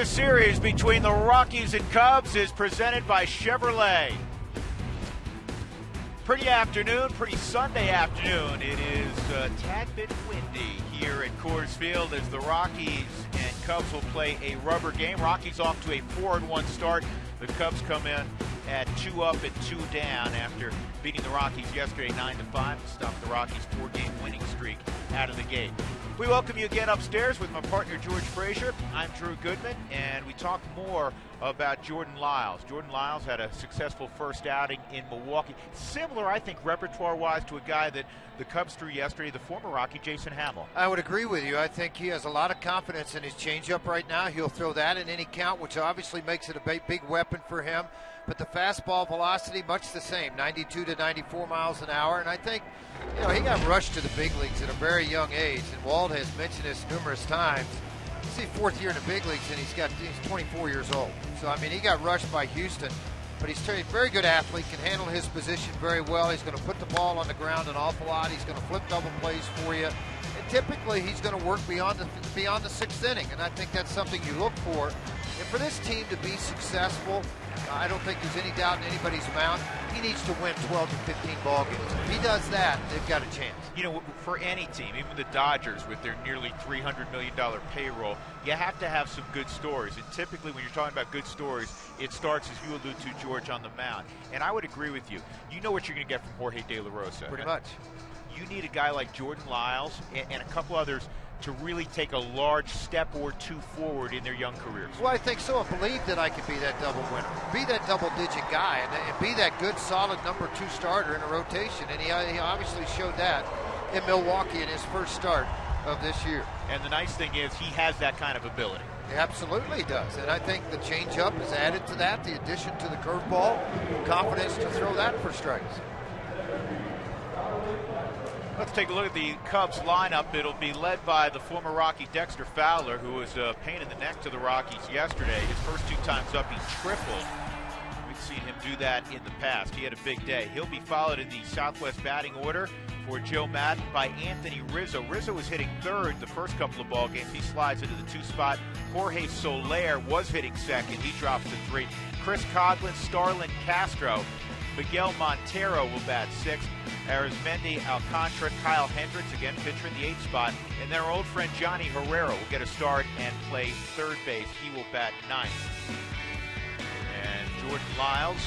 The series between the Rockies and Cubs is presented by Chevrolet. Pretty Sunday afternoon. It is a tad bit windy here at Coors Field as the Rockies and Cubs will play a rubber game. Rockies off to a 4-1 start. The Cubs come in at 2 up and 2 down after beating the Rockies yesterday 9-5 to stop the Rockies' 4-game winning streak out of the gate. We welcome you again upstairs with my partner George Frazier. I'm Drew Goodman, and we talk more about Jordan Lyles. Jordan Lyles had a successful first outing in Milwaukee. Similar, I think, repertoire-wise to a guy that the Cubs threw yesterday, the former Rocky, Jason Hamill. I would agree with you. I think he has a lot of confidence in his changeup right now. He'll throw that in any count, which obviously makes it a big weapon for him. But the fastball velocity, much the same, 92 to 94 miles an hour. And I think, he got rushed to the big leagues at a very young age. And Walt has mentioned this numerous times. It's his fourth year in the big leagues, and he's 24 years old. So, he got rushed by Houston. But he's a very good athlete, can handle his position very well. He's going to put the ball on the ground an awful lot. He's going to flip double plays for you. And typically, he's going to work beyond the sixth inning. And I think that's something you look for. And for this team to be successful, I don't think there's any doubt in anybody's mind. He needs to win 12 to 15 ball games. If he does that, they've got a chance. For any team, even the Dodgers with their nearly $300 million payroll, you have to have some good stories. And typically when you're talking about good stories, it starts, as you allude to, George, on the mound. And I would agree with you. You know what you're going to get from Jorge De La Rosa. Pretty much. You need a guy like Jordan Lyles and a couple others to really take a large step or two forward in their young careers. Well, I think so. I believe that I could be that double winner, be that double-digit guy, and be that good, solid number 2 starter in a rotation. And he obviously showed that in Milwaukee in his first start of this year. And the nice thing is he has that kind of ability. He absolutely does. And I think the changeup is added to that, the addition to the curveball, confidence to throw that for strikes. Let's take a look at the Cubs lineup. It'll be led by the former Rocky Dexter Fowler, who was a pain in the neck to the Rockies yesterday. His first 2 times up, he tripled. We've seen him do that in the past. He had a big day. He'll be followed in the Southwest batting order for Joe Madden by Anthony Rizzo. Rizzo was hitting third the first couple of ball games. He slides into the 2 spot. Jorge Soler was hitting second. He drops to 3. Chris Coghlan, Starlin Castro, Miguel Montero will bat 6th. Arizmendi, Alcantara, Kyle Hendricks, again, pitcher in the 8th spot. And then our old friend Johnny Herrera will get a start and play third base. He will bat 9th. And Jordan Lyles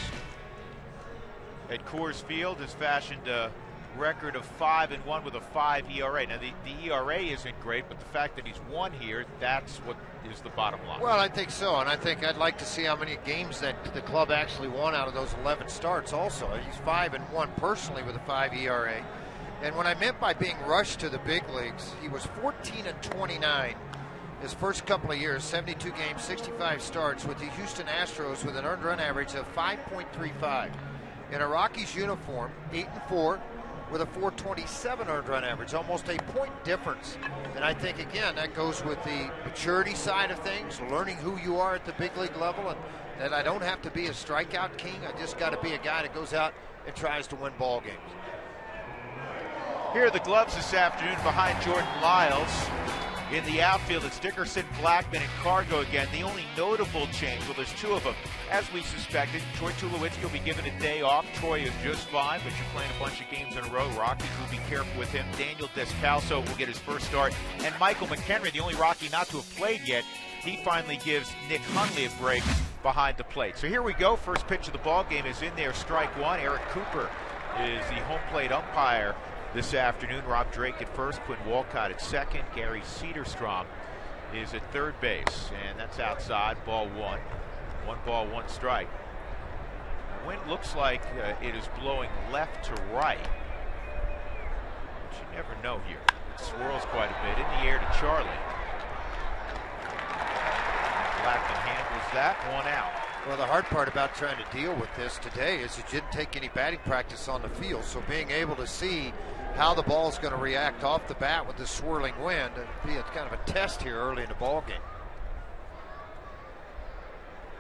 at Coors Field has fashioned a record of 5-1 with a 5 ERA. Now, the ERA isn't great, but the fact that he's won here, that's what is the bottom line. Well, I think so, and I think I'd like to see how many games that the club actually won out of those 11 starts also. He's 5-1 personally with a 5 ERA. And what I meant by being rushed to the big leagues, he was 14-29 his first couple of years, 72 games, 65 starts with the Houston Astros with an earned run average of 5.35. In a Rockies uniform, 8-4. with a 427 earned run average, almost a point difference. And I think, again, that goes with the maturity side of things, learning who you are at the big league level, and that I don't have to be a strikeout king. I just got to be a guy that goes out and tries to win ball games. Here are the gloves this afternoon behind Jordan Lyles. In the outfield, it's Dickerson, Blackman, and Cargo again. The only notable change, well, there's 2 of them. As we suspected, Troy Tulowitzki will be given a day off. Troy is just fine, but you're playing a bunch of games in a row. Rockies will be careful with him. Daniel Descalso will get his first start. And Michael McHenry, the only Rocky not to have played yet, he finally gives Nick Hundley a break behind the plate. So here we go. First pitch of the ball game is in there, strike 1. Eric Cooper is the home plate umpire this afternoon. Rob Drake at first, Quinn Walcott at second. Gary Cederstrom is at third base, and that's outside, ball 1. 1 ball, 1 strike. The wind looks like it is blowing left to right, but you never know here. It swirls quite a bit. In the air to Charlie. Blackman handles that, 1 out. Well, the hard part about trying to deal with this today is you didn't take any batting practice on the field, so being able to see how the ball is going to react off the bat with the swirling wind, it's kind of a test here early in the ball game.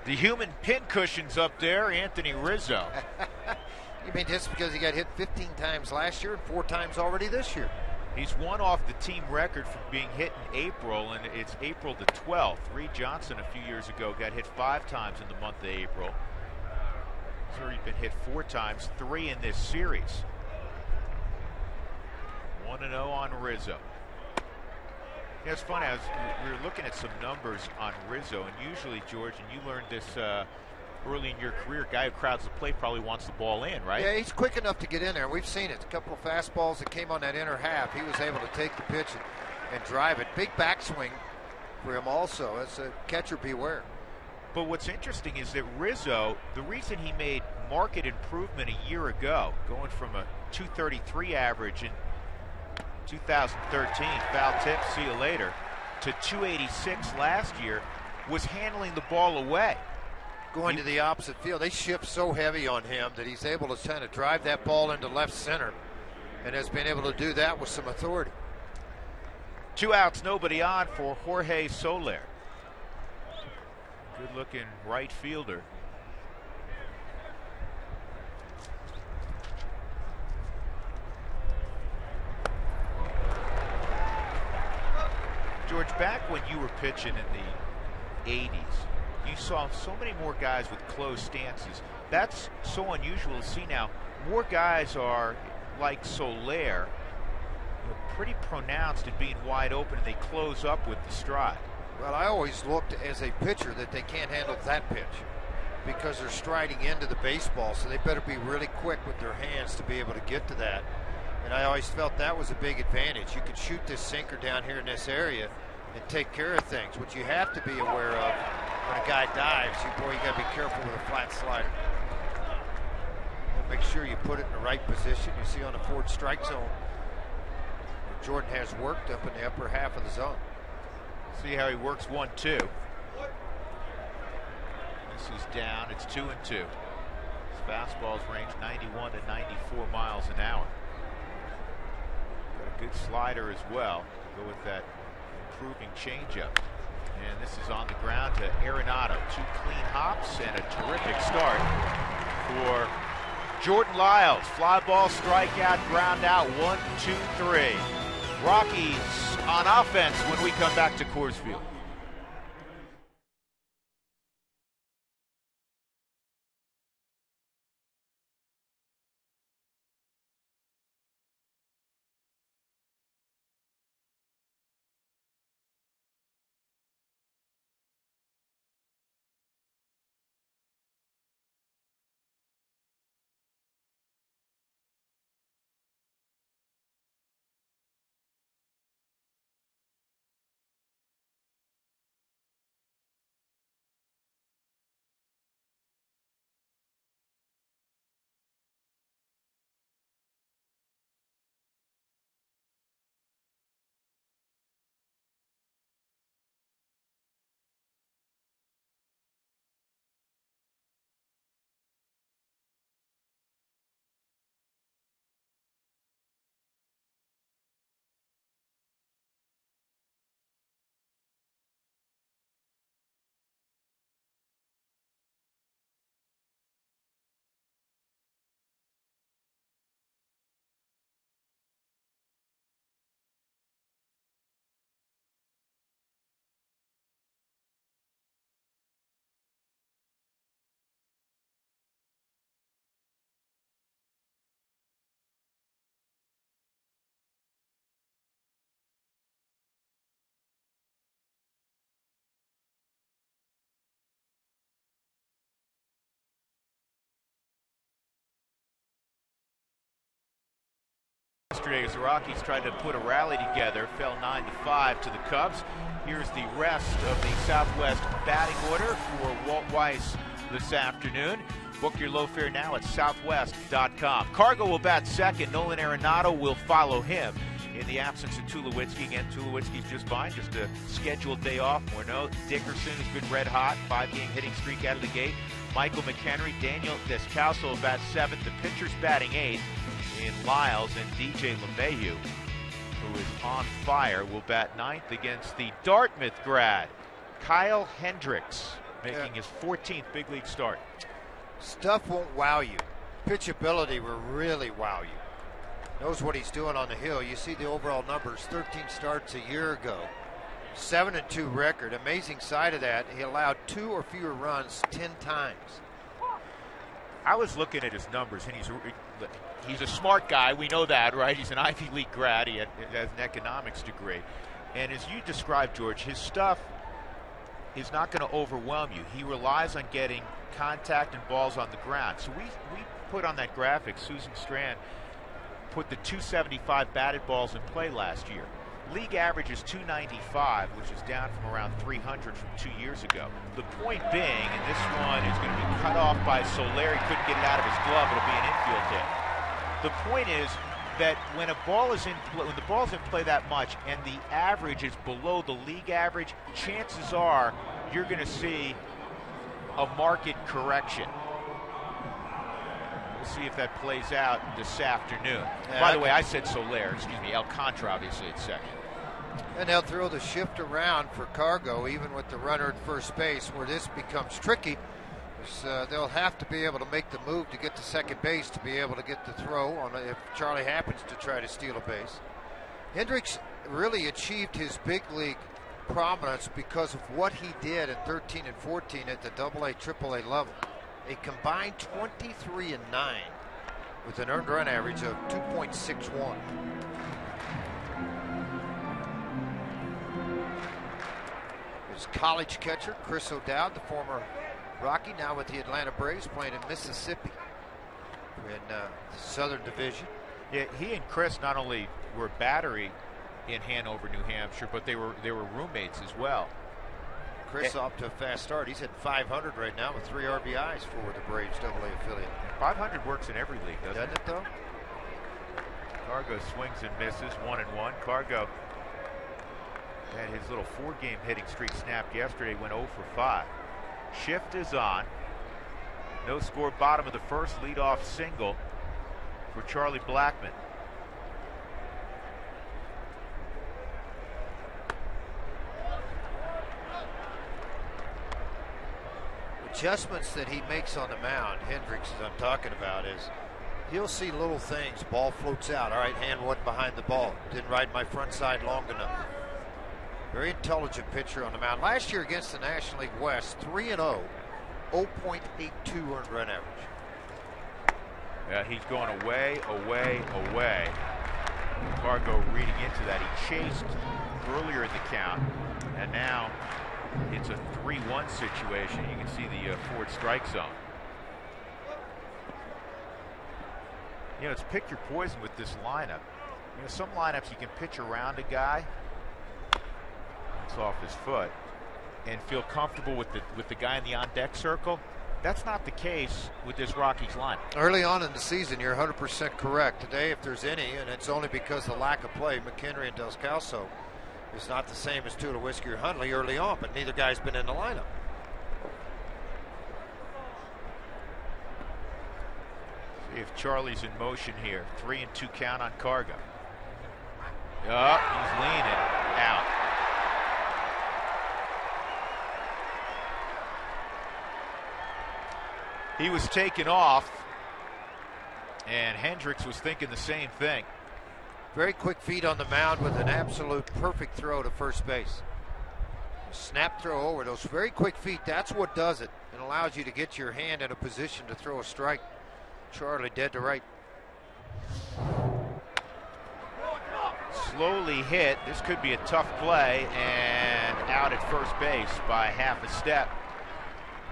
The human pincushions up there, Anthony Rizzo. You mean just because he got hit 15 times last year and 4 times already this year? He's one off the team record for being hit in April, and it's April the 12th. Reed Johnson a few years ago got hit 5 times in the month of April. He's already been hit 4 times, 3 in this series. 1-0 on Rizzo. Yeah, it's funny, we were looking at some numbers on Rizzo, and usually, George, and you learned this early in your career, a guy who crowds the plate probably wants the ball in, right? Yeah, he's quick enough to get in there. We've seen it. A couple of fastballs that came on that inner half. He was able to take the pitch and drive it. Big backswing for him also. As a catcher, beware. But what's interesting is that Rizzo, the reason he made market improvement a year ago, going from a 233 average in 2013, foul tip, see you later, to 286 last year, was handling the ball away. Going to the opposite field. They shift so heavy on him that he's able to kind of drive that ball into left center, and has been able to do that with some authority. 2 outs, nobody on for Jorge Soler. Good looking right fielder. George, back when you were pitching in the 80s, you saw so many more guys with closed stances. That's so unusual to see now. More guys are like Soler, pretty pronounced at being wide open, and they close up with the stride. Well, I always looked as a pitcher that they can't handle that pitch because they're striding into the baseball, so they better be really quick with their hands to be able to get to that. And I always felt that was a big advantage. You could shoot this sinker down here in this area and take care of things. What you have to be aware of when a guy dives, you got to be careful with a flat slider. And make sure you put it in the right position. You see on the forward strike zone where Jordan has worked up in the upper half of the zone. See how he works 1-2. This is down. It's 2-2. His fastballs range 91 to 94 miles an hour. Got a good slider as well. Go with that improving changeup. And this is on the ground to Arenado. 2 clean hops and a terrific start for Jordan Lyles. Fly ball, strikeout, ground out. 1, 2, 3. Rockies on offense when we come back to Coors Field. Yesterday, as the Rockies tried to put a rally together, fell 9-5 to the Cubs. Here's the rest of the Southwest batting order for Walt Weiss this afternoon. Book your low fare now at southwest.com. Cargo will bat second. Nolan Arenado will follow him. In the absence of Tulowitzki, again, Tulowitzki's just fine, just a scheduled day off. Morneau, Dickerson has been red hot, 5-game hitting streak out of the gate. Michael McHenry, Daniel Descalso will bat seventh. The pitchers batting eighth in Lyles, and DJ LeMahieu, who is on fire, will bat ninth against the Dartmouth grad, Kyle Hendricks, making his 14th big league start. Stuff won't wow you. Pitchability will really wow you. Knows what he's doing on the hill. You see the overall numbers, 13 starts a year ago. 7-2 record. Amazing side of that, he allowed 2 or fewer runs 10 times. I was looking at his numbers, and he's a smart guy. We know that, right? He's an Ivy League grad. He has an economics degree. And as you described, George, his stuff is not going to overwhelm you. He relies on getting contact and balls on the ground. So we put on that graphic, Susan Strand put the 275 batted balls in play last year. League average is 295, which is down from around 300 from 2 years ago. The point being, and this one is going to be cut off by Soler. He couldn't get it out of his glove. It'll be an infield hit. The point is that when a ball is in play, when the ball's in play that much, and the average is below the league average, chances are you're going to see a market correction. We'll see if that plays out this afternoon. By the way, I said Soler, excuse me, Alcantara obviously at second. And they'll throw the shift around for Cargo, even with the runner at first base, where this becomes tricky. They'll have to be able to make the move to get to second base to be able to get the throw on if Charlie happens to try to steal a base. Hendricks really achieved his big league prominence because of what he did in 13 and 14 at the AA, AAA level. A combined 23-9 with an earned run average of 2.61. His college catcher, Chris O'Dowd, the former Rocky, now with the Atlanta Braves, playing in Mississippi in the Southern Division. Yeah, he and Chris not only were battery in Hanover, New Hampshire, but they were roommates as well. Chris off to a fast start. He's at 500 right now with 3 RBIs for the Braves AA affiliate. 500 works in every league, doesn't it though? Cargo swings and misses, 1-1. Cargo had his little 4-game hitting streak snapped yesterday, went 0 for 5. Shift is on. No score, bottom of the first, leadoff single for Charlie Blackmon. Adjustments that he makes on the mound, Hendricks, as I'm talking about, is he'll see little things. Ball floats out. All right, hand wasn't behind the ball. Didn't ride my front side long enough. Very intelligent pitcher on the mound. Last year against the National League West, 3-0, 0.82 earned run average. Yeah, he's going away. Cargo reading into that. He chased earlier in the count, and now it's a 3-1 situation. You can see the forward strike zone. You know, it's pick your poison with this lineup. You know, some lineups you can pitch around a guy, it's off his foot, and feel comfortable with the guy in the on-deck circle. That's not the case with this Rockies lineup. Early on in the season, you're 100% correct. Today, if there's any, and it's only because of the lack of play, McHenry and Descalso, it's not the same as Tulowitzki or Hundley early on, but neither guy's been in the lineup. See if Charlie's in motion here. 3-2 count on Cargo. Oh, he's leaning out. He was taken off, and Hendricks was thinking the same thing. Very quick feet on the mound with an absolute perfect throw to first base. Snap throw over those very quick feet. That's what does it. It allows you to get your hand in a position to throw a strike. Charlie dead to right. Slowly hit. This could be a tough play, and out at first base by half a step.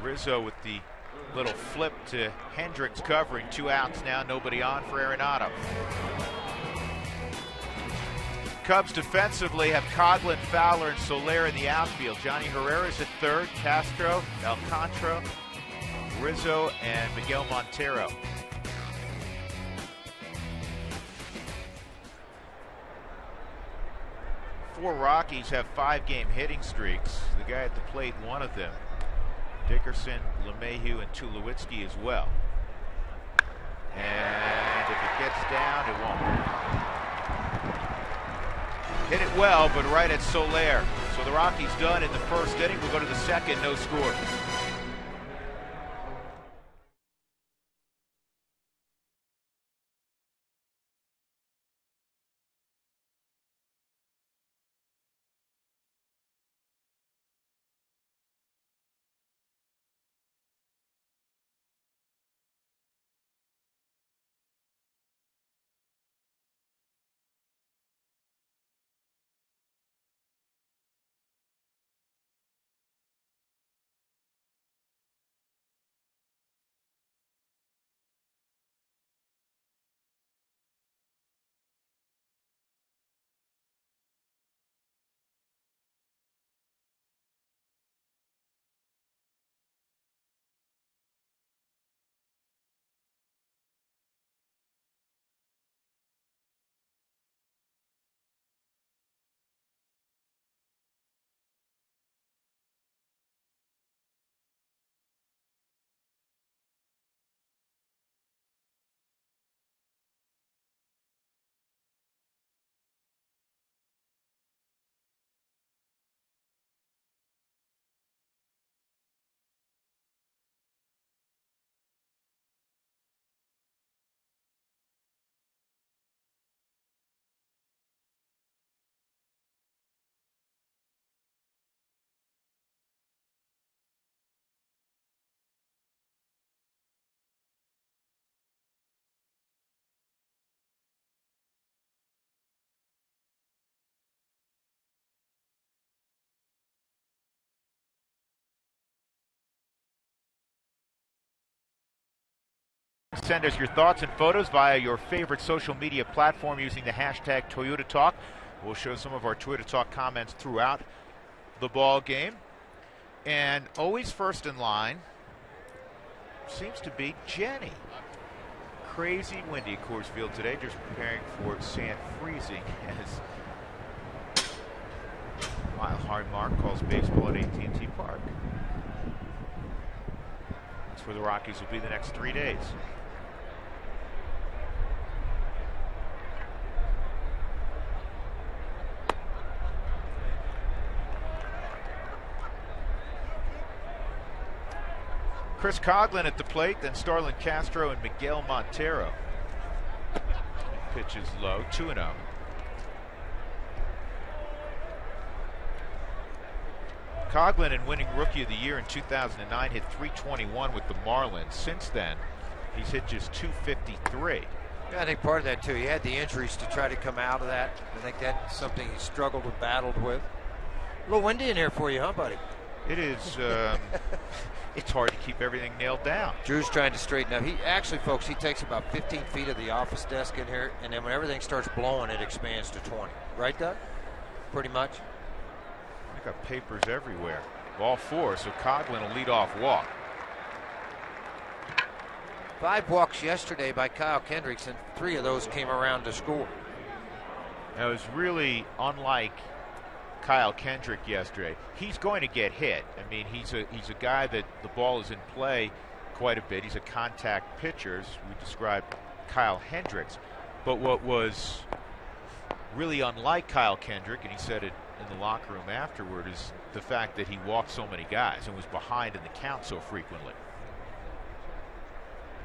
Rizzo with the little flip to Hendricks covering. 2 outs now, nobody on for Arenado. Cubs defensively have Coghlan, Fowler, and Soler in the outfield. Johnny Herrera's at third, Castro, Alcantara, Rizzo, and Miguel Montero. Four Rockies have 5-game hitting streaks. The guy at the plate, one of them. Dickerson, LeMahieu, and Tulowitzki as well. And if it gets down, it won't. Hit it well, but right at Soler. So the Rockies done in the first inning. We'll go to the second, no score. Send us your thoughts and photos via your favorite social media platform using the hashtag Toyota Talk. We'll show some of our Toyota Talk comments throughout the ball game. And always first in line seems to be Jenny. Crazy windy at Coors Field today, just preparing for sand freezing as Mile High Mark calls baseball at AT&T Park. That's where the Rockies will be the next 3 days. Chris Coghlan at the plate, then Starlin Castro and Miguel Montero. Pitches low, 2-0. Coghlan, in winning Rookie of the Year in 2009, hit .321 with the Marlins. Since then, he's hit just .253. Yeah, I think part of that, too, he had the injuries to try to come out of that. I think that's something he struggled and battled with. A little windy in here for you, huh, buddy? It is. It's hard to keep everything nailed down. Drew's trying to straighten up. He actually, folks, he takes about 15 feet of the office desk in here, and then when everything starts blowing, it expands to 20. Right, Doug? Pretty much. I got papers everywhere. Ball 4, so Coghlan will lead off walk. 5 walks yesterday by Kyle Kendricks, and 3 of those came around to score. Now, it was really unlike Kyle Kendrick yesterday. He's going to get hit. I mean, he's a guy that the ball is in play quite a bit. He's a contact pitcher, as we described Kyle Hendricks. But what was really unlike Kyle Kendrick, and he said it in the locker room afterward, is the fact that he walked so many guys and was behind in the count so frequently.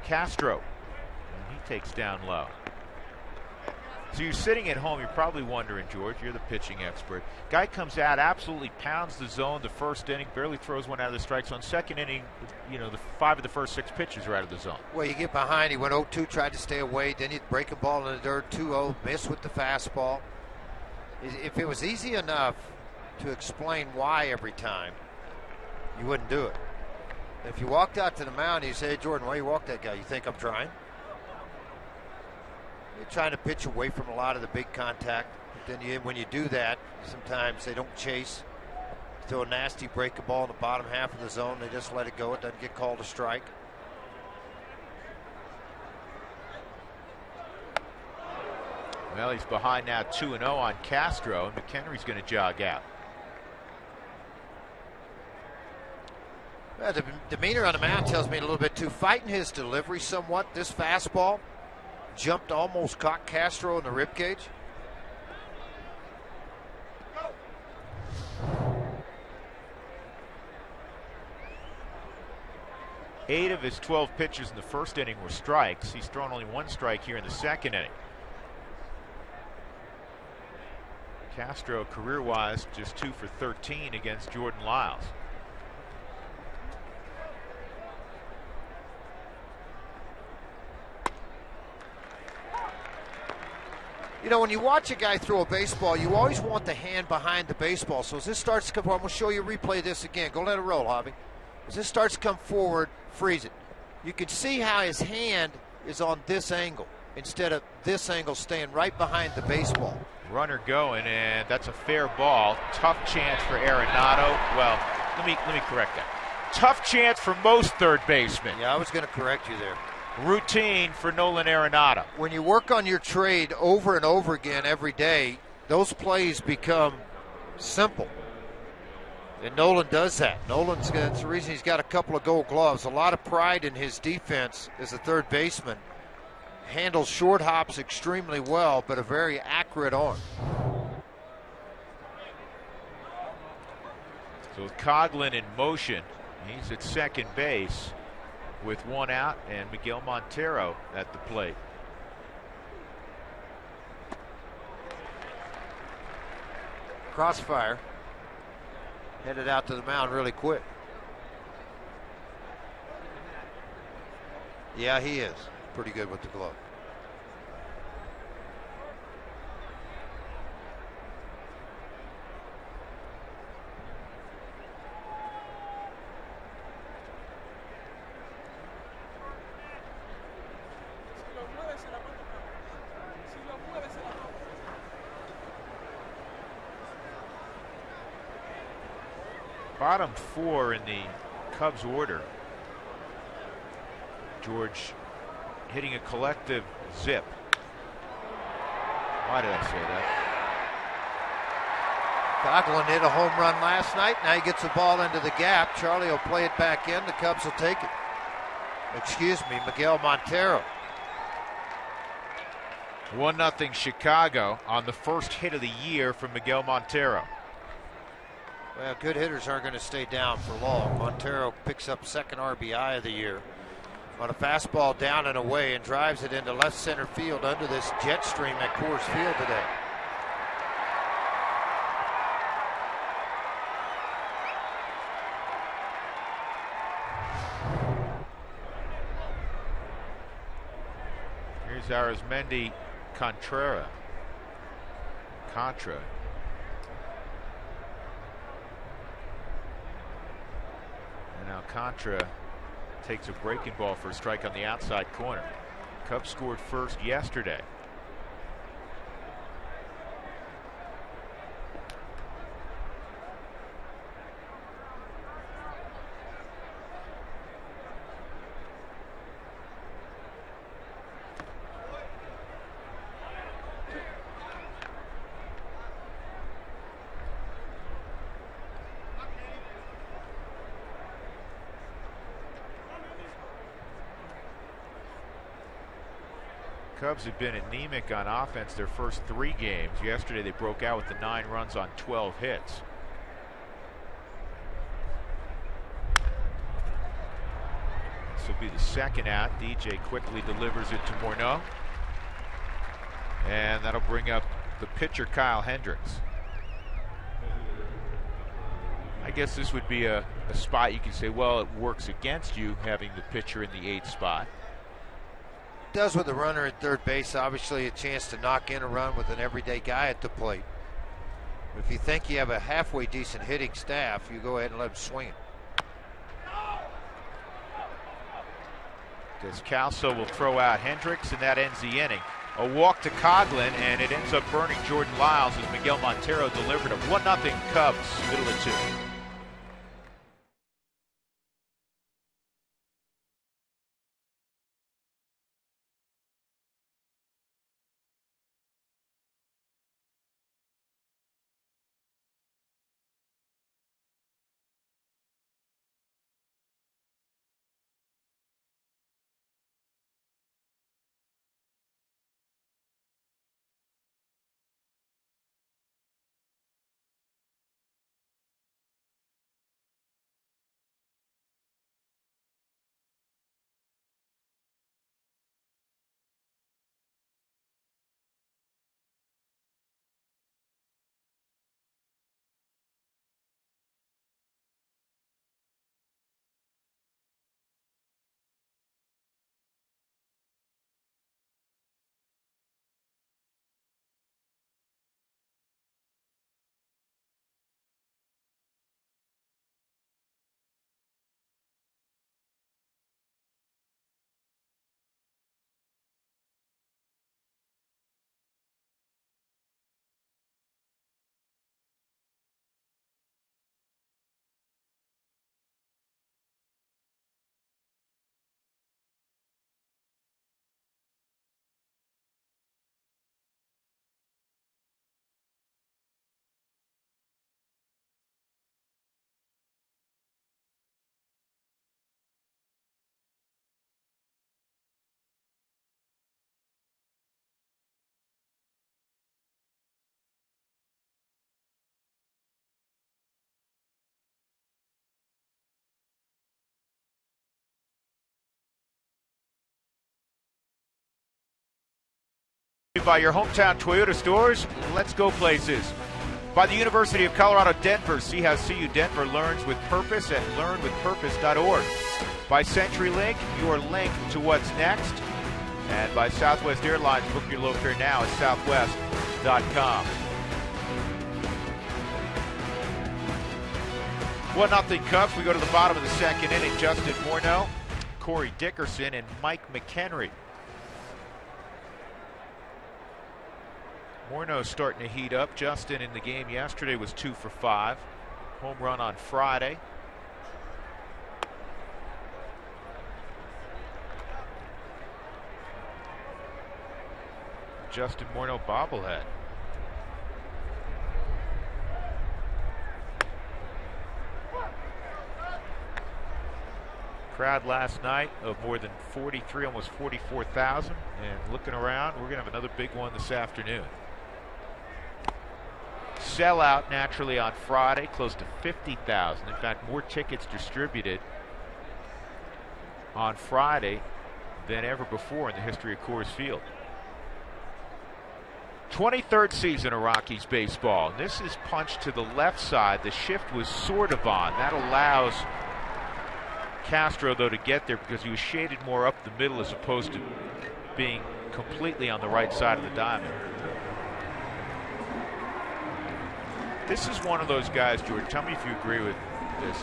Castro, and he takes down low. So you're sitting at home, you're probably wondering, George, you're the pitching expert. Guy comes out, absolutely pounds the zone the first inning, barely throws one out of the strike zone. Second inning, the 5 of the first 6 pitches are out of the zone. Well, you get behind, he went 0-2, tried to stay away, then he'd break a ball in the dirt, 2-0, miss with the fastball. If it was easy enough to explain why every time, you wouldn't do it. If you walked out to the mound and you say, hey, Jordan, why you walk that guy? You think I'm trying? You're trying to pitch away from a lot of the big contact. But then when you do that, sometimes they don't chase. Throw a nasty break a ball in the bottom half of the zone. They just let it go. It doesn't get called a strike. Well, he's behind now 2-0 on Castro, and McHenry's going to jog out. Well, the demeanor on the mound tells me a little bit too. Fighting his delivery somewhat. This fastball jumped, almost caught Castro in the ribcage. Eight of his 12 pitches in the first inning were strikes. He's thrown only 1 strike here in the second inning. Castro, career-wise, just 2 for 13 against Jordan Lyles. You know, when you watch a guy throw a baseball, you always want the hand behind the baseball. So as this starts to come forward, I'm going to show you a replay of this again. Go let it roll, Javi. As this starts to come forward, freeze it. You can see how his hand is on this angle instead of this angle staying right behind the baseball. Runner going, and that's a fair ball. Tough chance for Arenado. Well, let me correct that. Tough chance for most third basemen. Yeah, I was going to correct you there. Routine for Nolan Arenado. When you work on your trade over and over again every day, those plays become simple. And Nolan does that. That's the reason he's got a couple of gold gloves. A lot of pride in his defense as a third baseman. Handles short hops extremely well, but a very accurate arm. So with Coghlan in motion, he's at second base with 1 out, and Miguel Montero at the plate. Crossfire. Headed out to the mound really quick. Yeah, he is. Pretty good with the glove. Bottom 4 in the Cubs order. George hitting a collective zip. Why did I say that? Coughlin hit a home run last night. Now he gets the ball into the gap. Charlie will play it back in. The Cubs will take it. Excuse me, Miguel Montero. 1-0 Chicago on the first hit of the year from Miguel Montero. Well, good hitters aren't going to stay down for long. Montero picks up second RBI of the year on a fastball down and away and drives it into left center field under this jet stream at Coors Field today. Here's Arizmendi Contra. And now Contra takes a breaking ball for a strike on the outside corner. Cubs scored first yesterday. Cubs have been anemic on offense their first 3 games. Yesterday they broke out with the 9 runs on 12 hits. This will be the second out. DJ quickly delivers it to Morneau. And that'll bring up the pitcher Kyle Hendricks. I guess this would be a spot you can say, well, it works against you having the pitcher in the 8th spot. Does with the runner at third base. Obviously a chance to knock in a run with an everyday guy at the plate. If you think you have a halfway decent hitting staff, you go ahead and let him swing it. Descalso will throw out Hendricks, and that ends the inning. A walk to Coughlin, and it ends up burning Jordan Lyles as Miguel Montero delivered a 1-0 Cubs, middle of 2. By your hometown Toyota stores, let's go places. By the University of Colorado Denver, see how CU Denver learns with purpose at learnwithpurpose.org. By CenturyLink, your link to what's next. And by Southwest Airlines, book your low fare now at southwest.com. 1-0 Cubs. We go to the bottom of the second inning. Justin Morneau, Corey Dickerson, and Mike McHenry. Morneau starting to heat up. Justin in the game yesterday was 2 for 5. home run on Friday. Justin Morneau bobblehead. Crowd last night of more than 43, almost 44,000. And looking around, we're going to have another big one this afternoon. Sellout naturally on Friday, close to 50,000. In fact, more tickets distributed on Friday than ever before in the history of Coors Field. 23rd season of Rockies baseball. This is punched to the left side. The shift was sort of on. That allows Castro, though, to get there because he was shaded more up the middle as opposed to being completely on the right side of the diamond. This is one of those guys, George, tell me if you agree with this.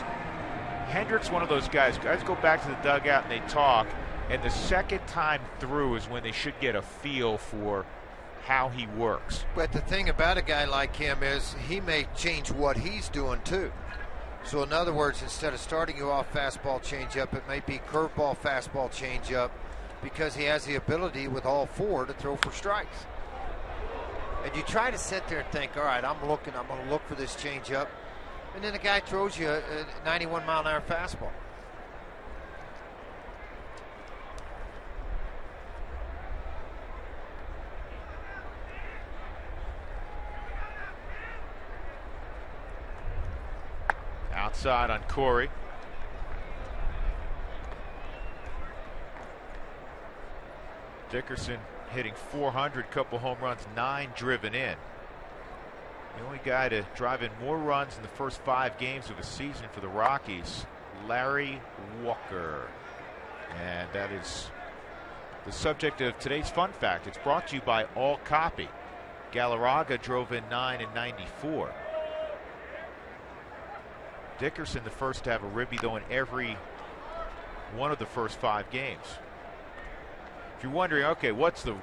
Hendricks, one of those guys go back to the dugout and they talk, and the second time through is when they should get a feel for how he works. But the thing about a guy like him is he may change what he's doing too. So in other words, instead of starting you off fastball changeup, it may be curveball fastball changeup, because he has the ability with all four to throw for strikes. And you try to sit there and think, all right, I'm going to look for this changeup, and then the guy throws you a 91-mile-an-hour fastball. Outside on Corey. Dickerson hitting .400, couple home runs, 9 driven in. The only guy to drive in more runs in the first 5 games of a season for the Rockies, Larry Walker. And that is the subject of today's fun fact. It's brought to you by All Copy. Galarraga drove in 9 in '94. Dickerson the first to have a ribby, though, in every one of the first 5 games. If you're wondering, okay, what's the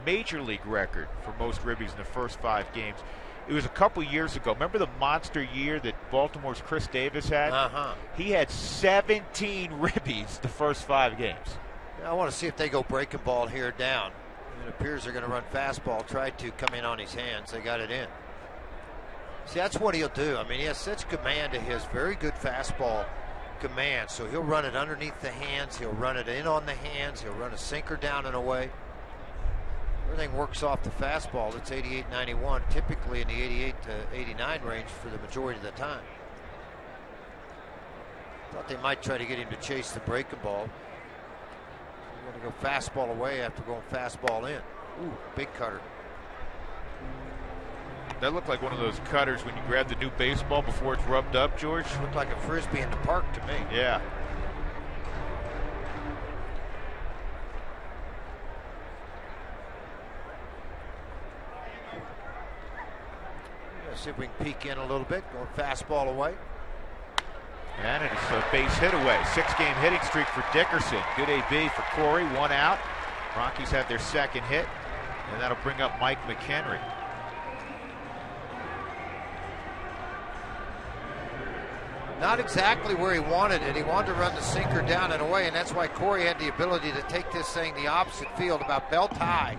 major league record for most ribbies in the first 5 games? It was a couple years ago. Remember the monster year that Baltimore's Chris Davis had? He had 17 ribbies the first 5 games. I want to see if they go breaking ball here down. It appears they're going to run fastball, tried to come in on his hands. They got it in. See, that's what he'll do. I mean, he has such command to his very good fastball command. So he'll run it underneath the hands. He'll run it in on the hands. He'll run a sinker down and away. Everything works off the fastball. It's 88-91, typically in the 88 to 89 range for the majority of the time. Thought they might try to get him to chase the breaking ball. They're going to go fastball away after going fastball in. Ooh, big cutter. That looked like one of those cutters when you grab the new baseball before it's rubbed up, George. Looked like a Frisbee in the park to me. Yeah. Let's see if we can peek in a little bit. Going fastball away. And it's a base hit away. 6-game hitting streak for Dickerson. Good AB for Corey. 1 out. Rockies have their second hit, and that'll bring up Mike McHenry. Not exactly where he wanted it. He wanted to run the sinker down and away, and that's why Corey had the ability to take this thing the opposite field, about belt high,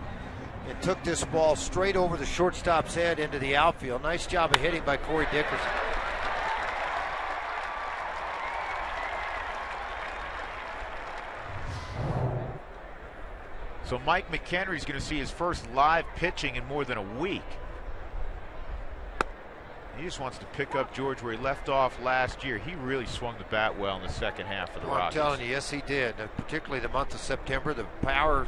and took this ball straight over the shortstop's head into the outfield. Nice job of hitting by Corey Dickerson. So Mike McHenry's going to see his first live pitching in more than a week. He just wants to pick up, George, where he left off last year. He really swung the bat well in the second half of the Rockies. I'm telling you, yes, he did. Particularly the month of September, the power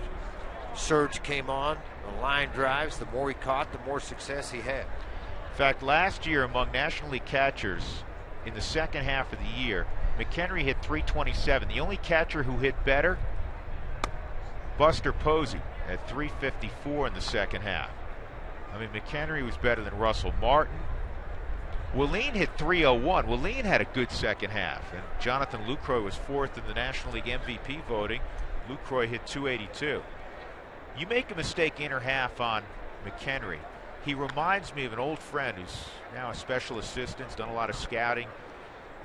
surge came on, the line drives. The more he caught, the more success he had. In fact, last year among National League catchers in the second half of the year, McHenry hit .327. The only catcher who hit better, Buster Posey, at .354 in the second half. I mean, McHenry was better than Russell Martin. Willeen hit .301. Willeen had a good second half, and Jonathan Lucroy was 4th in the National League MVP voting. Lucroy hit .282. You make a mistake inner half on McHenry, He reminds me of an old friend who's now a special assistant, has done a lot of scouting,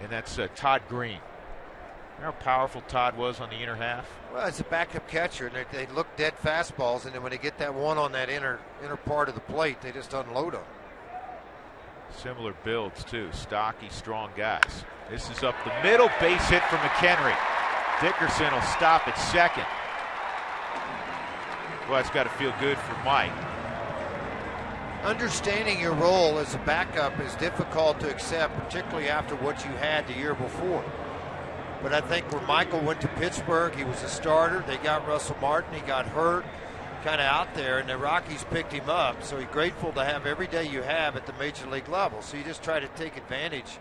and that's Todd Green. Remember how powerful Todd was on the inner half? Well, as a backup catcher, they look dead fastballs, and then when they get that one on that inner part of the plate, they just unload them. Similar builds, too. Stocky, strong guys. This is up the middle. Base hit for McHenry. Dickerson will stop at second. Well, it's got to feel good for Mike. Understanding your role as a backup is difficult to accept, particularly after what you had the year before. But I think when Michael went to Pittsburgh, he was a starter. They got Russell Martin. He got hurt, kind of out there, and the Rockies picked him up. So he's grateful to have every day you have at the major league level. So you just try to take advantage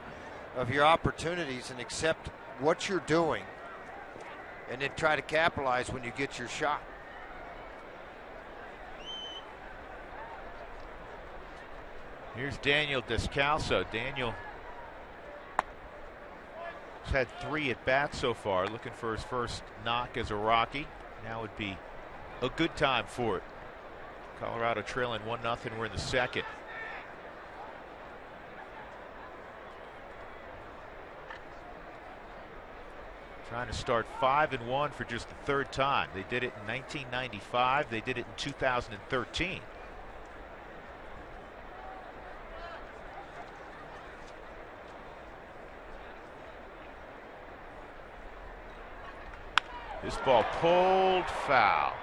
of your opportunities and accept what you're doing, and then try to capitalize when you get your shot. Here's Daniel Descalso. Daniel has had 3 at-bats so far, looking for his first knock as a Rocky. Now would be a good time for it. Colorado trailing 1-0. We're in the second. Trying to start 5-1 for just the 3rd time. They did it in 1995. They did it in 2013. This ball pulled foul.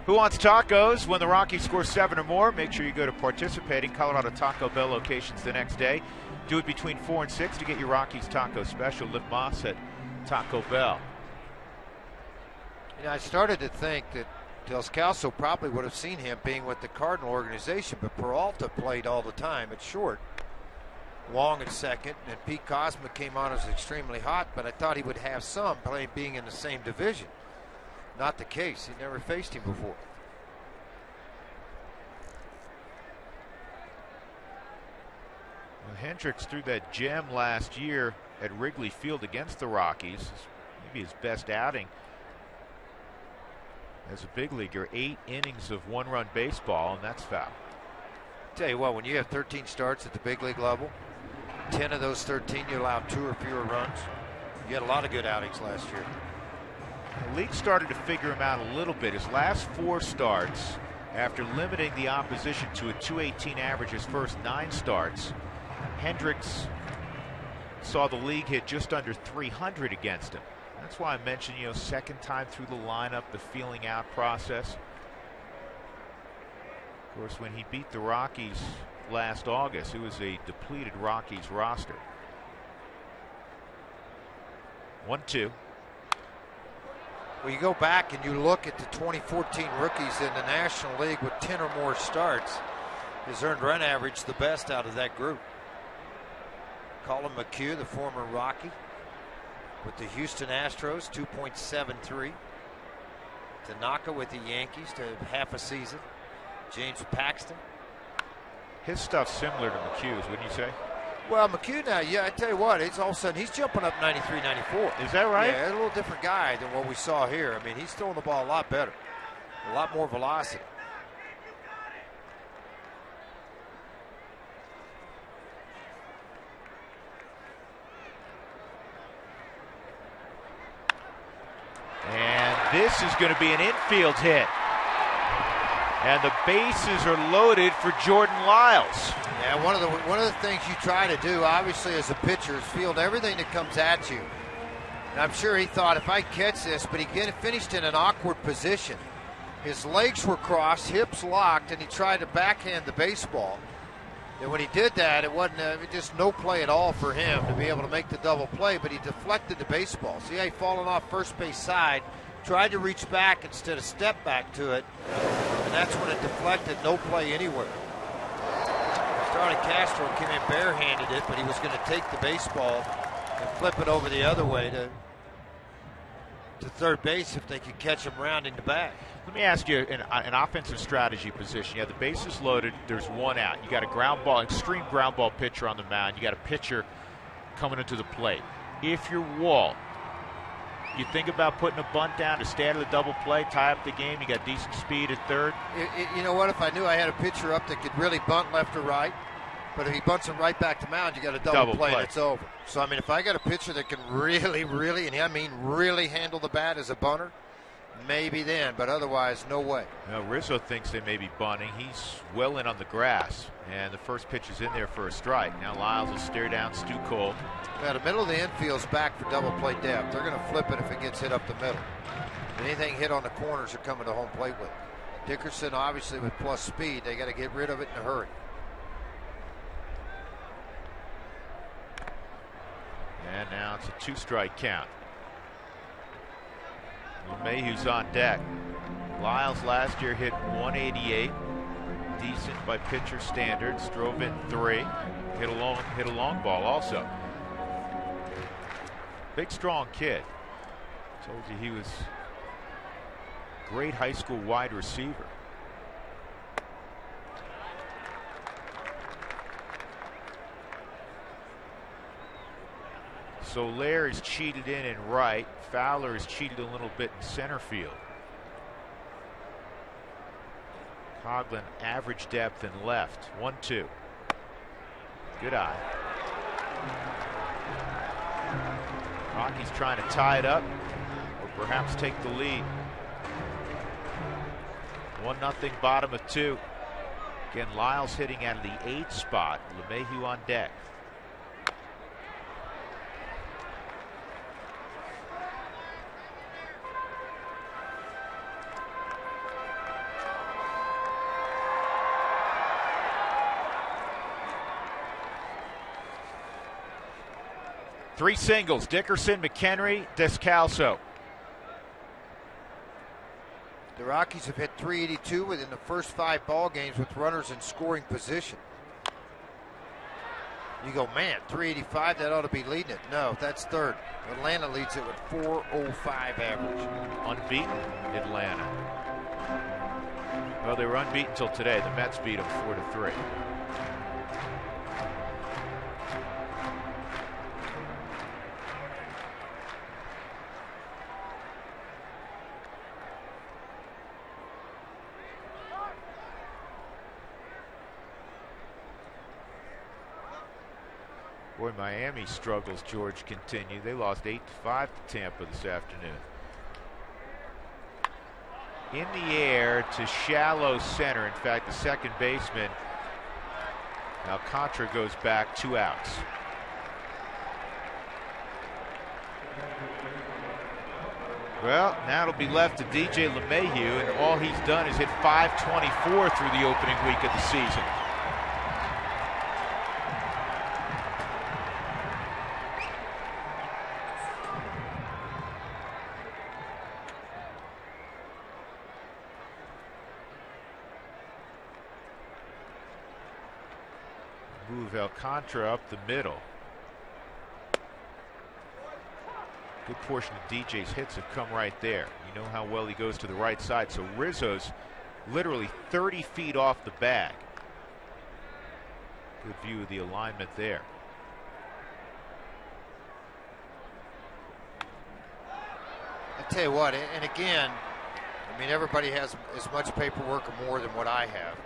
Who wants tacos? When the Rockies score 7 or more, make sure you go to participating Colorado Taco Bell locations the next day. Do it between 4 and 6 to get your Rockies taco special. Liv Moss at Taco Bell. You know, I started to think that Descalso probably would have seen him being with the Cardinal organization, but Peralta played all the time at short. Long at second, and Pete Cosma came on as extremely hot, but I thought he would have some being in the same division. Not the case. He never faced him before. Well, Hendricks threw that gem last year at Wrigley Field against the Rockies. Maybe his best outing as a big leaguer. 8 innings of 1-run baseball, and that's foul. Tell you what, when you have 13 starts at the big league level, 10 of those 13 you allowed 2 or fewer runs. You had a lot of good outings last year. The league started to figure him out a little bit. His last 4 starts, after limiting the opposition to a .218 average his first 9 starts, Hendricks saw the league hit just under 300 against him. That's why I mentioned, second time through the lineup, the feeling out process. Of course, when he beat the Rockies last August, it was a depleted Rockies roster. 1-2. Well, you go back and you look at the 2014 rookies in the National League with 10 or more starts. His earned run average the best out of that group. Colin McHugh, the former Rocky, with the Houston Astros, 2.73. Tanaka with the Yankees to half a season. James Paxton. His stuff's similar to McHugh's, wouldn't you say? Well, McHugh now, yeah, I tell you what, it's all of a sudden he's jumping up 93, 94. Is that right? Yeah, a little different guy than what we saw here. I mean, he's throwing the ball a lot better, a lot more velocity. And this is going to be an infield hit. And the bases are loaded for Jordan Lyles. Yeah, one of the things you try to do, obviously, as a pitcher, is field everything that comes at you. And I'm sure he thought, if I catch this, but he finished in an awkward position. His legs were crossed, hips locked, and he tried to backhand the baseball. And when he did that, it wasn't just no play at all for him to be able to make the double play, but he deflected the baseball. See how he fallen off first base side, tried to reach back instead of step back to it, and that's when it deflected, no play anywhere. Started Castro came in barehanded it, but he was going to take the baseball and flip it over the other way to third base if they could catch him rounding the back. Let me ask you an offensive strategy position. You have the bases loaded, there's one out. You got a ground ball, extreme ground ball pitcher on the mound. You got a pitcher coming into the plate. If you're Walt, You think about putting a bunt down to stay out of the double play, tie up the game. You got decent speed at third. You know what? If I knew I had a pitcher up that could really bunt left or right, but if he bunts it right back to mound, you got a double play and it's over. So, I mean, if I got a pitcher that can really, and I mean really handle the bat as a bunter, maybe then, but otherwise, no way. Now, Rizzo thinks they may be bunting. He's well in on the grass, and the first pitch is in there for a strike. Now Lyles will stare down Stu Cole. Now, the middle of the infield's back for double play depth. They're going to flip it if it gets hit up the middle. Anything hit on the corners are coming to home plate with. Dickerson, obviously, with plus speed, they got to get rid of it in a hurry. And now it's a 2-strike count. LeMahieu's on deck. Lyles last year hit 188. Decent by pitcher standards. Drove in 3. Hit a long ball also. Big, strong kid. Told you he was a great high school wide receiver. Soler is cheated in right. Fowler is cheated a little bit in center field. Coughlin average depth in left. 1-2. Good eye. Rockies trying to tie it up or perhaps take the lead. 1-0 bottom of 2. Again, Lyles hitting out of the 8th spot. LeMahieu on deck. Three singles: Dickerson, McHenry, Descalso. The Rockies have hit 382 within the first 5 ball games with runners in scoring position. You go, man, 385, that ought to be leading it. No, that's third. Atlanta leads it with 405 average. Unbeaten Atlanta. Well, they were unbeaten until today. The Mets beat them 4-3. Boy, Miami's struggles, George, continue. They lost 8-5 to Tampa this afternoon. In the air to shallow center. In fact, the second baseman, Alcantara, goes back, 2 outs. Well, now it'll be left to DJ LeMahieu, and all he's done is hit .524 through the opening week of the season. Move Alcantara up the middle. Good portion of DJ's hits have come right there. You know how well he goes to the right side. So Rizzo's literally 30 feet off the bag. Good view of the alignment there. I tell you what, and again, I mean, everybody has as much paperwork or more than what I have.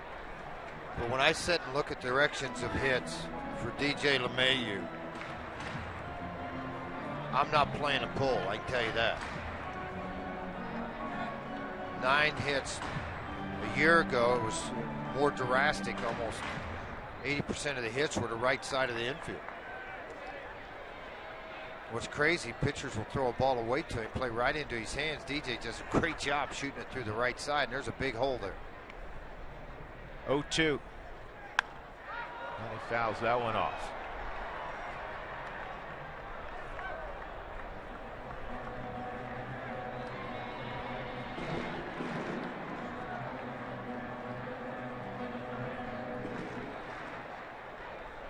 But when I sit and look at directions of hits for DJ LeMahieu, I'm not playing a pull, I can tell you that. 9 hits a year ago, it was more drastic. Almost 80% of the hits were the right side of the infield. What's crazy, pitchers will throw a ball away to him, play right into his hands. DJ does a great job shooting it through the right side, and there's a big hole there. 0-2. And he fouls that one off.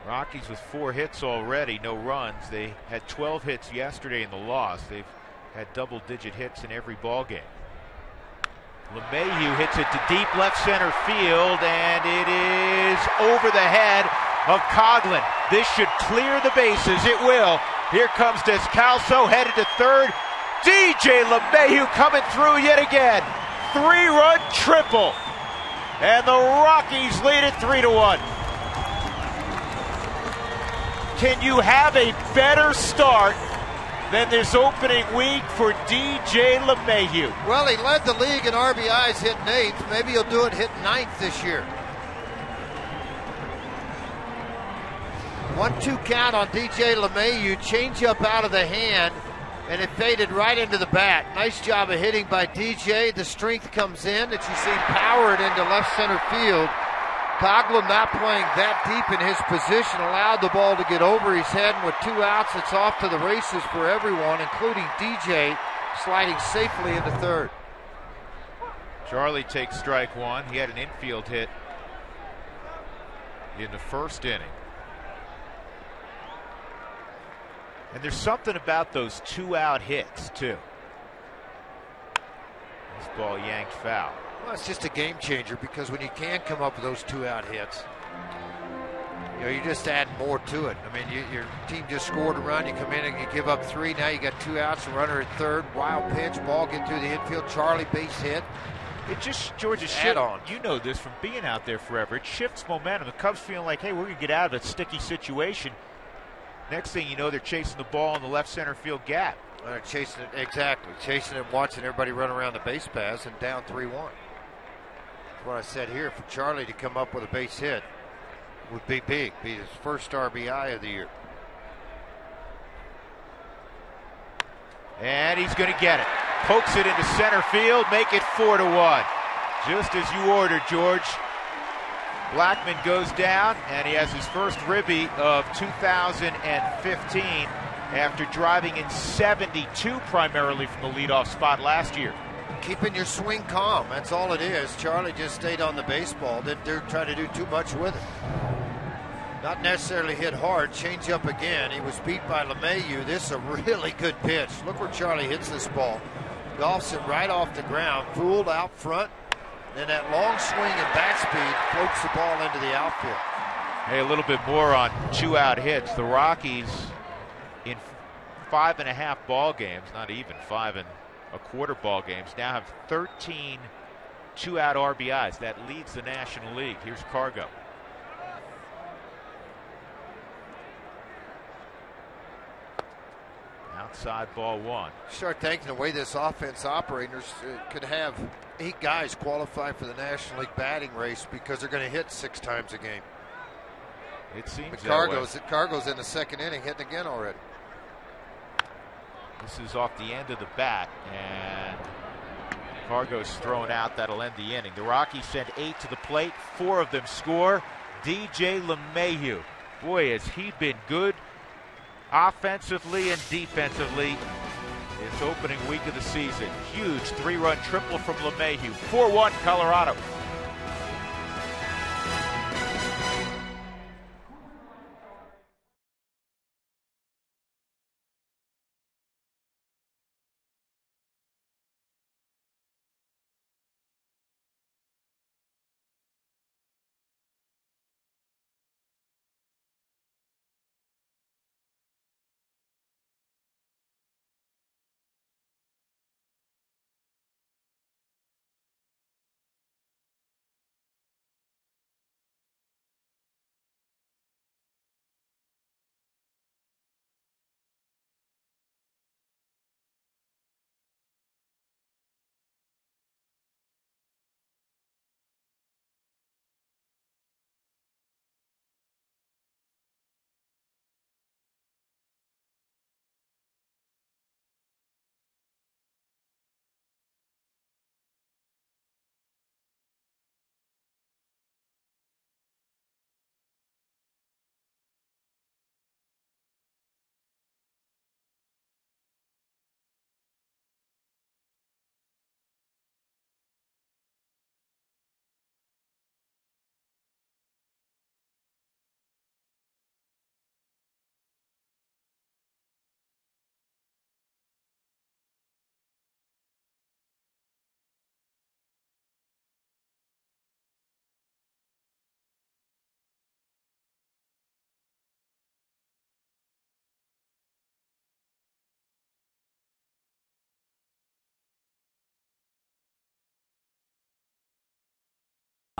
Rockies with 4 hits already, no runs. They had 12 hits yesterday in the loss. They've had double-digit hits in every ball game. LeMahieu hits it to deep left center field, and it is over the head of Coughlin. This should clear the bases. It will. Here comes Descalso, headed to third. DJ LeMahieu coming through yet again. 3-run triple. And the Rockies lead it 3-1. Can you have a better start than this opening week for DJ LeMahieu? Well, he led the league in RBIs hitting 8th. Maybe he'll do it hitting 9th this year. 1-2 count on DJ LeMahieu. Changeup out of the hand, and it faded right into the bat. Nice job of hitting by DJ. The strength comes in that you see powered into left center field. Coghlan not playing that deep in his position, allowed the ball to get over his head, and with 2 outs, it's off to the races for everyone, including DJ, sliding safely into third. Charlie takes strike one. He had an infield hit in the first inning. And there's something about those 2-out hits, too. This ball yanked foul. Well, it's just a game changer, because when you can come up with those 2-out hits, you know, you just add more to it. I mean, your team just scored a run, you come in and you give up 3, now you got 2 outs, a runner at third, wild pitch, ball get through the infield, Charlie base hit. It just, George, is add on. You know this from being out there forever. It shifts momentum. The Cubs feeling like, hey, we're going to get out of a sticky situation. Next thing you know, they're chasing the ball in the left center field gap. They're chasing it, exactly. Chasing it, watching everybody run around the base paths, and down 3-1. That's what I said here. For Charlie to come up with a base hit would be big. Be his first RBI of the year. And he's going to get it. Pokes it into center field, make it 4-1. Just as you ordered, George. Blackmon goes down, and he has his first ribby of 2015 after driving in 72 primarily from the leadoff spot last year. Keeping your swing calm, that's all it is. Charlie just stayed on the baseball, didn't try to do too much with it. Not necessarily hit hard, change up again. He was beat by LeMahieu. This is a really good pitch. Look where Charlie hits this ball. Golfs it right off the ground, fooled out front. Then that long swing and bat speed floats the ball into the outfield. Hey, a little bit more on 2-out hits. The Rockies in 5.5 ball games, not even 5.25 ball games, now have 13 2-out RBIs. That leads the National League. Here's Cargo. Outside ball 1. Start thinking the way this offense operates, could have 8 guys qualify for the National League batting race because they're going to hit 6 times a game. It seems Cargo's in the second inning, hitting again already. This is off the end of the bat, and Cargo's thrown out. That'll end the inning. The Rockies send 8 to the plate. 4 of them score. DJ LeMahieu. Boy, has he been good offensively and defensively this opening week of the season. Huge 3-run triple from LeMahieu. 4-1 Colorado.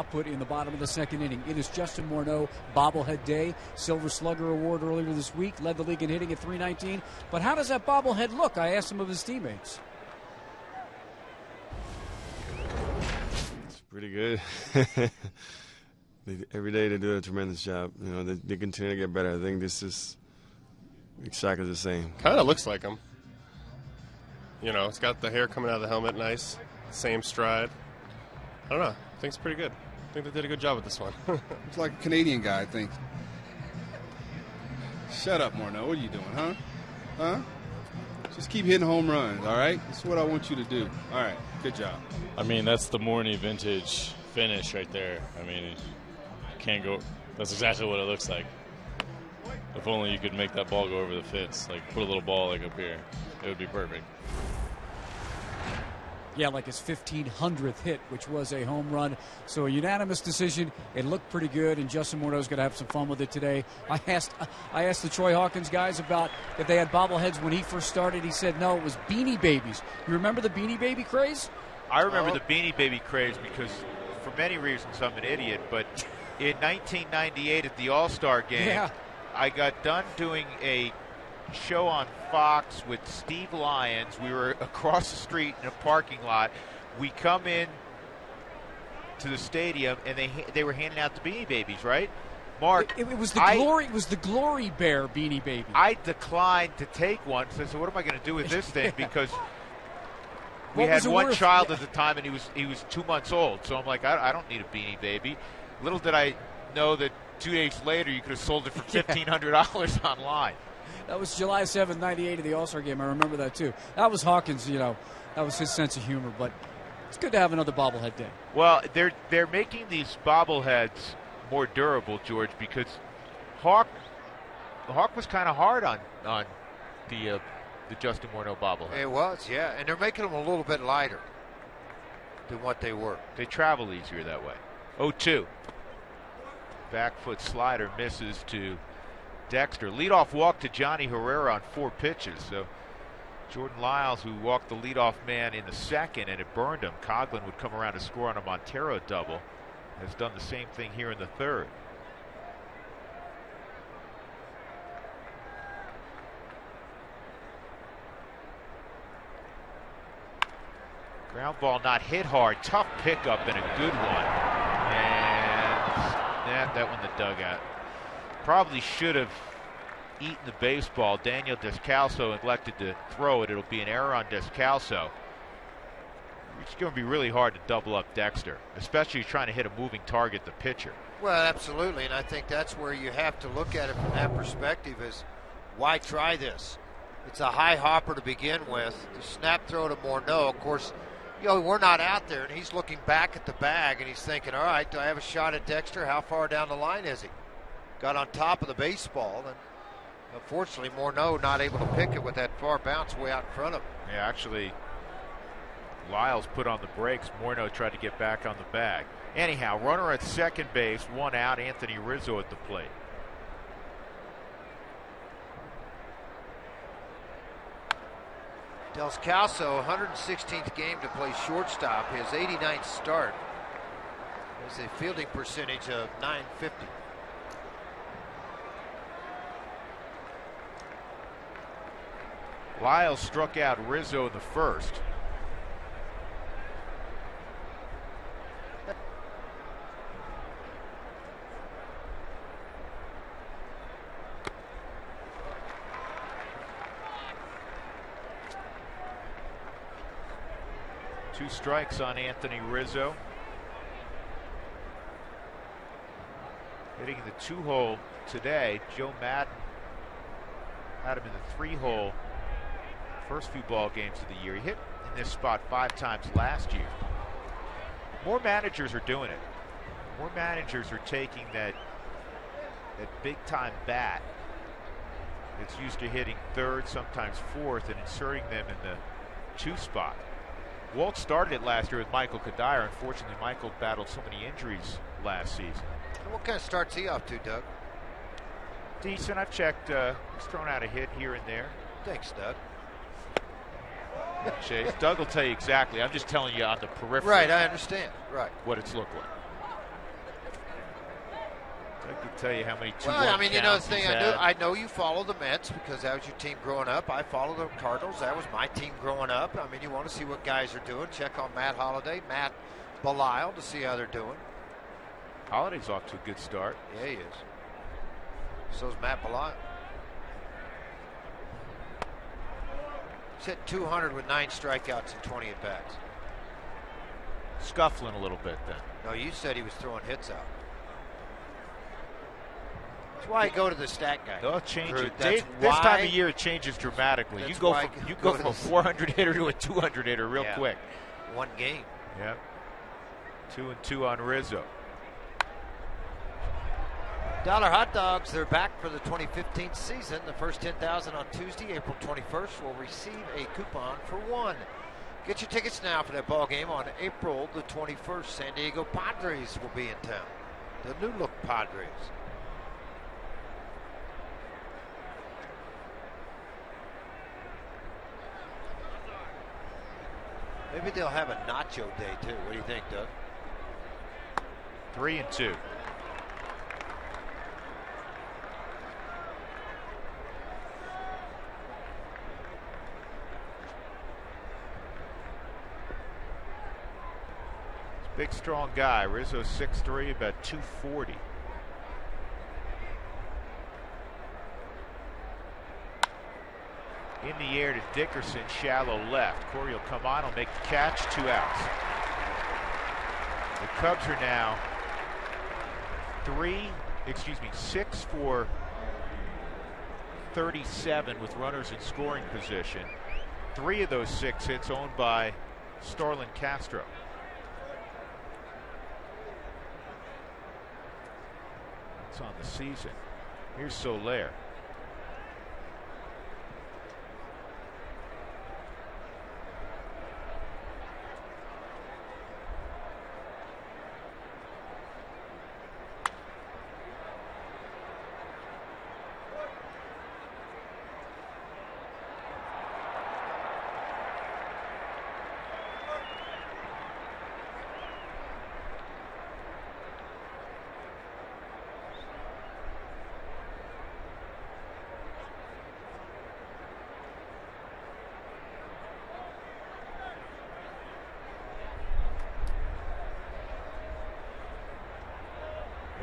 output in the bottom of the second inning. It is Justin Morneau bobblehead day. Silver Slugger Award earlier this week. Led the league in hitting at .319. But how does that bobblehead look? I asked some of his teammates. It's pretty good. Every day they do a tremendous job. You know, they continue to get better. I think this is exactly the same. Kind of looks like him. You know, it's got the hair coming out of the helmet nice. Same stride. I don't know. I think it's pretty good. I think they did a good job with this one. It's like a Canadian guy, I think. Shut up, Morneau. What are you doing, huh? Huh? Just keep hitting home runs, all right? That's what I want you to do. All right. Good job. I mean, that's the Morney vintage finish right there. I mean, can't go. That's exactly what it looks like. If only you could make that ball go over the fence. Like, put a little ball like up here. It would be perfect. Yeah, like his 1,500th hit, which was a home run. So a unanimous decision. It looked pretty good, and Justin Morneau's going to have some fun with it today. I asked the Troy Hawkins guys about if they had bobbleheads when he first started. He said no, it was Beanie Babies. You remember the Beanie Baby craze? I remember the Beanie Baby craze because, for many reasons, I'm an idiot. But in 1998 at the All-Star game, I got done doing a show on Fox with Steve Lyons. We were across the street in a parking lot. We come in to the stadium, and they were handing out the Beanie Babies, right? Mark, it was the Glory Bear Beanie Baby. I declined to take one. So I said, "What am I going to do with this thing?" Because we had one child at the time, and he was 2 months old. So I'm like, I don't need a Beanie Baby. Little did I know that 2 days later you could have sold it for $1,500 online. That was July 7th, 98 of the All-Star game. I remember that, too. That was Hawkins, you know. That was his sense of humor. But it's good to have another bobblehead day. Well, they're making these bobbleheads more durable, George, because Hawk was kind of hard on the Justin Morneau bobblehead. It was, yeah. And they're making them a little bit lighter than what they were. They travel easier that way. 0-2. Back foot slider misses to Dexter. Leadoff walk to Johnny Herrera on 4 pitches. So Jordan Lyles, who walked the leadoff man in the second, and it burned him. Coughlin would come around to score on a Montero double. Has done the same thing here in the third. Ground ball not hit hard. Tough pickup and a good one. And that one the dugout. Probably should have eaten the baseball. Daniel Descalso elected to throw it. It'll be an error on Descalso. It's going to be really hard to double up Dexter, especially trying to hit a moving target, the pitcher. Well, absolutely, and I think that's where you have to look at it from that perspective is why try this? It's a high hopper to begin with. The snap throw to Morneau, of course, you know, we're not out there, and he's looking back at the bag, and he's thinking, all right, do I have a shot at Dexter? How far down the line is he? Got on top of the baseball, and unfortunately, Morneau not able to pick it with that far bounce way out in front of him. Yeah, actually, Lyles put on the brakes. Morneau tried to get back on the bag. Anyhow, runner at second base, 1 out. Anthony Rizzo at the plate. Descalso, 116th game to play shortstop. His 89th start is a fielding percentage of .950. Lyles struck out Rizzo in the first. Two strikes on Anthony Rizzo. Hitting the 2-hole today. Joe Madden had him in the 3-hole first few ball games of the year. He hit in this spot 5 times last year. More managers are doing it. More managers are taking that big-time bat that's used to hitting third, sometimes fourth, and inserting them in the 2 spot. Walt started it last year with Michael Kadire. Unfortunately, Michael battled so many injuries last season. What kind of start's he off to, Doug? Decent. I've checked. He's thrown out a hit here and there. Thanks, Doug. Chase. Doug will tell you exactly. I'm just telling you on the periphery. Right, I understand. Right. What it's looked like. tell you how many 2-1 Well, I mean, you know the counts thing, he's I had. know you follow the Mets because that was your team growing up. I follow the Cardinals. That was my team growing up. I mean, you want to see what guys are doing. Check on Matt Holliday, Matt Belisle to see how they're doing. Holliday's off to a good start. Yeah, he is. So's Matt Belisle. He's hit 200 with 9 strikeouts and 20 at-bats. Scuffling a little bit then. No, you said he was throwing hits out. That's why I go to the stat guy. They'll change Drew, it. that's This time why- of year, it changes dramatically. You That's go why from I you go go to from a the- 400 hitter to a 200 hitter real Yeah. quick. One game. Yep. 2-2 on Rizzo. Dollar Hot Dogs, they're back for the 2015 season. The first 10,000 on Tuesday, April 21st, will receive a coupon for one. Get your tickets now for that ball game on April the 21st. San Diego Padres will be in town. The new look Padres. Maybe they'll have a nacho day too. What do you think, Doug? 3-2. Big, strong guy. Rizzo 6'3", about 240. In the air to Dickerson, shallow left. Corey will come on, will make the catch, 2 outs. The Cubs are now 6 for 37 with runners in scoring position. 3 of those 6 hits owned by Starlin Castro. That's on the season. Here's Soler.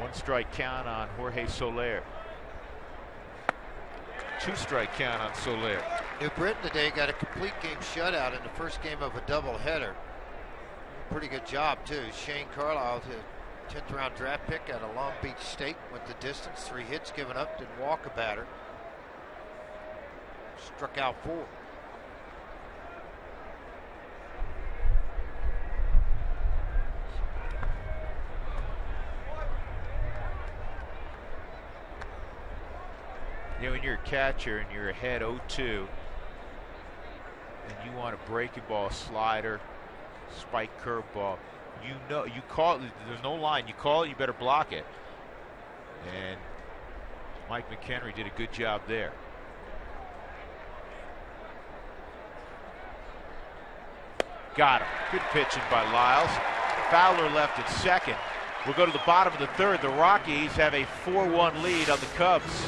One strike count on Jorge Soler. 2 strike count on Soler. New Britain today got a complete game shutout in the first game of a doubleheader. Pretty good job too. Shane Carlisle, the 10th round draft pick out of Long Beach State, went the distance, 3 hits given up, didn't walk a batter. Struck out 4. You know, when you're a catcher and you're ahead 0-2 and you want a breaking ball, slider, spike curveball, you know, you call it, there's no line, you call it, you better block it. And Mike McHenry did a good job there. Got him. Good pitching by Lyles. Fowler left at second. We'll go to the bottom of the 3rd. The Rockies have a 4-1 lead on the Cubs.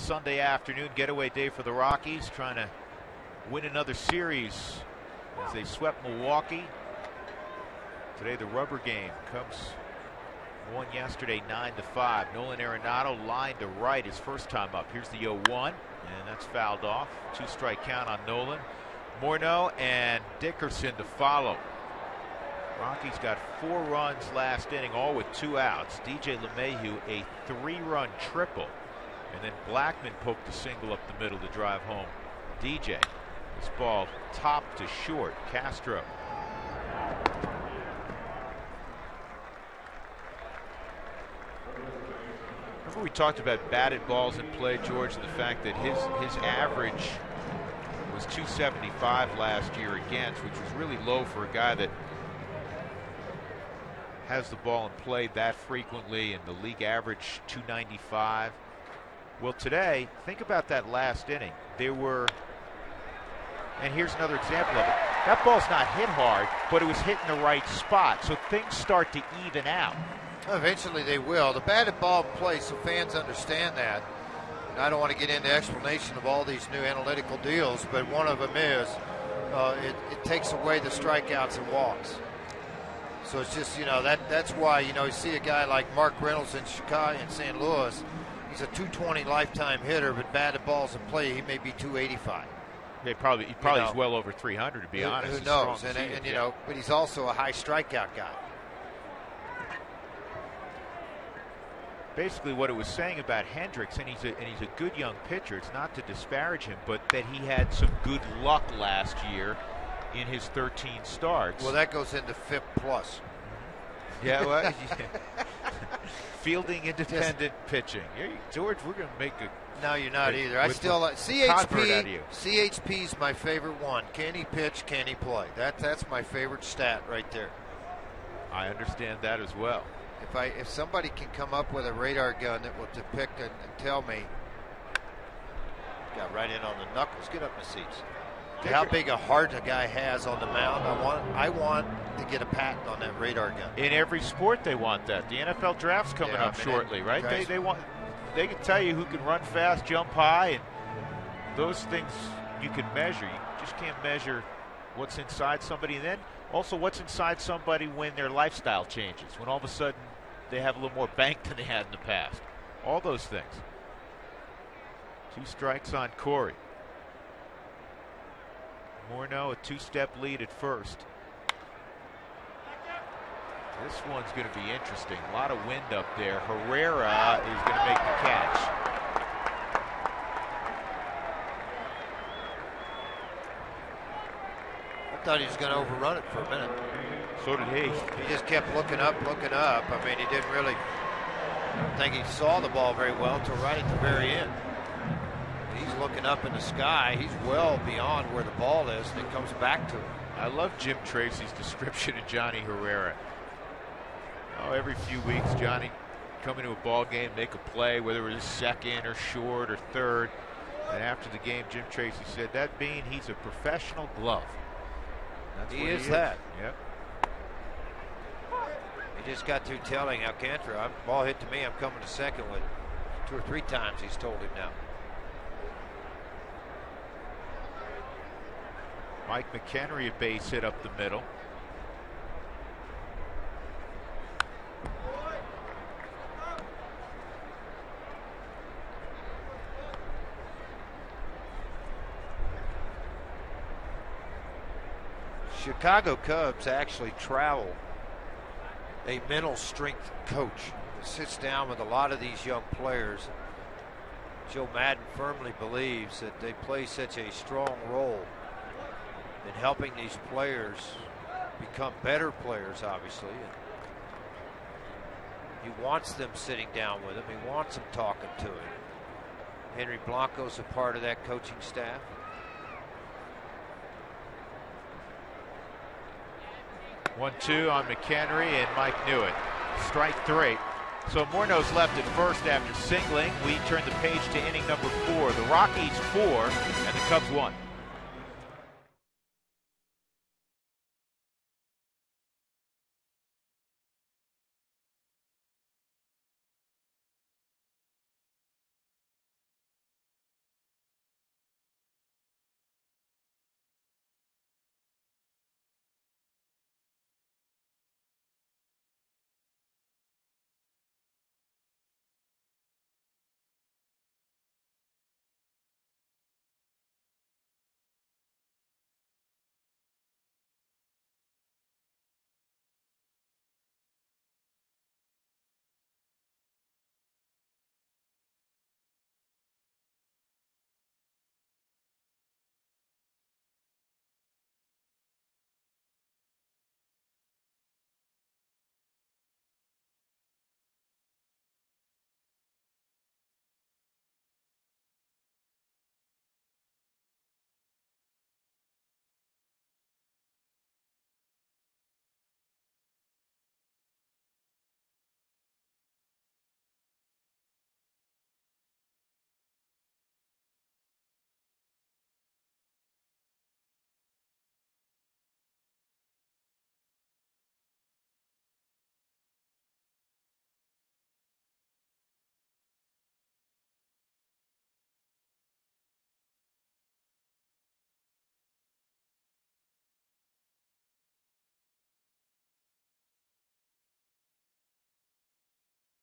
Sunday afternoon getaway day for the Rockies, trying to win another series as they swept Milwaukee. Today the rubber game. Cubs won yesterday 9-5. Nolan Arenado lined to right his first time up. Here's the 0-1, and that's fouled off. 2-strike count on Nolan. Morneau and Dickerson to follow. Rockies got 4 runs last inning, all with 2 outs. DJ LeMahieu a 3-run triple, and then Blackman poked a single up the middle to drive home DJ. This ball top to short. Castro. Remember we talked about batted balls in play, George, and the fact that his average was 275 last year against, which was really low for a guy that has the ball in play that frequently, and the league average 295. Well, today, think about that last inning. There were, and here's another example of it. That ball's not hit hard, but it was hit in the right spot, so things start to even out. Eventually they will. The batted ball play, so fans understand that. And I don't want to get into explanation of all these new analytical deals, but one of them is it takes away the strikeouts and walks. So it's just, that's why, you see a guy like Mark Reynolds in Chicago and St. Louis. He's a 220 lifetime hitter, but batted balls in play, he may be 285. He probably is well over 300, to be honest. Who knows? And but he's also a high strikeout guy. Basically, what it was saying about Hendricks, and he's a good young pitcher. It's not to disparage him, but that he had some good luck last year in his 13 starts. Well, that goes into FIP plus. Yeah, well, fielding independent pitching. Hey, George, we're going to make a. No, you're not either. I still like CHP. CHP's my favorite one. Can he pitch? Can he play? That's my favorite stat right there. I understand that as well. If somebody can come up with a radar gun that will depict and tell me, got right in on the knuckles. Get up in the seats. How big a heart a guy has on the mound. I want to get a patent on that radar gun. In every sport, they want that. The NFL draft's coming up shortly, right? They can tell you who can run fast, jump high, and those things you can measure. You just can't measure what's inside somebody, and then also what's inside somebody when their lifestyle changes, when all of a sudden they have a little more bank than they had in the past. All those things. 2 strikes on Corey. Morneau a 2-step lead at first. This one's going to be interesting. A lot of wind up there. Herrera is going to make the catch. I thought he was going to overrun it for a minute. So did he. He just kept looking up. I mean, he didn't really think he saw the ball very well until right at the very end. He's looking up in the sky. He's well beyond where the ball is, and it comes back to him. I love Jim Tracy's description of Johnny Herrera. Every few weeks, Johnny come into a ball game, make a play, whether it was second or short or third. And after the game, Jim Tracy said, that being he's a professional glove. That's he is that. Yep. He just got through telling Alcantara, ball hit to me, I'm coming to second with it. 2 or 3 times he's told him now. Mike McHenry, a base hit up the middle. Chicago Cubs actually travel a mental strength coach who sits down with a lot of these young players. Joe Madden firmly believes that they play such a strong role in helping these players become better players, obviously. And he wants them sitting down with him. He wants them talking to him. Henry Blanco's a part of that coaching staff. One-two on McHenry, and Mike knew it. Strike 3. So Morneau's left at first after singling. We turn the page to inning number 4. The Rockies 4 and the Cubs 1.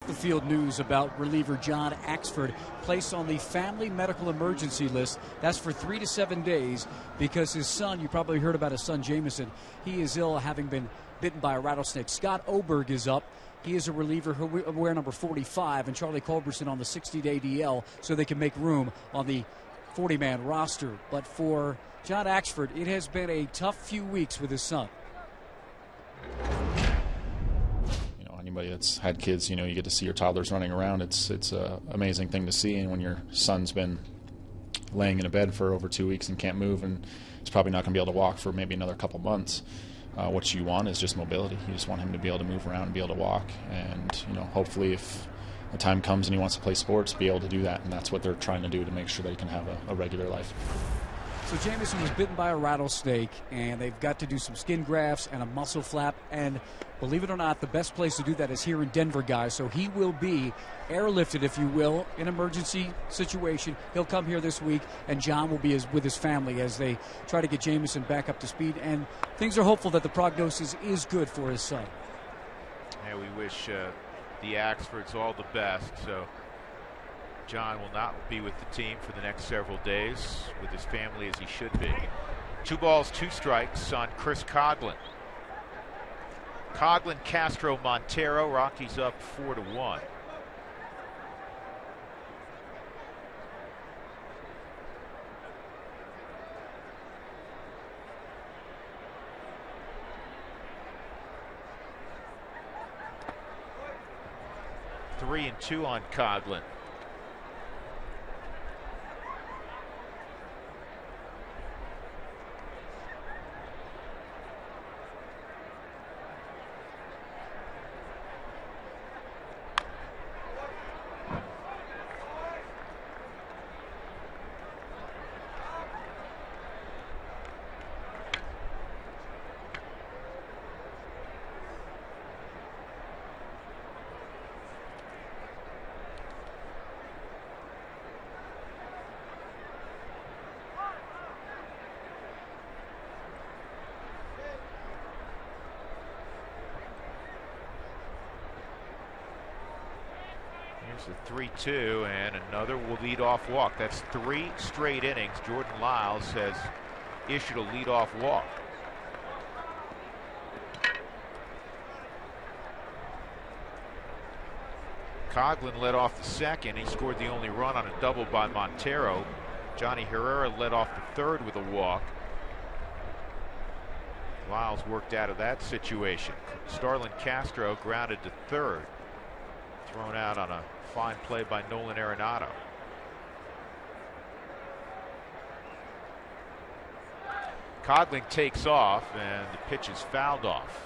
The field news about reliever John Axford placed on the family medical emergency list. That's for 3 to 7 days because his son, you probably heard about his son Jameson, he is ill having been bitten by a rattlesnake. Scott Oberg is up. He is a reliever who wear number 45, and Charlie Culberson on the 60-day DL so they can make room on the 40-man roster. But for John Axford, it has been a tough few weeks with his son. Anybody that's had kids, you get to see your toddlers running around. It's an amazing thing to see. And when your son's been laying in a bed for over 2 weeks and can't move, and he's probably not going to be able to walk for maybe another couple months, what you want is just mobility. You just want him to be able to move around and be able to walk. And hopefully, if the time comes and he wants to play sports, be able to do that. And that's what they're trying to do to make sure that he can have a regular life. So Jameson was bitten by a rattlesnake, and they've got to do some skin grafts and a muscle flap. And believe it or not, the best place to do that is here in Denver, guys. So he will be airlifted, if you will, in an emergency situation. He'll come here this week, and John will be with his family as they try to get Jameson back up to speed. And things are hopeful that the prognosis is good for his son. Yeah, we wish the Axfords all the best. So John will not be with the team for the next several days with his family as he should be. 2 balls, 2 strikes on Chris Coghlan. Coghlan, Castro, Montero. Rockies up 4-1. Three and 2 on Coghlan. Here's the 3-2, and another will lead off walk. That's 3 straight innings. Jordan Lyles has issued a leadoff walk. Coghlan led off the second. He scored the only run on a double by Montero. Johnny Herrera led off the third with a walk. Lyles worked out of that situation. Starlin Castro grounded to third. Thrown out on a fine play by Nolan Arenado. Coghlan takes off, and the pitch is fouled off.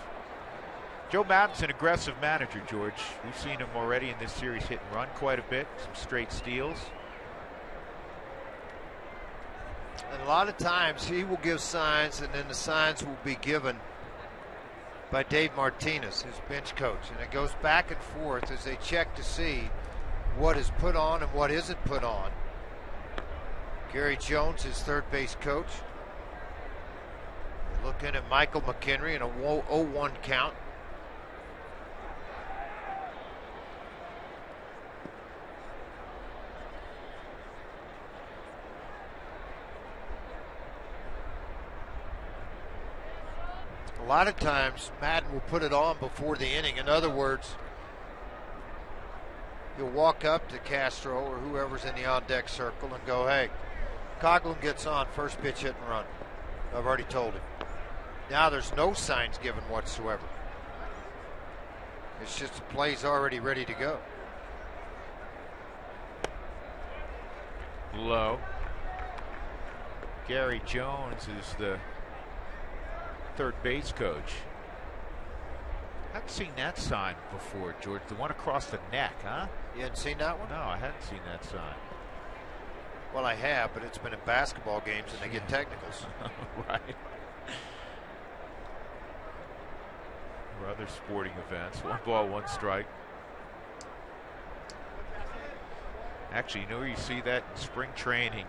Joe Maddon's an aggressive manager, George. We've seen him already in this series hit and run quite a bit, some straight steals. And a lot of times he will give signs, and then the signs will be given by Dave Martinez, his bench coach. And it goes back and forth as they check to see what is put on and what isn't put on. Gary Jones, his third base coach. We're looking at Michael McHenry in a 0-1 count. A lot of times Madden will put it on before the inning. In other words, you'll walk up to Castro or whoever's in the on-deck circle and go, hey, Coghlan gets on, first pitch, hit and run. I've already told him. Now there's no signs given whatsoever. It's just the play's already ready to go. Low. Gary Jones is the third base coach. I haven't seen that sign before, George. The one across the neck, huh? You hadn't seen that one? No, I hadn't seen that sign. Well, I have, but it's been in basketball games and they get technicals. Right. Or other sporting events. 1 ball, 1 strike. Actually, you know where you see that in spring training?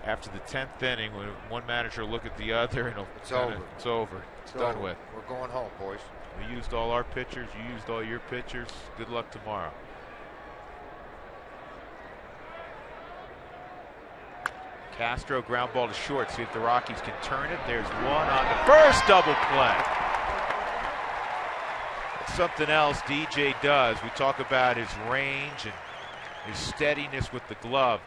After the 10th inning, when one manager look at the other, and it's over. It's over. It's done over. with. We're going home, boys. We used all our pitchers. You used all your pitchers. Good luck tomorrow. Castro ground ball to short. See if the Rockies can turn it. There's one on the first double play. That's something else DJ does. We talk about his range and his steadiness with the glove.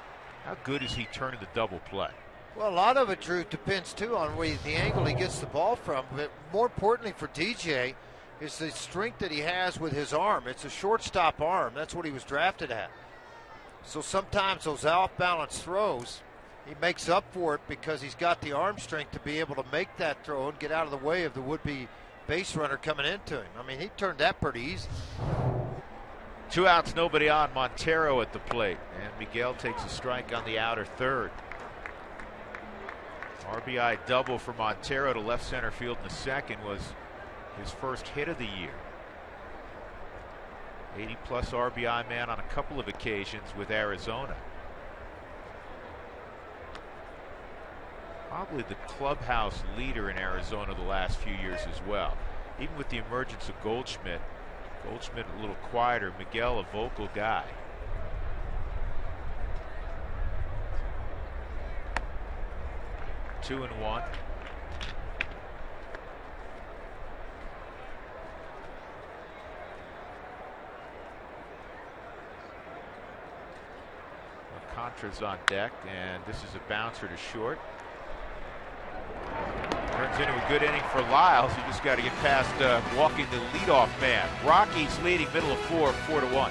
How good is he turning the double play? Well, a lot of it, Drew, depends too on the angle he gets the ball from. But more importantly for DJ is the strength that he has with his arm. It's a shortstop arm. That's what he was drafted at. So sometimes those off-balance throws, he makes up for it because he's got the arm strength to be able to make that throw and get out of the way of the would-be base runner coming into him. I mean, he turned that pretty easy. 2 outs, nobody on. Montero at the plate, and Miguel takes a strike on the outer third. RBI double for Montero to left center field in the second was his first hit of the year. 80-plus RBI man on a couple of occasions with Arizona. Probably the clubhouse leader in Arizona the last few years as well. Even with the emergence of Goldschmidt a little quieter, Miguel a vocal guy. Two and one. Alcantara's on deck, and this is a bouncer to short. Turns into a good inning for Lyles. You just got to get past walking the leadoff man. Rockies leading middle of 4-1.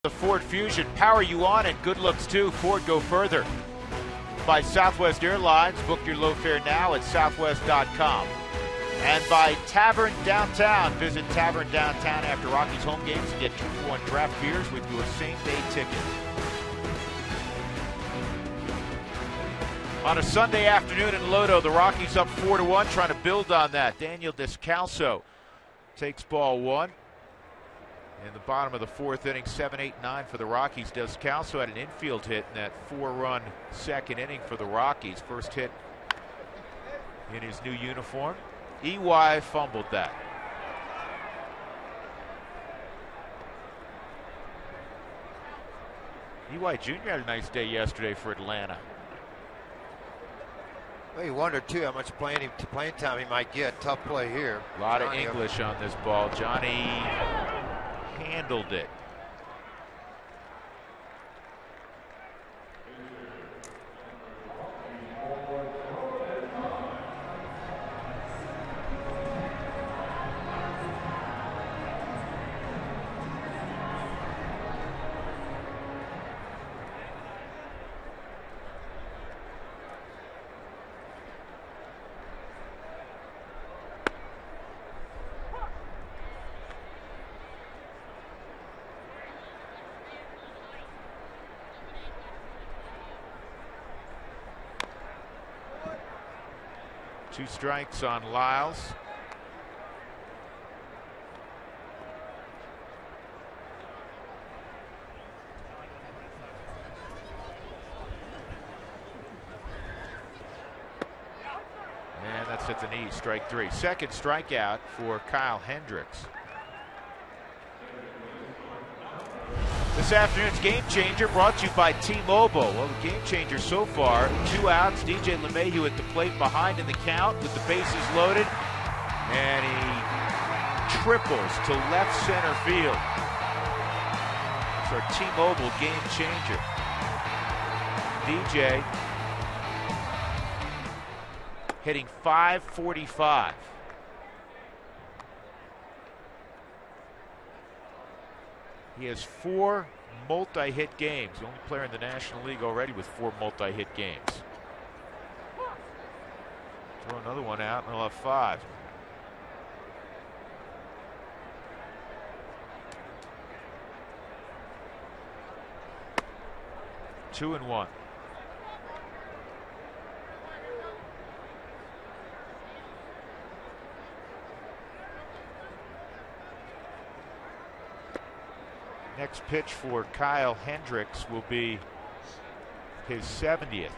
The Ford Fusion, power you on, and good looks too. Ford, go further. By Southwest Airlines, book your low fare now at southwest.com. And by Tavern Downtown, visit Tavern Downtown after Rockies home games and get 2-for-1 draft beers with your same-day ticket. On a Sunday afternoon in Lodo, the Rockies up 4-1, trying to build on that. Daniel Descalso takes ball one. In the bottom of the fourth inning, 7-8-9 for the Rockies. Descalso had an infield hit in that 4-run second inning for the Rockies. First hit in his new uniform. EY fumbled that. EY Jr. had a nice day yesterday for Atlanta. Well, you wonder too how much playing time he might get. Tough play here. A lot of English on this ball. Johnny handled it. 2 strikes on Lyles. And that's at the knee, strike 3. Second strikeout for Kyle Hendricks. This afternoon's Game Changer brought to you by T-Mobile. Well, the Game Changer so far, 2 outs, DJ LeMahieu at the plate behind in the count with the bases loaded, and he triples to left center field. It's our T-Mobile Game Changer. DJ hitting .545. He has 4 multi-hit games. The only player in the National League already with 4 multi-hit games. Throw another one out and he'll have 5. Two and 1. Next pitch for Kyle Hendricks will be his 70th.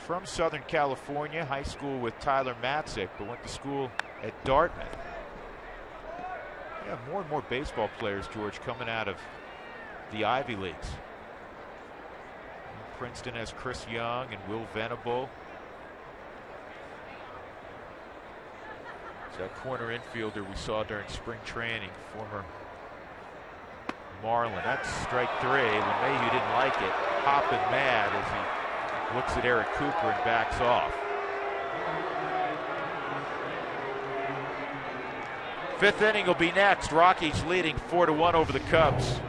From Southern California, high school with Tyler Matzik, but went to school at Dartmouth. Yeah, more and more baseball players, George, coming out of the Ivy Leagues. Princeton has Chris Young and Will Venable. That corner infielder we saw during spring training, former Marlin. That's strike 3. LeMahieu didn't like it, hopping mad as he looks at Eric Cooper and backs off. 5th inning will be next. Rockies leading 4-1 over the Cubs.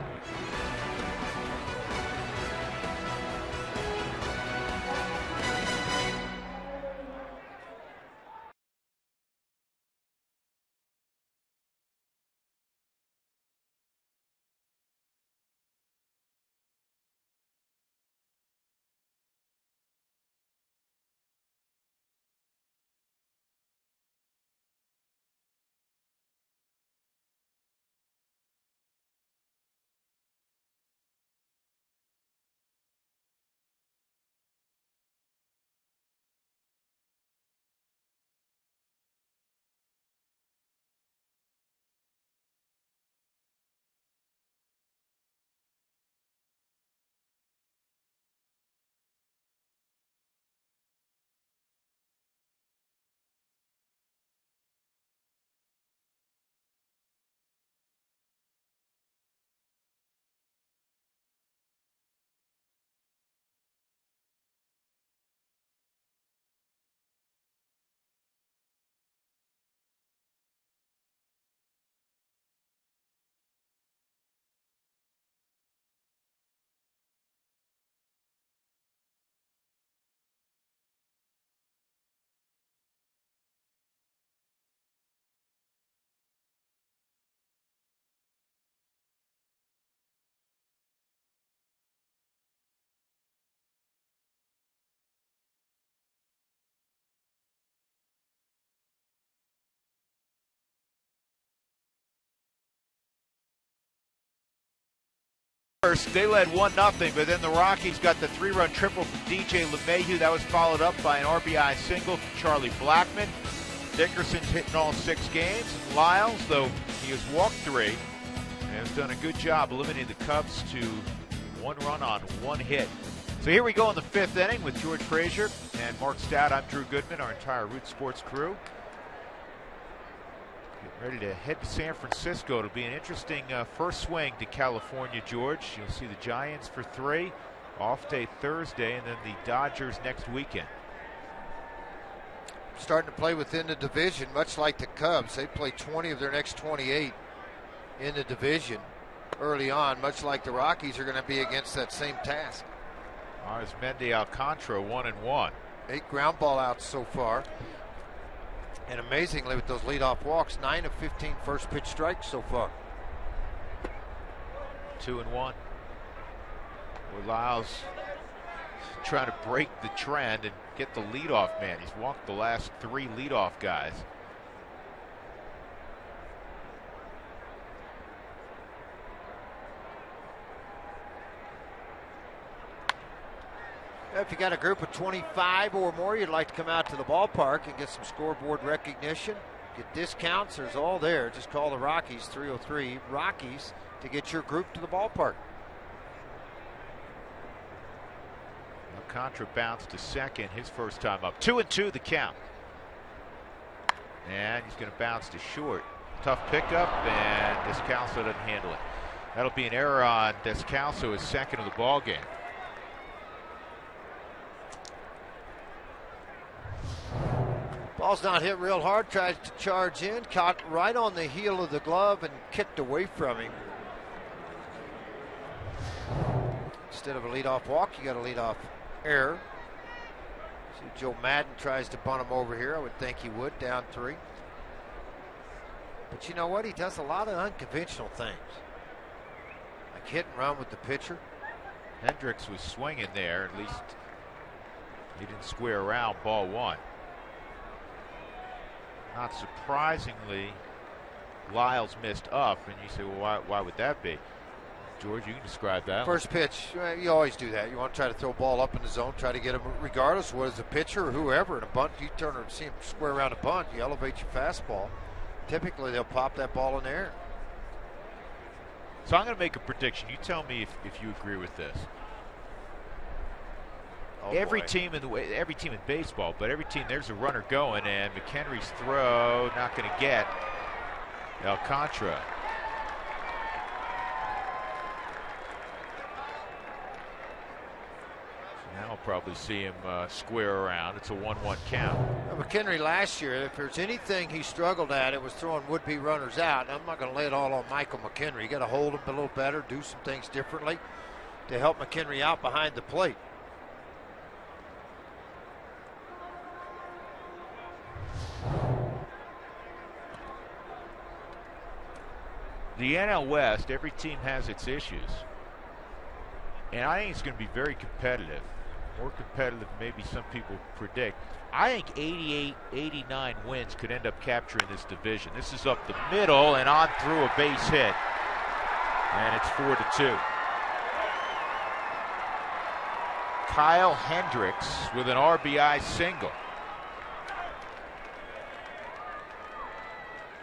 First, they led 1-0, but then the Rockies got the 3-run triple from DJ LeMahieu. That was followed up by an RBI single from Charlie Blackmon. Dickerson's hitting all 6 games. Lyles, though he has walked 3, has done a good job limiting the Cubs to 1 run on 1 hit. So here we go in the 5th inning with George Frazier and Mark Stout. I'm Drew Goodman, our entire Root Sports crew. Ready to head to San Francisco. It'll be an interesting first swing to California, George. You'll see the Giants for 3, off day Thursday, and then the Dodgers next weekend. Starting to play within the division, much like the Cubs. They play 20 of their next 28 in the division early on, much like the Rockies are going to be against that same task. Arizmendi Alcantara 1-1. 8 ground ball outs so far. And amazingly, with those leadoff walks, 9 of 15 first pitch strikes so far. 2-1. Well, Lyles trying to break the trend and get the leadoff man. He's walked the last 3 leadoff guys. If you got a group of 25 or more, you'd like to come out to the ballpark and get some scoreboard recognition, get discounts. There's all there. Just call the Rockies, 303 Rockies, to get your group to the ballpark. Alcantara bounced to second his first time up. 2-2 the count. And he's going to bounce to short. Tough pickup, and Descalso doesn't handle it. That'll be an error on Descalso, his second of the ball game. Ball's not hit real hard, tries to charge in, caught right on the heel of the glove and kicked away from him. Instead of a leadoff walk, you got a leadoff error. See, Joe Madden tries to bunt him over here. I would think he would, down 3. But you know what? He does a lot of unconventional things, like hit and run with the pitcher. Hendricks was swinging there. At least he didn't square around ball 1. Not surprisingly, Lyles missed up, and you say, well, why would that be? George, you can describe that. First pitch, you always do that. You want to try to throw a ball up in the zone, try to get him, regardless of what is a pitcher or whoever. In a bunt, you turn and see him square around a bunt, you elevate your fastball. Typically, they'll pop that ball in the air. So I'm going to make a prediction. You tell me if you agree with this. Oh, every boy. team in baseball, but every team, there's a runner going, and McHenry's throw not going to get Alcantara. So now I'll probably see him square around. It's a 1-1 count. Well, McHenry last year, if there's anything he struggled at, it was throwing would-be runners out. And I'm not going to lay it all on Michael McHenry. You got to hold him a little better, do some things differently to help McHenry out behind the plate. The NL West, every team has its issues. And I think it's going to be very competitive. More competitive than maybe some people predict. I think 88, 89 wins could end up capturing this division. This is up the middle and on through a base hit. And it's 4-2. Kyle Hendricks with an RBI single.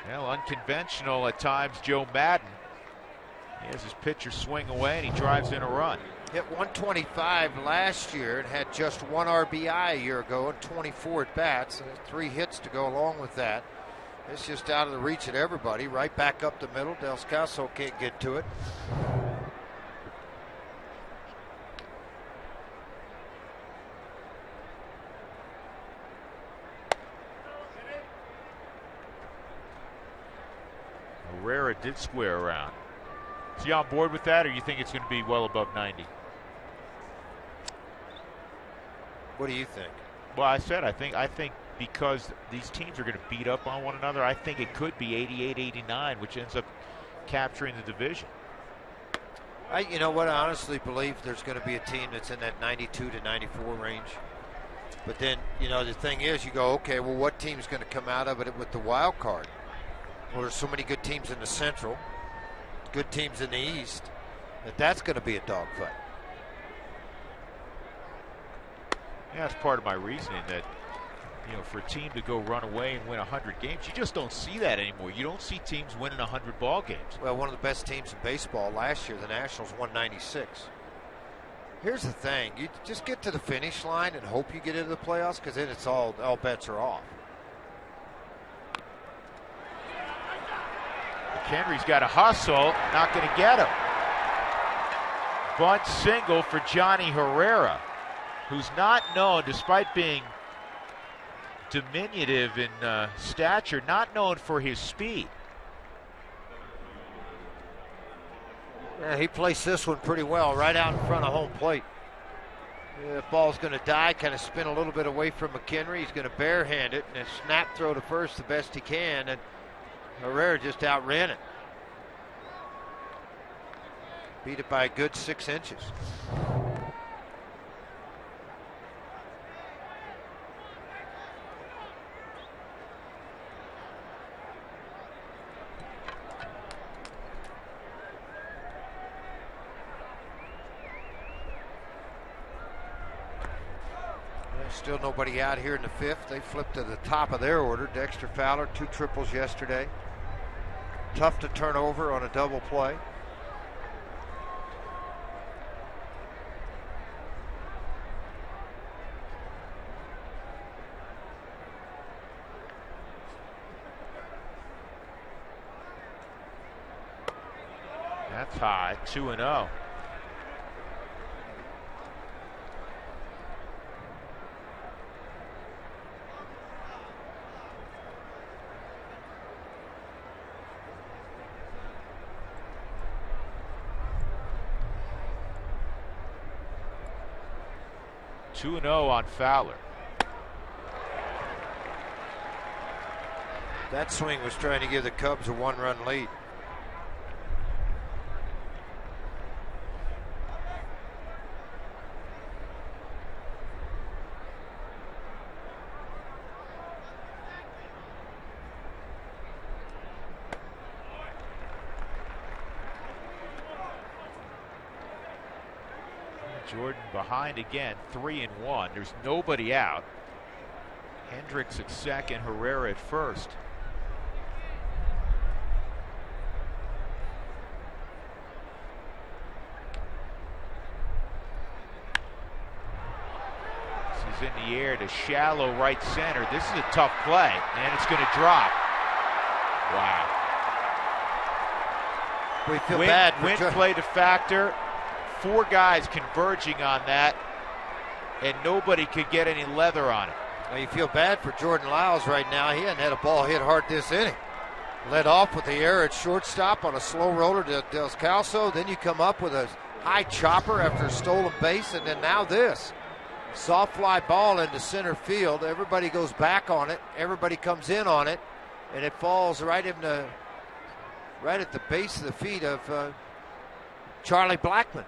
Well, unconventional at times, Joe Madden. He has his pitcher swing away, and he drives in a run. Hit 125 last year and had just 1 RBI a year ago and 24 at bats, and 3 hits to go along with that. It's just out of the reach of everybody. Right back up the middle. Descalso can't get to it. Herrera did square around. Is he on board with that, or you think it's going to be well above 90? What do you think? Well, I said I think because these teams are going to beat up on one another, I think it could be 88, 89, which ends up capturing the division. You know what? I honestly believe there's going to be a team that's in that 92 to 94 range. But then, you know, the thing is, you go, okay, well, what team's going to come out of it with the wild card? Well, there's so many good teams in the Central, good teams in the East, that's going to be a dogfight. Yeah, that's part of my reasoning that, you know, for a team to go run away and win 100 games, you just don't see that anymore. You don't see teams winning 100 ball games. Well, one of the best teams in baseball last year, the Nationals, won 96. Here's the thing. You just get to the finish line and hope you get into the playoffs, because then it's all bets are off. Henry's got a hustle, not going to get him. Bunt single for Johnny Herrera, who's not known, despite being diminutive in stature, not known for his speed. Yeah, he placed this one pretty well, right out in front of home plate. The ball's going to die, kind of spin a little bit away from McHenry. He's going to barehand it and a snap throw to first the best he can, and Herrera just outran it. Beat it by a good 6 inches. Still nobody out here in the 5th. They flipped to the top of their order. Dexter Fowler, 2 triples yesterday. Tough to turn over on a double play. That's high, 2-0. On Fowler. That swing was trying to give the Cubs a 1-run lead. Jordan behind again, 3-1. There's nobody out. Hendricks at second, Herrera at first. This is in the air to shallow right center. This is a tough play, and it's going to drop. Wow. We feel bad. Wind played a factor. 4 guys converging on that, and nobody could get any leather on it. Well, you feel bad for Jordan Lyles right now. He hadn't had a ball hit hard this inning. Led off with the error at shortstop on a slow roller to Descalso. Then you come up with a high chopper after a stolen base, and then now this. Soft fly ball into center field. Everybody goes back on it. Everybody comes in on it, and it falls right at the base of the feet of Charlie Blackmon.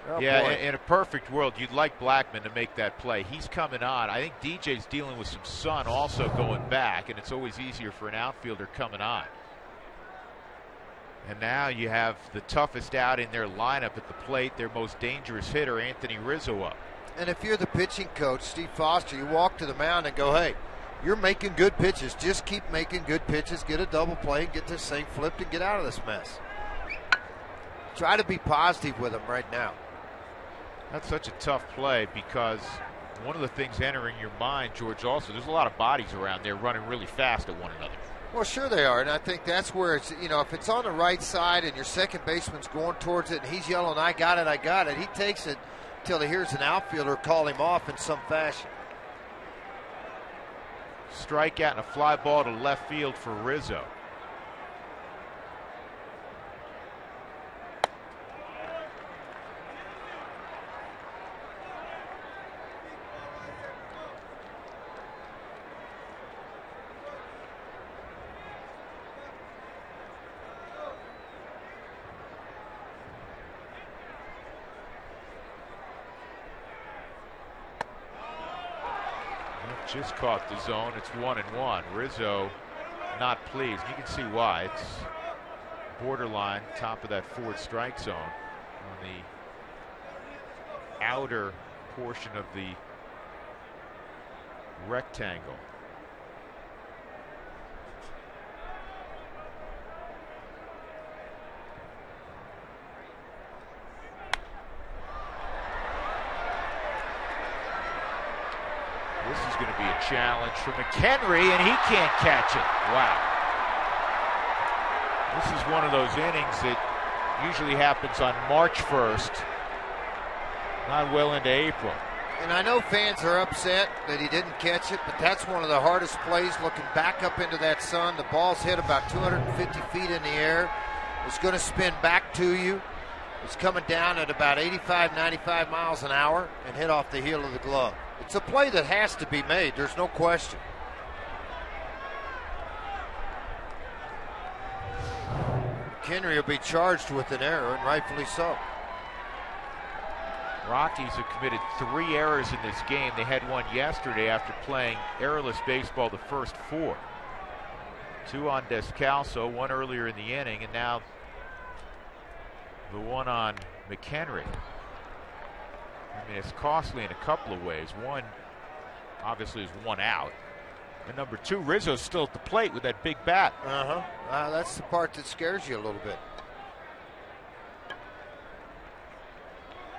Oh, yeah, boy. in a perfect world, you'd like Blackmon to make that play. He's coming on. I think DJ's dealing with some sun also going back, and it's always easier for an outfielder coming on. And now you have the toughest out in their lineup at the plate, their most dangerous hitter, Anthony Rizzo, up. And if you're the pitching coach, Steve Foster, you walk to the mound and go, hey, you're making good pitches. Just keep making good pitches. Get a double play, get this thing flipped, and get out of this mess. Try to be positive with him right now. That's such a tough play because one of the things entering your mind, George, also, there's a lot of bodies around there running really fast at one another. Well, sure they are, and I think that's where it's, if it's on the right side and your second baseman's going towards it and he's yelling, I got it, he takes it until he hears an outfielder call him off in some fashion. Strikeout and a fly ball to left field for Rizzo. Just caught the zone. It's 1-1. Rizzo not pleased. You can see why. It's borderline, top of that forward strike zone on the outer portion of the rectangle. This is going to be a challenge for McHenry, and he can't catch it. Wow. This is one of those innings that usually happens on March 1st, not well into April. And I know fans are upset that he didn't catch it, but that's one of the hardest plays, looking back up into that sun. The ball's hit about 250 feet in the air. It's going to spin back to you. It's coming down at about 85, 95 miles an hour and hit off the heel of the glove. It's a play that has to be made. There's no question. McHenry will be charged with an error, and rightfully so. Rockies have committed 3 errors in this game. They had one yesterday after playing errorless baseball the first 4. 2 on Descalso, 1 earlier in the inning, and now the one on McHenry. I mean, it's costly in a couple of ways. One, obviously is one out. And number 2, Rizzo's still at the plate with that big bat. That's the part that scares you a little bit.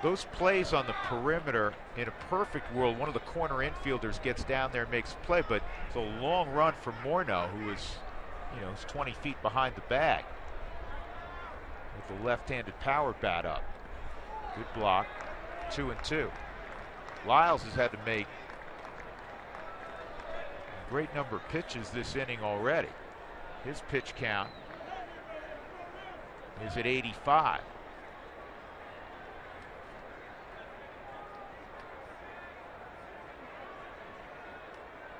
Those plays on the perimeter, in a perfect world, one of the corner infielders gets down there and makes a play, but it's a long run for Morneau, who is, is 20 feet behind the bag with the left-handed power bat up. Good block, 2-2. Lyles has had to make a great number of pitches this inning already. His pitch count is at 85.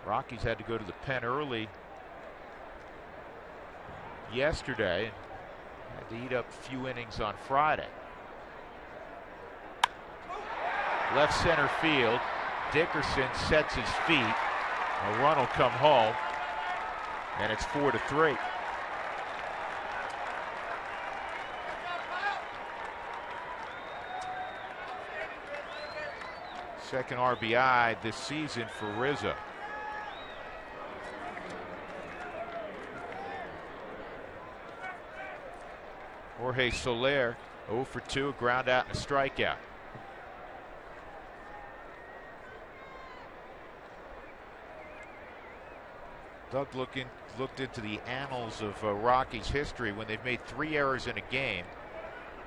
Rockies had to go to the pen early yesterday and had to eat up a few innings on Friday. Left center field, Dickerson sets his feet. A run will come home, and it's 4-3. Second RBI this season for Rizzo. Jorge Soler, 0 for 2, a ground out and a strikeout. Doug looked into the annals of Rockies history. When they've made 3 errors in a game,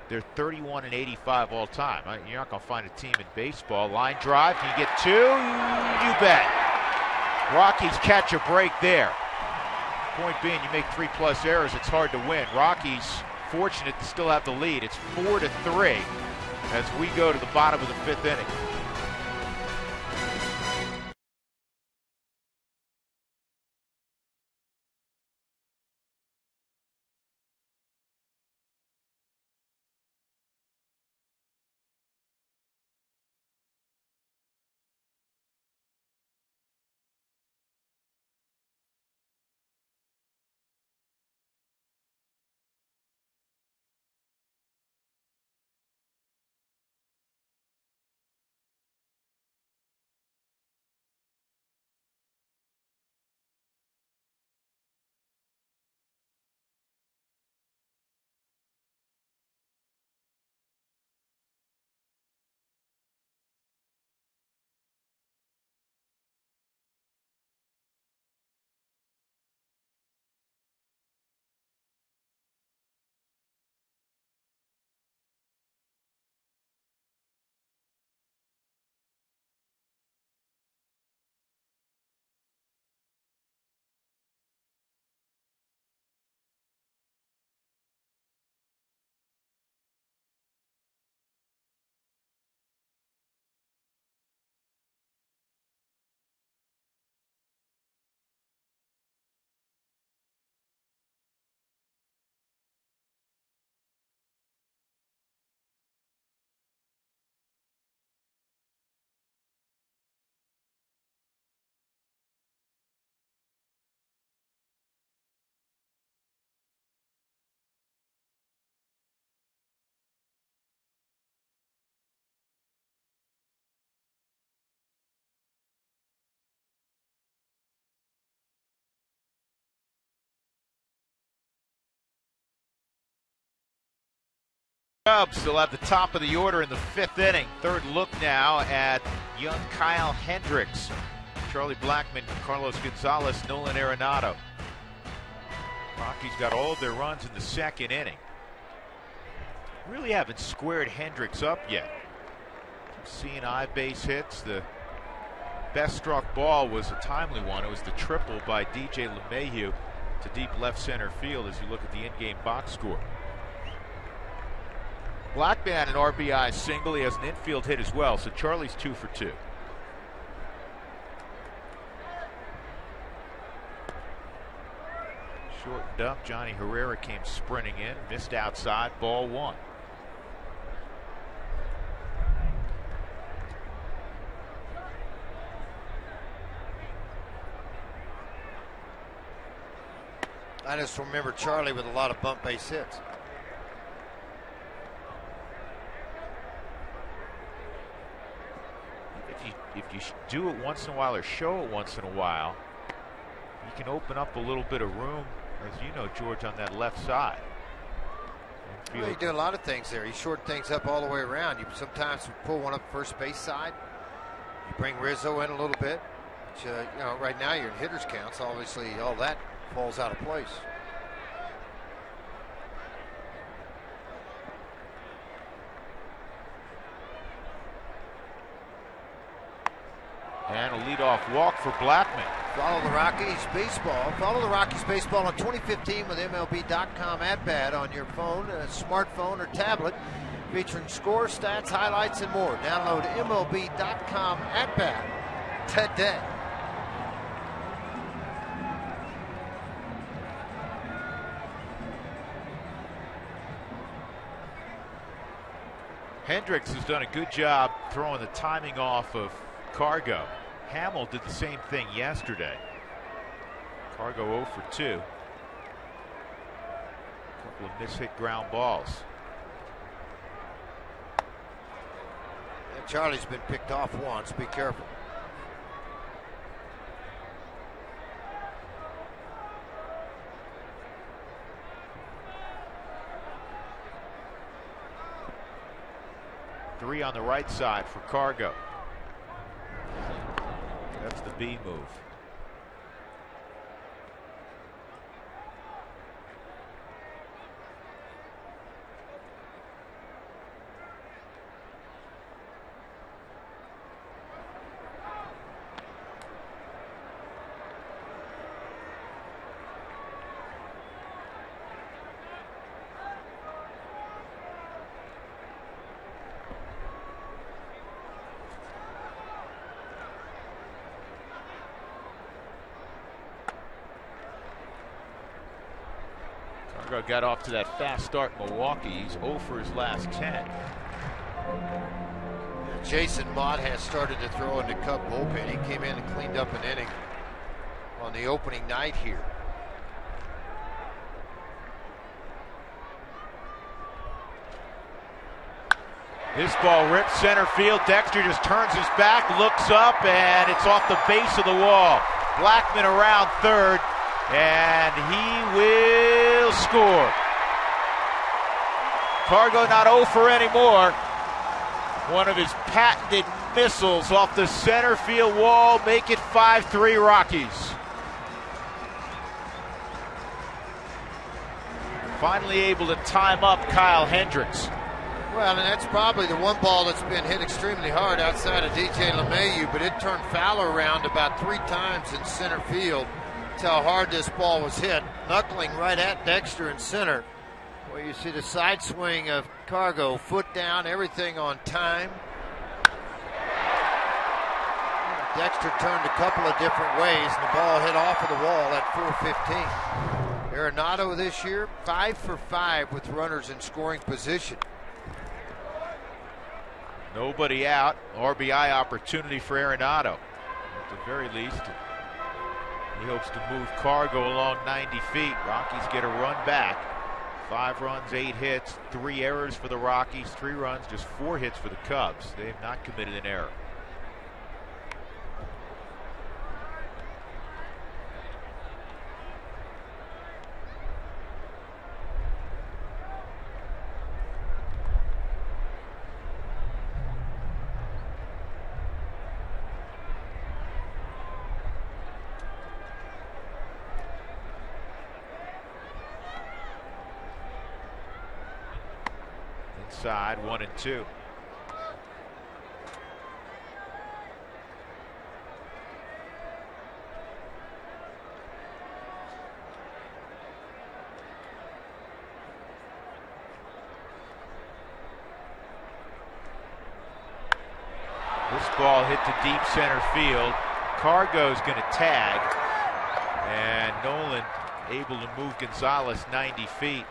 they're 31-85 all time. You're not going to find a team in baseball. Line drive, can you get 2? You bet. Rockies catch a break there. Point being, you make 3+ errors, it's hard to win. Rockies fortunate to still have the lead. It's 4-3 as we go to the bottom of the 5th inning. Cubs still at the top of the order in the 5th inning. Third look now at young Kyle Hendricks, Charlie Blackmon, Carlos Gonzalez, Nolan Arenado. Rockies got all of their runs in the 2nd inning. Really haven't squared Hendricks up yet. Seeing base hits. The best struck ball was a timely one. It was the triple by DJ LeMahieu to deep left center field as you look at the in-game box score. Blackmon had an RBI single. He has an infield hit as well, so Charlie's 2 for 2. Shortened up. Johnny Herrera came sprinting in, missed outside, ball 1. I just remember Charlie with a lot of bump base hits. if you do it once in a while or show it once in a while, you can open up a little bit of room, as you know, George, on that left side. Well, you do a lot of things there. You short things up all the way around. You sometimes pull one up first base side. You bring Rizzo in a little bit. Which, you know, right now you're in hitters counts. Obviously, all that falls out of place. And a leadoff walk for Blackman. Follow the Rockies baseball. Follow the Rockies baseball on 2015 with MLB.com at-bat on your phone, smartphone, or tablet, featuring scores, stats, highlights, and more. Download MLB.com at-bat today. Hendricks has done a good job throwing the timing off of Cargo. Hamill did the same thing yesterday. Cargo 0 for 2. A couple of mishit ground balls. And Charlie's been picked off once. Be careful. Three on the right side for Cargo. That's the B move. Got off to that fast start in Milwaukee. He's 0 for his last 10. Jason Mott has started to throw in the Cub bullpen. He came in and cleaned up an inning on the opening night here. This ball rips center field. Dexter just turns his back, looks up, and it's off the base of the wall. Blackman around third. And he will score. Cargo not 0 for anymore. One of his patented missiles off the center field wall. Make it 5-3 Rockies. Finally able to time up Kyle Hendricks. Well, and that's probably the one ball that's been hit extremely hard outside of DJ LeMahieu, but it turned Fowler around about 3 times in center field. That's how hard this ball was hit, knuckling right at Dexter in center. Where you see the side swing of Cargo, foot down, everything on time. Dexter turned a couple of different ways, and the ball hit off of the wall at 4:15. Arenado this year, 5 for 5 with runners in scoring position. Nobody out. RBI opportunity for Arenado. At the very least, he hopes to move Cargo along 90 feet. Rockies get a run back. 5 runs, 8 hits, 3 errors for the Rockies, 3 runs, just 4 hits for the Cubs. They have not committed an error. Inside, 1 and 2. This ball hit to deep center field. Cargo's going to tag, and Nolan able to move Gonzalez 90 feet.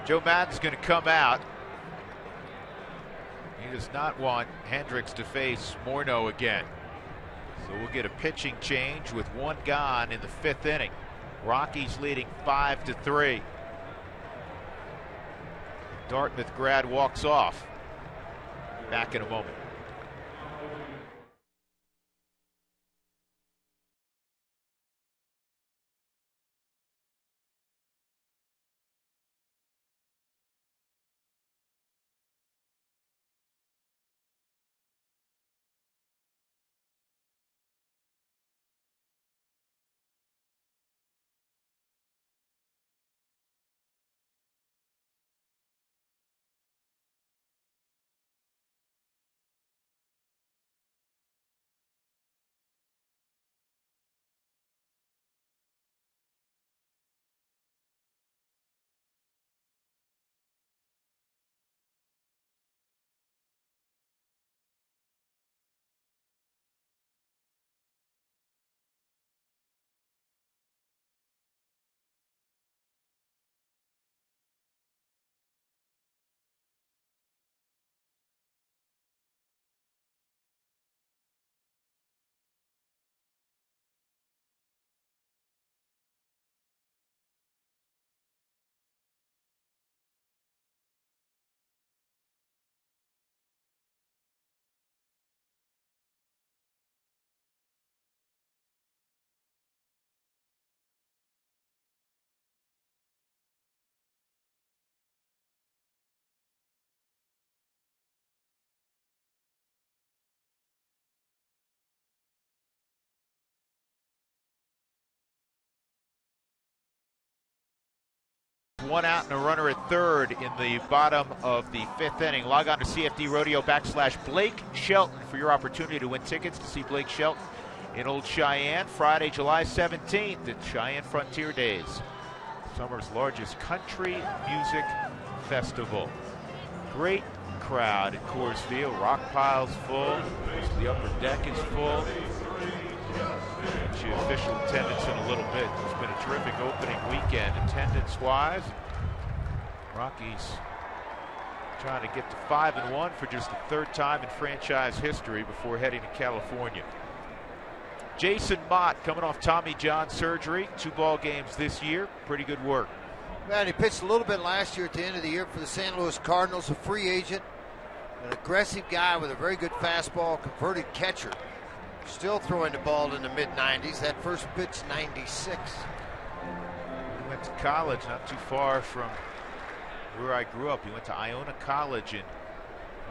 Joe Maddon's going to come out. He does not want Hendricks to face Morneau again. So we'll get a pitching change with one gone in the 5th inning. Rockies leading 5-3. Dartmouth grad walks off. Back in a moment. One out and a runner at third in the bottom of the 5th inning. Log on to CFD Rodeo /Blake Shelton for your opportunity to win tickets to see Blake Shelton in Old Cheyenne Friday, July 17th at Cheyenne Frontier Days, summer's largest country music festival. Great crowd at Coors Field. Rock pile's full. The upper deck is full. Official attendance in a little bit. It's been a terrific opening weekend attendance-wise. Rockies trying to get to 5-1 for just the 3rd time in franchise history before heading to California. Jason Mott coming off Tommy John surgery. 2 ball games this year. Pretty good work. Man, he pitched a little bit last year at the end of the year for the St. Louis Cardinals, a free agent, an aggressive guy with a very good fastball, converted catcher. Still throwing the ball in the mid-90s. That first pitch, 96. He went to college not too far from where I grew up. He went to Iona College in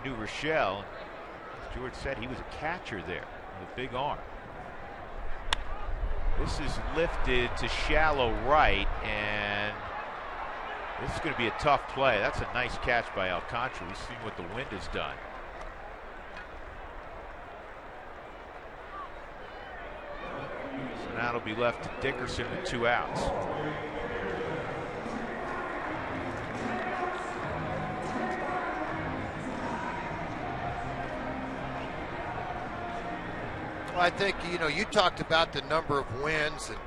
New Rochelle. As George said, he was a catcher there with a big arm. This is lifted to shallow right, and this is going to be a tough play. That's a nice catch by Alcantara. We've seen what the wind has done. So now it'll be left to Dickerson with 2 outs. Well, I think, you talked about the number of wins and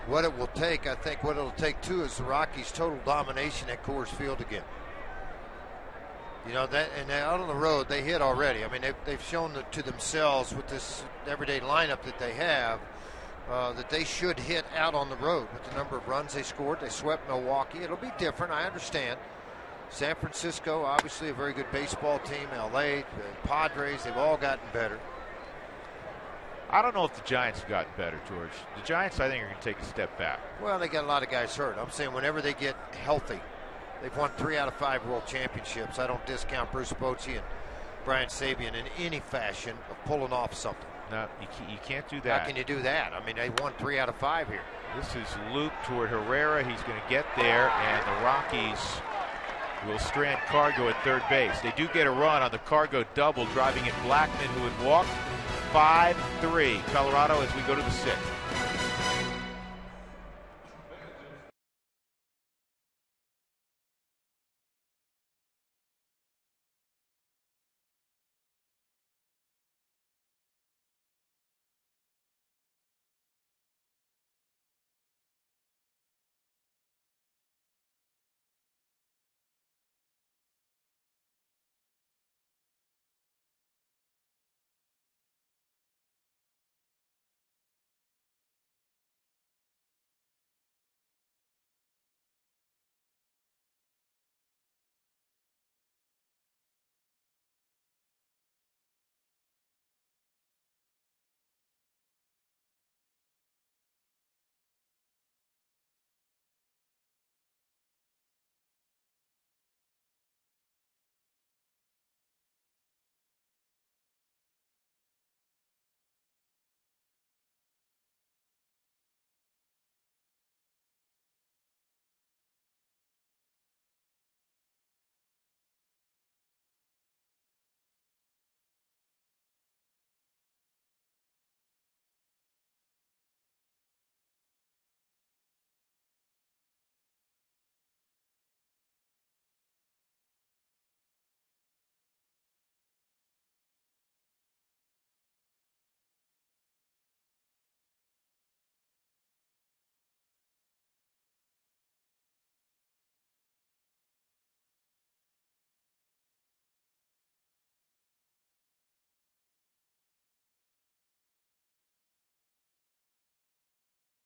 what it will take. I think what it'll take, too, is the Rockies' total domination at Coors Field again. That, and out on the road, they hit already. I mean, they've shown to themselves with this everyday lineup that they have that they should hit out on the road with the number of runs they scored. They swept Milwaukee. It'll be different, I understand. San Francisco, obviously a very good baseball team. LA, the Padres, they've all gotten better. I don't know if the Giants have gotten better, George. The Giants, I think, are going to take a step back. Well, they got a lot of guys hurt. I'm saying whenever they get healthy, they've won 3 out of 5 world championships. I don't discount Bruce Bochy and Brian Sabian in any fashion of pulling off something. No, you can't do that. How can you do that? I mean, they won 3 out of 5 here. This is Luke toward Herrera. He's going to get there, and the Rockies will strand Cargo at third base. They do get a run on the Cargo double, driving in Blackman, who had walked. 5-3 Colorado as we go to the 6th.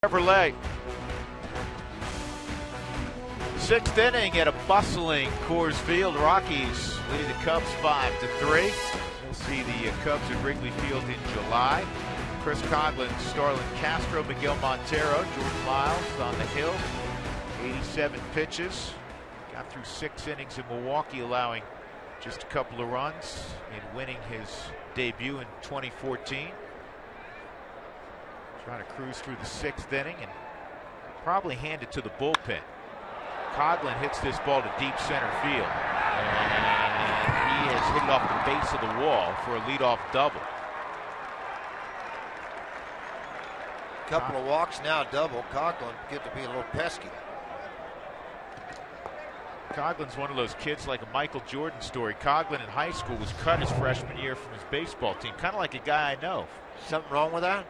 Chevrolet. Sixth inning at a bustling Coors Field. Rockies leading the Cubs 5-3. We'll see the Cubs at Wrigley Field in July. Chris Coghlan, Starlin Castro, Miguel Montero, Jordan Lyles on the hill. 87 pitches. Got through 6 innings in Milwaukee, allowing just a couple of runs in winning his debut in 2014. Trying to cruise through the 6th inning and probably hand it to the bullpen. Coghlan hits this ball to deep center field, and he has hit it off the base of the wall for a leadoff double. Couple of walks, now double. Coghlan get to be a little pesky. Coghlan's one of those kids like a Michael Jordan story. Coghlan in high school was cut his freshman year from his baseball team, kind of like a guy I know. Something wrong with that?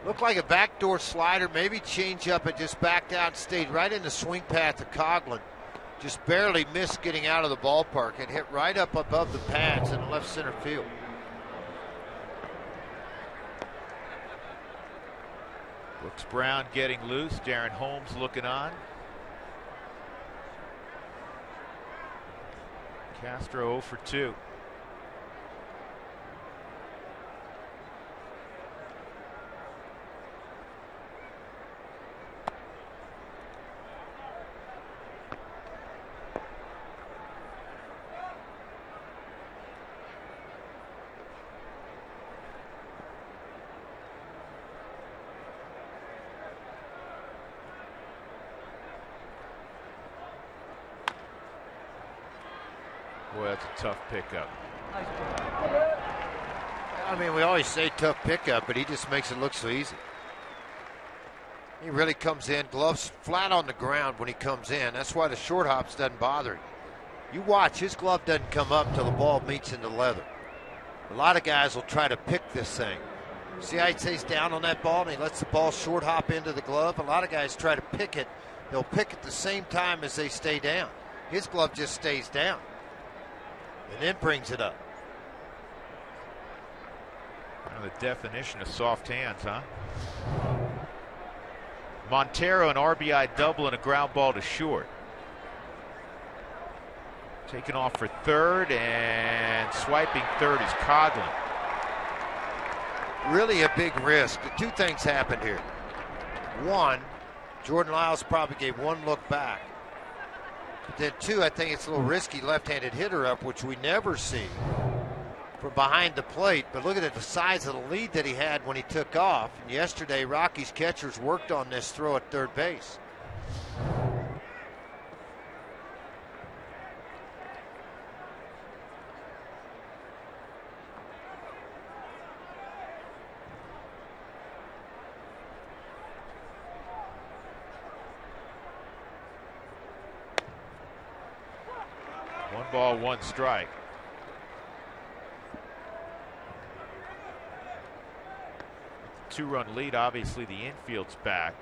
Looked like a backdoor slider, maybe change up. It just backed out and stayed right in the swing path of Coghlan. Just barely missed getting out of the ballpark. It hit right up above the pads in the left center field. Brooks Brown getting loose. Darren Holmes looking on. Castro 0 for 2. Boy, that's a tough pickup. I mean, we always say tough pickup, but he just makes it look so easy. He really comes in, gloves flat on the ground when he comes in. That's why the short hops doesn't bother him. You watch, his glove doesn't come up till the ball meets into leather. A lot of guys will try to pick this thing. See how he stays down on that ball and he lets the ball short hop into the glove? A lot of guys try to pick it. They'll pick at the same time as they stay down. His glove just stays down and then brings it up. The definition of soft hands, huh? Montero, an RBI double and a ground ball to short. Taken off for third, and swiping third is Coghlan. Really a big risk. The two things happened here. One, Jordan Lyles probably gave one look back. But then two, I think it's a little risky left-handed hitter up, which we never see from behind the plate. But look at the size of the lead that he had when he took off. And yesterday, Rockies catchers worked on this throw at third base. One ball, one strike. Two-run lead, obviously the infield's back.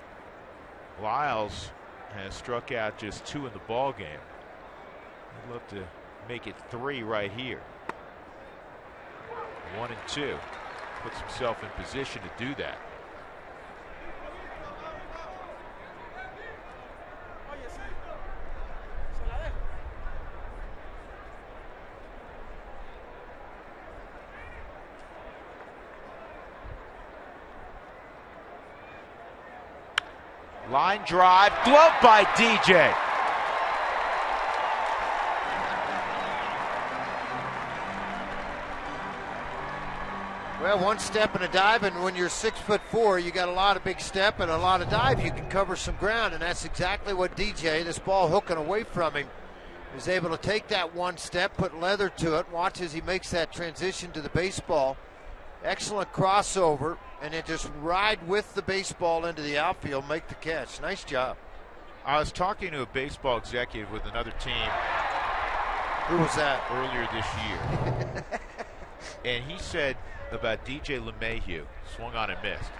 Lyles has struck out just 2 in the ball game. He'd love to make it 3 right here. 1 and 2. Puts himself in position to do that. Line drive, glove by DJ. Well, one step and a dive, and when you're 6'4", you got a lot of big step and a lot of dive. You can cover some ground, and that's exactly what DJ, this ball hooking away from him, is able to take that one step, put leather to it. Watch as he makes that transition to the baseball. Excellent crossover, and then just ride with the baseball into the outfield, make the catch. Nice job. I was talking to a baseball executive with another team. Who was that? Earlier this year. And he said about DJ LeMahieu, swung on and missed,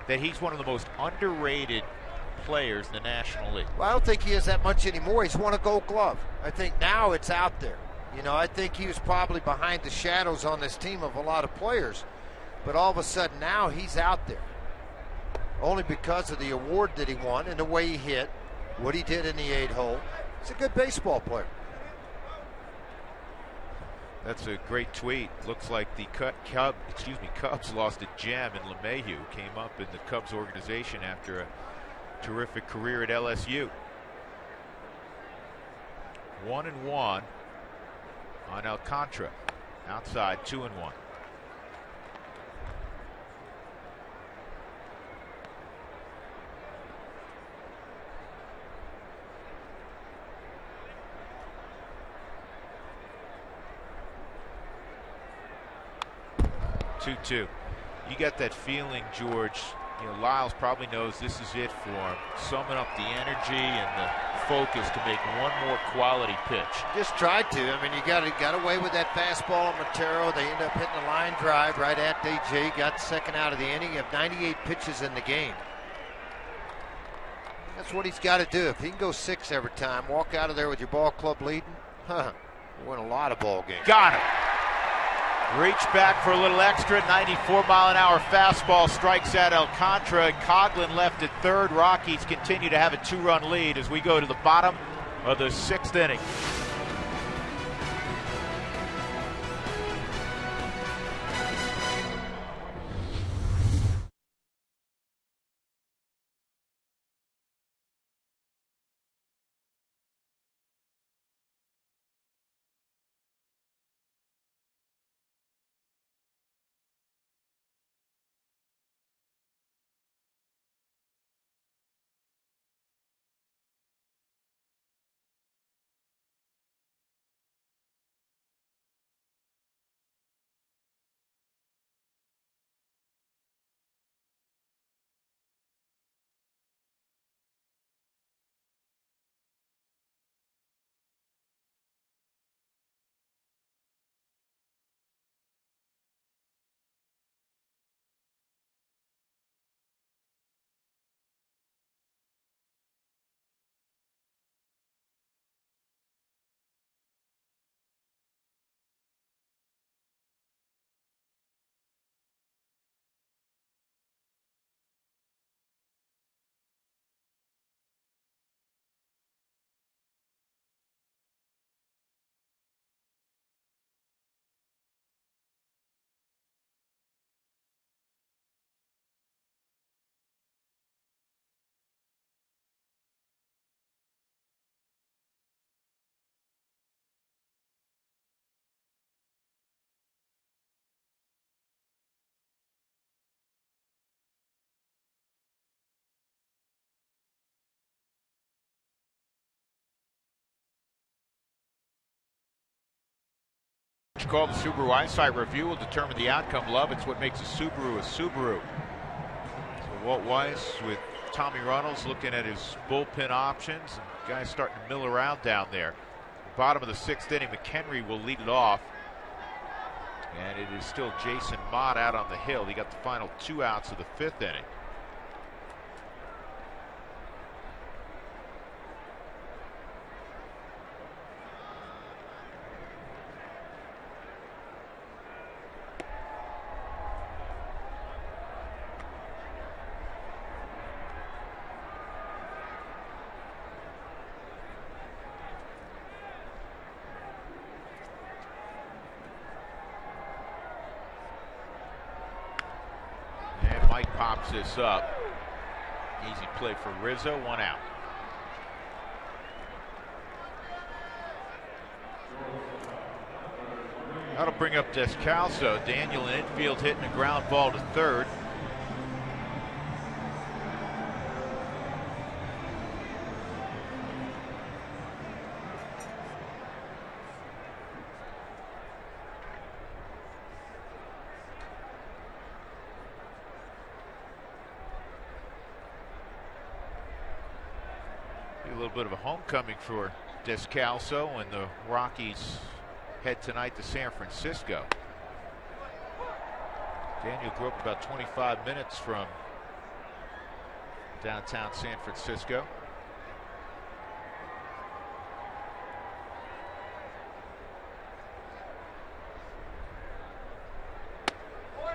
that he's one of the most underrated players in the National League. Well, I don't think he is that much anymore. He's won a Gold Glove. I think now it's out there. You know, I think he was probably behind the shadows on this team of a lot of players. But all of a sudden now he's out there. only because of the award that he won and the way he hit, what he did in the 8-hole. He's a good baseball player. That's a great tweet. Looks like the Cubs lost a gem in LeMahieu. Came up in the Cubs organization after a terrific career at LSU. 1-1 on Alcantara. Outside, 2-1. You get that feeling, George. You know, Lyles probably knows this is it for him. Summing up the energy and the focus to make one more quality pitch. Just tried to. I mean, you got away with that fastball on Montero. They end up hitting a line drive right at DJ. Got second out of the inning. You have 98 pitches in the game. That's what he's got to do. If he can go 6 every time, walk out of there with your ball club leading, you win a lot of ball games. Got him. Reach back for a little extra. 94-mile-an-hour fastball strikes at Alcantara. Coghlan left at third. Rockies continue to have a 2-run lead as we go to the bottom of the 6th inning. Called the Subaru Eyesight Review will determine the outcome. Love, it's what makes a Subaru a Subaru. So Walt Weiss with Tommy Runnels looking at his bullpen options. And guys starting to mill around down there. Bottom of the 6th inning, McHenry will lead it off. And it is still Jason Mott out on the hill. He got the final 2 outs of the 5th inning. Pops this up. Easy play for Rizzo, 1 out. That'll bring up Descalso. Daniel in infield hitting a ground ball to third. A little bit of a homecoming for Descalso, and the Rockies head tonight to San Francisco. Daniel grew up about 25 minutes from downtown San Francisco.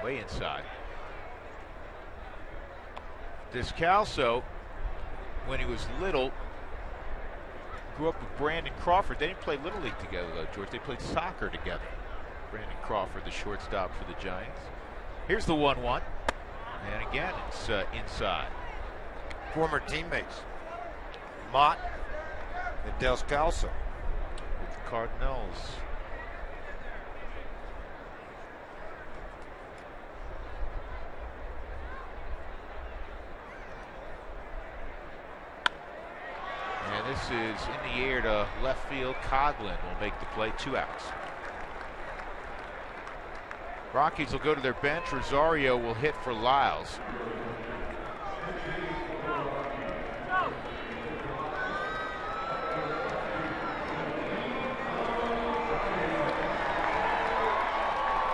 Way inside. Descalso, when he was little, grew up with Brandon Crawford. They didn't play Little League together, though, George. They played soccer together. Brandon Crawford, the shortstop for the Giants. Here's the 1-1. And again, it's inside. Former teammates, Mott and Descalso. With the Cardinals. And this is in the air to left field. Coughlin will make the play. 2 outs. Rockies will go to their bench. Rosario will hit for Lyles.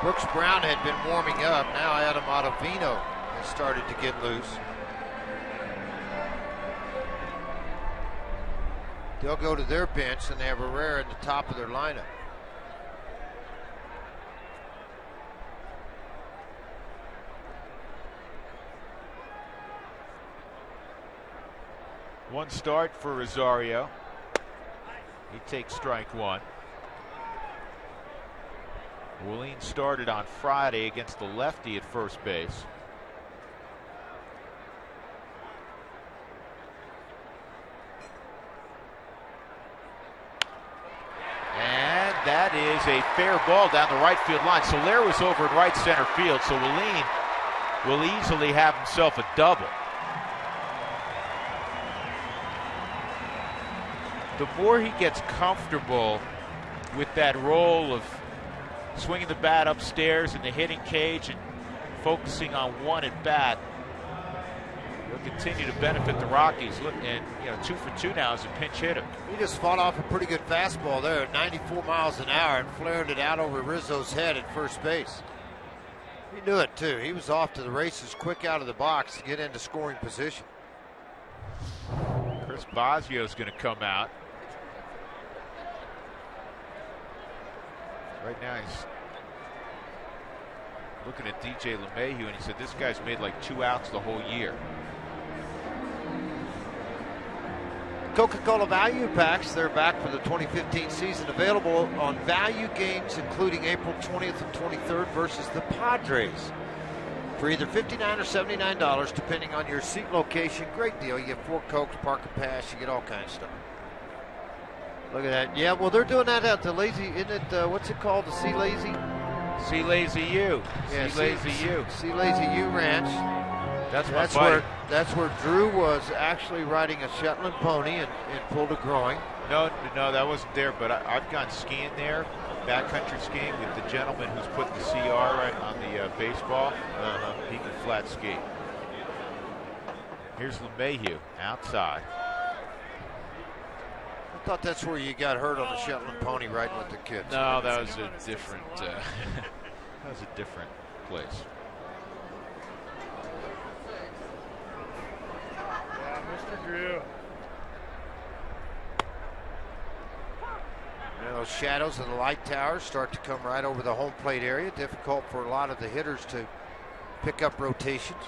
Brooks Brown had been warming up. Now Adam Ottavino has started to get loose. They'll go to their bench, and they have Herrera at the top of their lineup. One start for Rosario. He takes strike 1. Willeen started on Friday against the lefty at first base. And that is a fair ball down the right field line. Soler was over in right center field, so Willeen will easily have himself a double. The more he gets comfortable with that role of swinging the bat upstairs in the hitting cage and focusing on one at bat, he'll continue to benefit the Rockies. Look, and 2 for 2 now as a pinch hitter. He just fought off a pretty good fastball there at 94 miles an hour and flared it out over Rizzo's head at first base. He knew it too. He was off to the races quick out of the box to get into scoring position. Chris Bosio's going to come out. Right now he's looking at DJ LeMahieu, and he said this guy's made like 2 outs the whole year. Coca-Cola Value Packs, they're back for the 2015 season, available on value games including April 20th and 23rd versus the Padres for either $59 or $79 depending on your seat location. Great deal. You get 4 Cokes, park and pass, you get all kinds of stuff. Look at that. Yeah, well, they're doing that at the Lazy, isn't it, what's it called, the Sea Lazy? Sea Lazy U. Yeah, Sea Lazy U. Sea Lazy U Ranch. That's where Drew was actually riding a Shetland pony and pulled a groin. No, that wasn't there, but I've gone skiing there, backcountry skiing with the gentleman who's put the CR right on the baseball. He can flat ski. Here's LeMahieu outside. I thought that's where you got hurt on the Shetland pony riding with the kids. No, that was a different. That was a different place. Yeah, Mr. Drew. Now those shadows of the light towers start to come right over the home plate area. Difficult for a lot of the hitters to pick up rotations.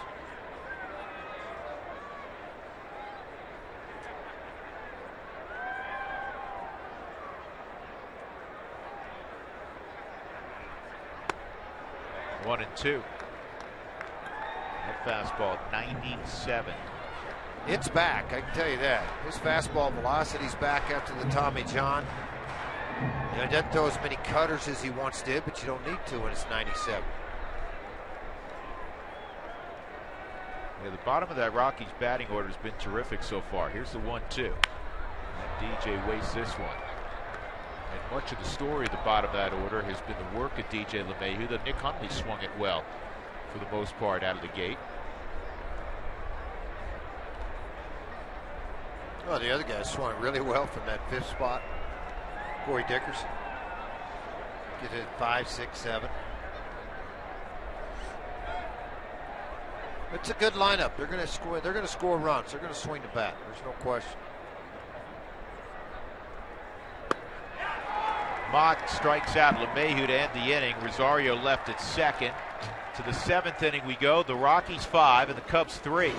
One and two. That fastball, 97. It's back, I can tell you that. His fastball velocity's back after the Tommy John. He doesn't throw as many cutters as he once did, but you don't need to when it's 97. Yeah, the bottom of that Rockies batting order has been terrific so far. Here's the 1-2. And DJ wastes this one. And much of the story at the bottom of that order has been the work of DJ LeMahieu. The Nick Huntley swung it well for the most part out of the gate. Well, the other guy swung really well from that 5th spot. Corey Dickerson. Get it 5, 6, 7. It's a good lineup. They're going to score. They're going to score runs. They're going to swing the bat. There's no question. Mott strikes out LeMahieu to end the inning. Rosario left at second. To the 7th inning we go. The Rockies 5 and the Cubs 3.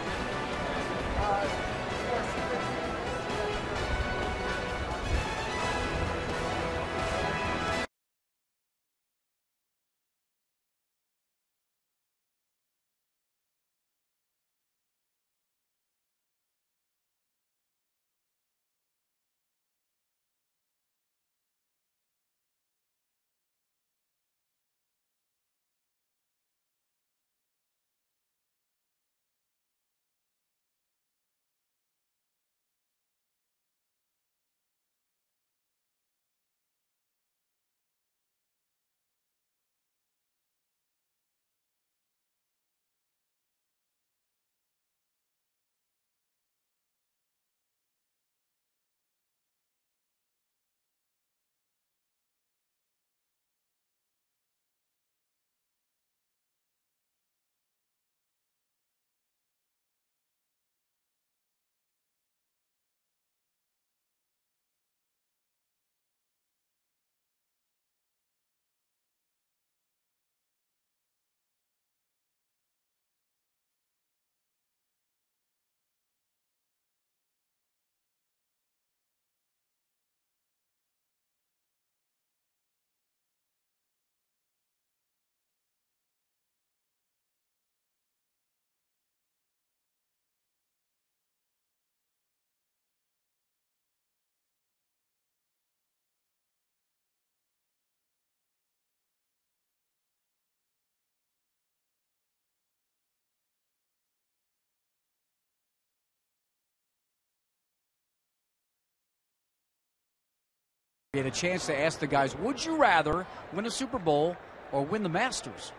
We had a chance to ask the guys, would you rather win a Super Bowl or win the Masters?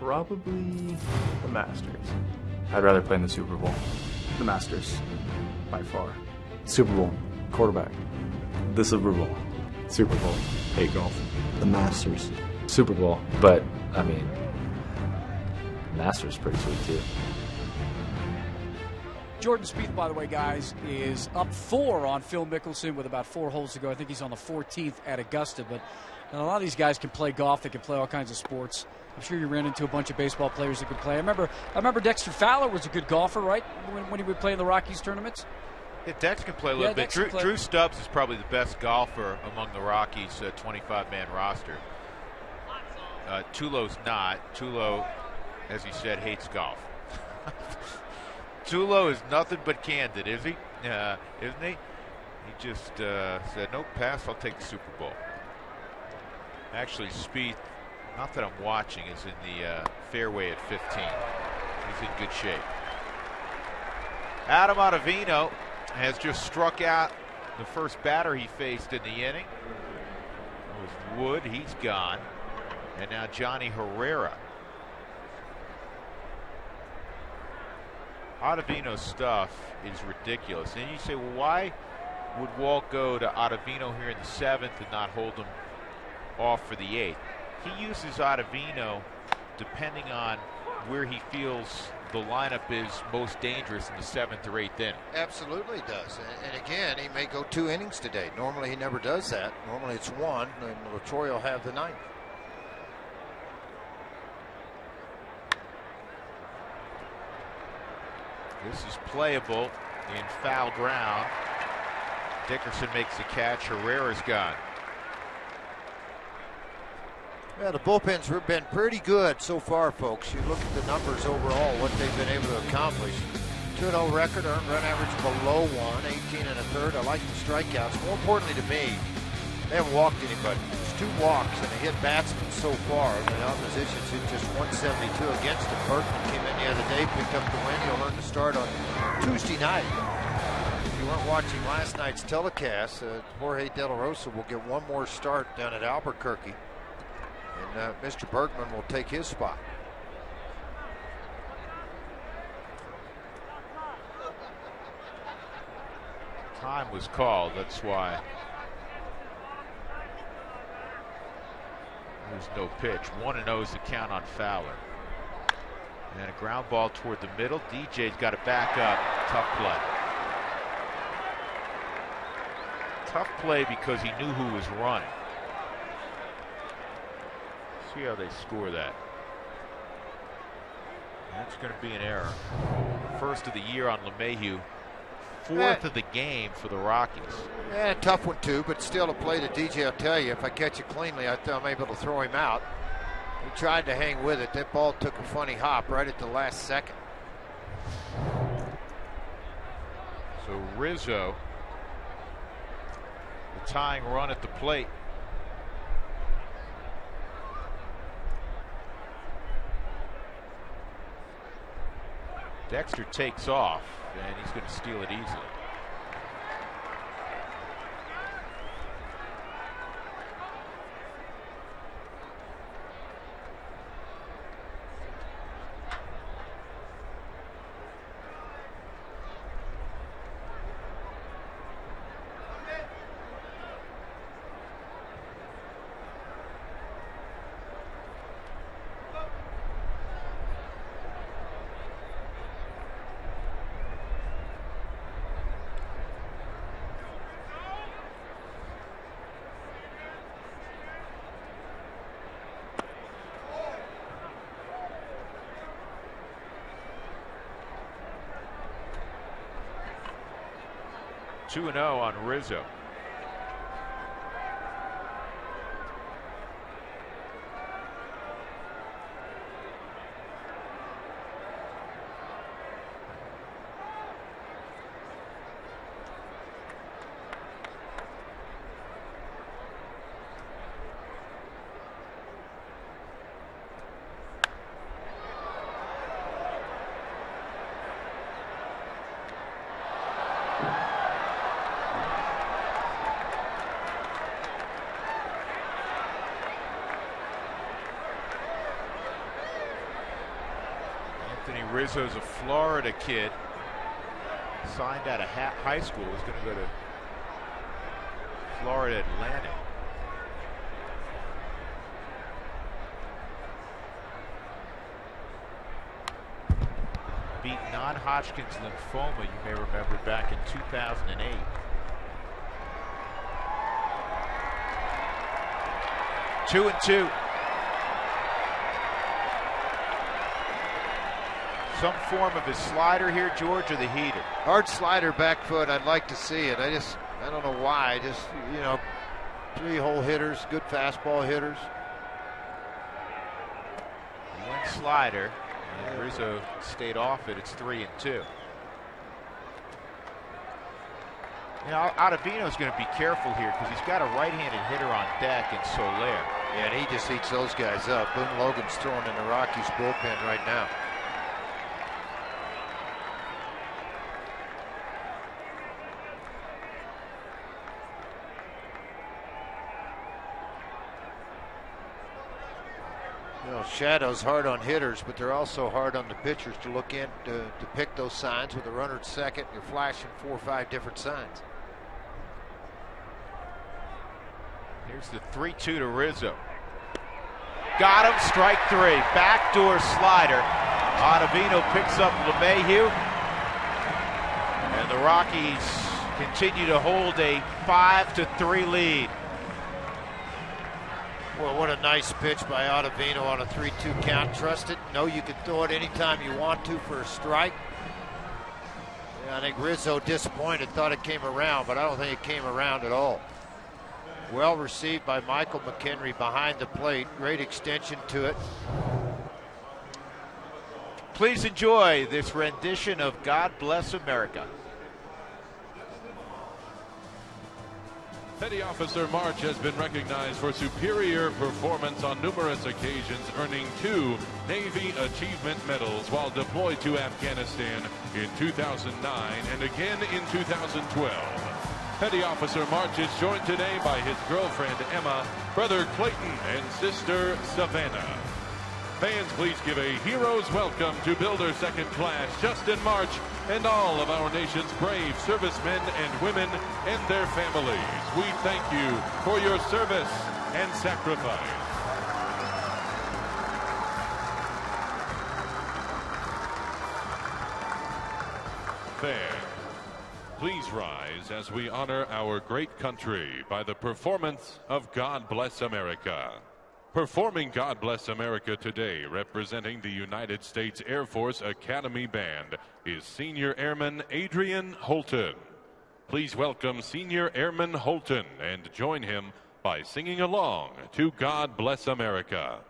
Probably the Masters. I'd rather play in the Super Bowl. The Masters, by far. Super Bowl, quarterback. The Super Bowl. Super Bowl, hate golf. The Masters. Super Bowl, but, I mean, Masters pretty sweet too. Jordan Spieth, by the way, guys, is up 4 on Phil Mickelson with about 4 holes to go. I think he's on the 14th at Augusta. But a lot of these guys can play golf. They can play all kinds of sports. I'm sure you ran into a bunch of baseball players that could play. I remember Dexter Fowler was a good golfer, right, when he would play in the Rockies tournaments? Yeah, Dex can play a little bit. Drew Stubbs is probably the best golfer among the Rockies' 25-man roster. Tulo's not. Tulo, as he said, hates golf. Tulo is nothing but candid, is he? Isn't he? He just said, nope, pass, I'll take the Super Bowl. Actually, Spieth, not that I'm watching, is in the fairway at 15. He's in good shape. Adam Ottavino has just struck out the first batter he faced in the inning. It was Wood, he's gone. And now Johnny Herrera. Ottavino's stuff is ridiculous. And you say, well, why would Walt go to Ottavino here in the 7th and not hold him off for the 8th? He uses Ottavino depending on where he feels the lineup is most dangerous in the 7th or 8th inning. Absolutely does. And again, he may go 2 innings today. Normally he never does that. Normally it's 1, and LaTroy will have the 9th. This is playable in foul ground. Dickerson makes the catch. Herrera's gone. Yeah, the bullpen's been pretty good so far, folks. You look at the numbers overall, what they've been able to accomplish. 2-0 record, earned run average below 1, 18 1/3. I like the strikeouts. More importantly to me, they haven't walked anybody. There's 2 walks, and they hit batsmen so far. The opposition's hit just 172 against him. Berkman came in the other day, picked up the win. He'll earn the start on Tuesday night. If you weren't watching last night's telecast, Jorge De La Rosa will get 1 more start down at Albuquerque. And Mr. Berkman will take his spot. Time was called, that's why. There's no pitch. 1-0 is the count on Fowler. And a ground ball toward the middle. DJ's got to back up. Tough play. Tough play because he knew who was running. See how they score that. That's going to be an error. First of the year on LeMahieu. Fourth of the game for the Rockies. Yeah, tough one too, but still to play the DJ, I'll tell you, if I catch it cleanly, I'm able to throw him out. He tried to hang with it. That ball took a funny hop right at the last second. So Rizzo, the tying run at the plate. Dexter takes off, and he's going to steal it easily. Two 2-0 on Rizzo. Rizzo's a Florida kid, signed out of high school, is going to go to Florida Atlantic. Beat non-Hodgkin's lymphoma, you may remember, back in 2008. Two and two. Some form of his slider here, George, or the heater? Hard slider, back foot. I'd like to see it. I don't know why. Just, you know, 3-hole hitters, good fastball hitters. He went slider, and Rizzo stayed off it. It's 3 and 2. You know, Ottavino's going to be careful here because he's got a right-handed hitter on deck in Soler. Yeah, and he just eats those guys up. Boone Logan's throwing in the Rockies bullpen right now. You know, Shadow's hard on hitters, but they're also hard on the pitchers to look in to pick those signs. With a runner at second, you're flashing 4 or 5 different signs. Here's the 3-2 to Rizzo. Got him, strike 3. Backdoor slider. Ottavino picks up LeMahieu. And the Rockies continue to hold a 5-3 lead. Well, what a nice pitch by Ottavino on a 3-2 count. Trust it. Know you can throw it anytime you want to for a strike. Yeah, I think Rizzo disappointed, thought it came around, but I don't think it came around at all. Well received by Michael McHenry behind the plate. Great extension to it. Please enjoy this rendition of God Bless America. Petty Officer March has been recognized for superior performance on numerous occasions, earning 2 Navy Achievement Medals while deployed to Afghanistan in 2009 and again in 2012. Petty Officer March is joined today by his girlfriend Emma, brother Clayton, and sister Savannah. Fans, please give a hero's welcome to Builder Second Class Justin March and all of our nation's brave servicemen and women and their families. We thank you for your service and sacrifice. Fans, please rise as we honor our great country by the performance of God Bless America. Performing God Bless America today, representing the United States Air Force Academy Band, is Senior Airman Adrian Holton. Please welcome Senior Airman Holton and join him by singing along to God Bless America.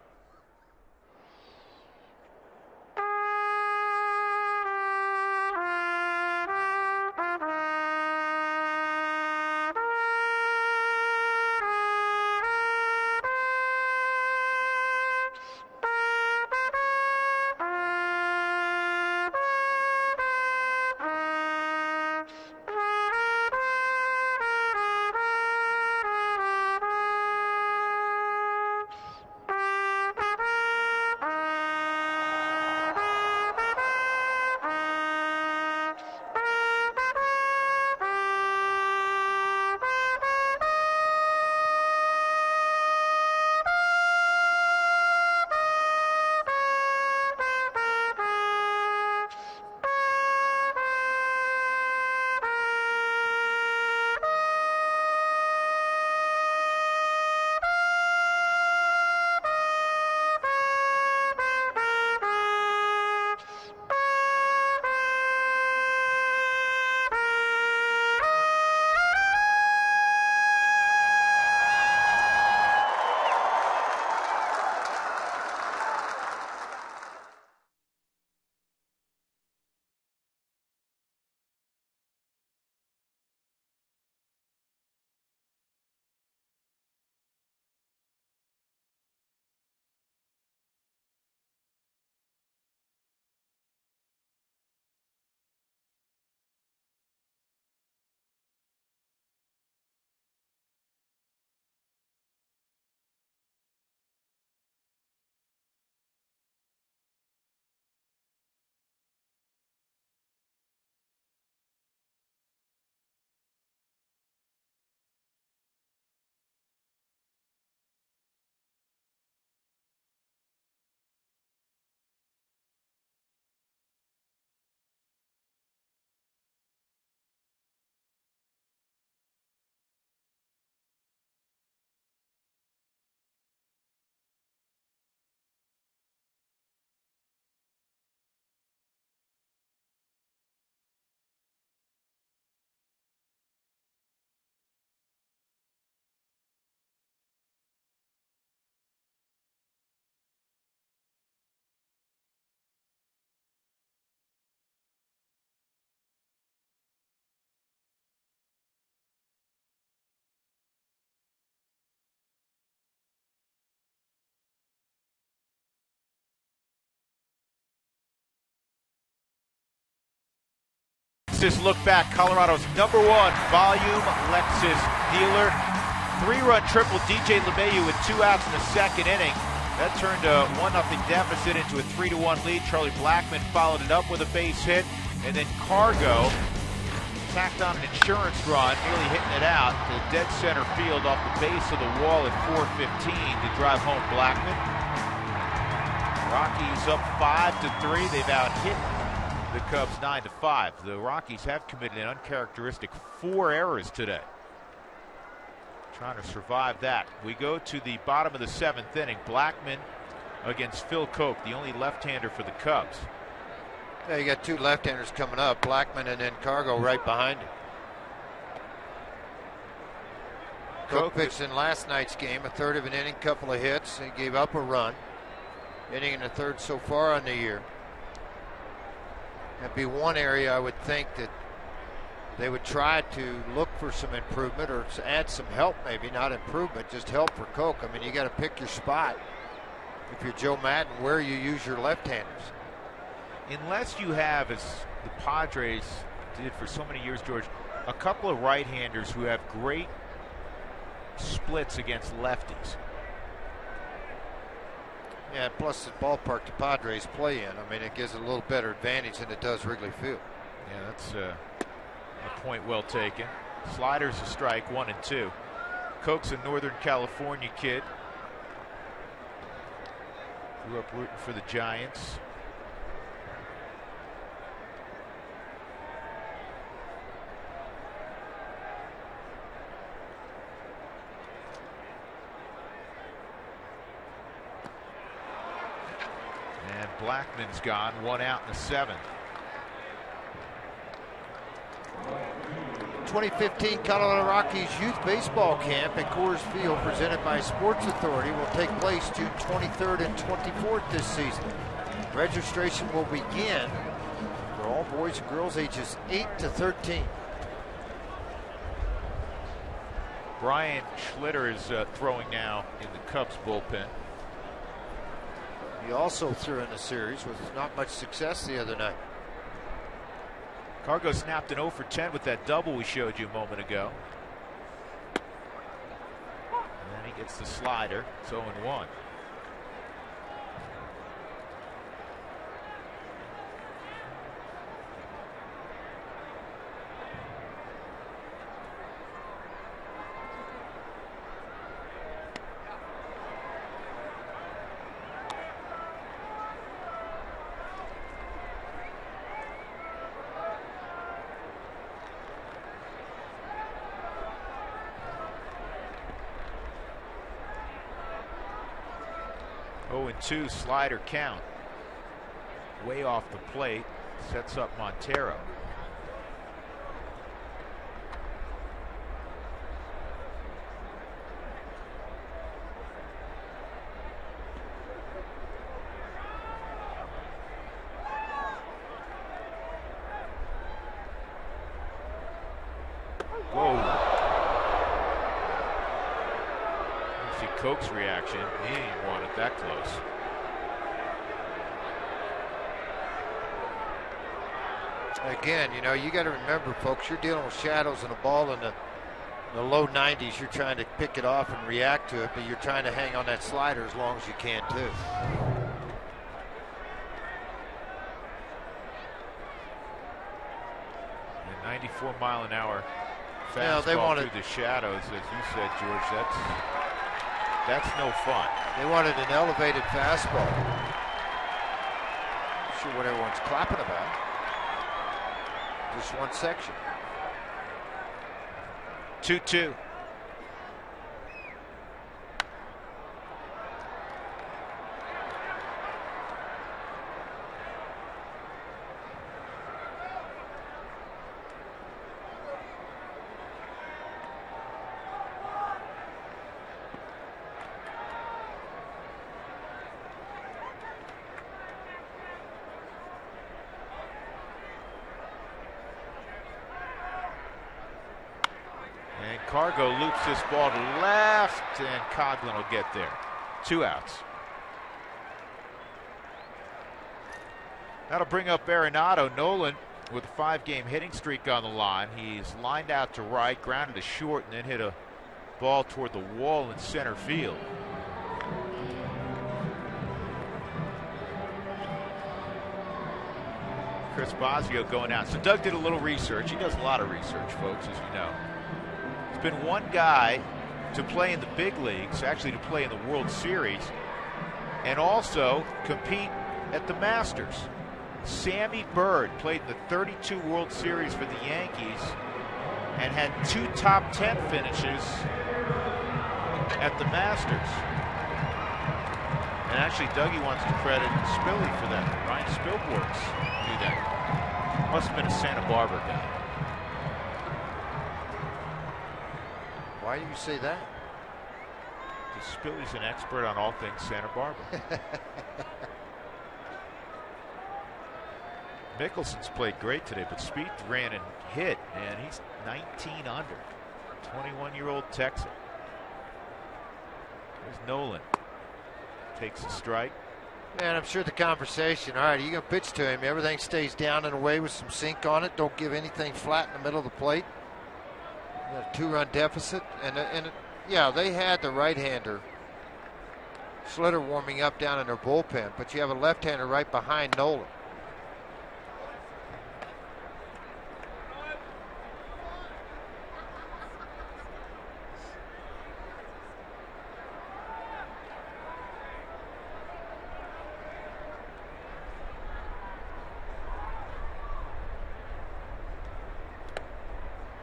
Lexus look back, Colorado's #1 volume Lexus dealer. 3-run triple DJ LeMahieu with 2 outs in the second inning. That turned a 1-0 deficit into a 3-1 lead. Charlie Blackmon followed it up with a base hit, and then Cargo tacked on an insurance run, nearly hitting it out to dead center field off the base of the wall at 4:15 to drive home Blackmon. Rockies up 5-3. They've out-hit the Cubs 9-5. The Rockies have committed an uncharacteristic 4 errors today. Trying to survive that. We go to the bottom of the 7th inning. Blackmon against Phil Koch, the only left-hander for the Cubs. Yeah, you got 2 left-handers coming up, Blackmon and then Cargo right behind him. Koch pitched in last night's game, a third of an inning, couple of hits. He gave up a run. Inning and a third so far on the year. That'd be one area I would think that they would try to look for some improvement or add some help, maybe not improvement, just help for Koch. I mean, you got to pick your spot if you're Joe Madden, where you use your left-handers. Unless you have, as the Padres did for so many years, George, a couple of right-handers who have great splits against lefties. Yeah, plus the ballpark the Padres play in. I mean, it gives a little better advantage than it does Wrigley Field. Yeah, that's a point well taken. Sliders a strike, 1-2. Koch's a Northern California kid. Grew up rooting for the Giants. Blackman's gone, 1 out in the 7th. 2015 Colorado Rockies Youth Baseball Camp at Coors Field, presented by Sports Authority, will take place June 23rd and 24th this season. Registration will begin for all boys and girls ages 8 to 13. Brian Schlitter is throwing now in the Cubs bullpen. He also threw in the series with not much success the other night. Cargo snapped an 0 for 10 with that double we showed you a moment ago. And then he gets the slider. It's 0-1. Two slider count. Way off the plate. Sets up Montero. Whoa. You see Coke's reaction. He didn't want it that close. Again, you know, you got to remember, folks, you're dealing with shadows and a ball in the low 90s. You're trying to pick it off and react to it, but you're trying to hang on that slider as long as you can, too. A 94-mile-an-hour Yeah, fastball through the shadows, as you said, George. That's no fun. They wanted an elevated fastball. Not sure what everyone's clapping about. Just one section. 2-2. Cargo loops this ball to left, and Coghlan will get there. 2 outs. That'll bring up Arenado. Nolan with a 5-game hitting streak on the line. He's lined out to right, grounded to short, and then hit a ball toward the wall in center field. Chris Bosio going out. So Doug did a little research. He does a lot of research, folks, as you know. There's been one guy to play in the big leagues, actually to play in the World Series, and also compete at the Masters. Sammy Bird played in the 32 World Series for the Yankees and had 2 top 10 finishes at the Masters. And actually, Dougie wants to credit Spilly for that. Ryan Spilborghs knew that. Must have been a Santa Barbara guy. Why do you say that? Because Spilly's an expert on all things Santa Barbara. Mickelson's played great today, but Spieth ran and hit, and he's 19 under. 21-year-old Texan. There's Nolan. Takes a strike. Man, I'm sure the conversation, all right, you going to pitch to him. Everything stays down and away with some sink on it. Don't give anything flat in the middle of the plate. A 2-run deficit. And yeah, they had the right-hander, Schlitter, warming up down in their bullpen, but you have a left-hander right behind Nolan.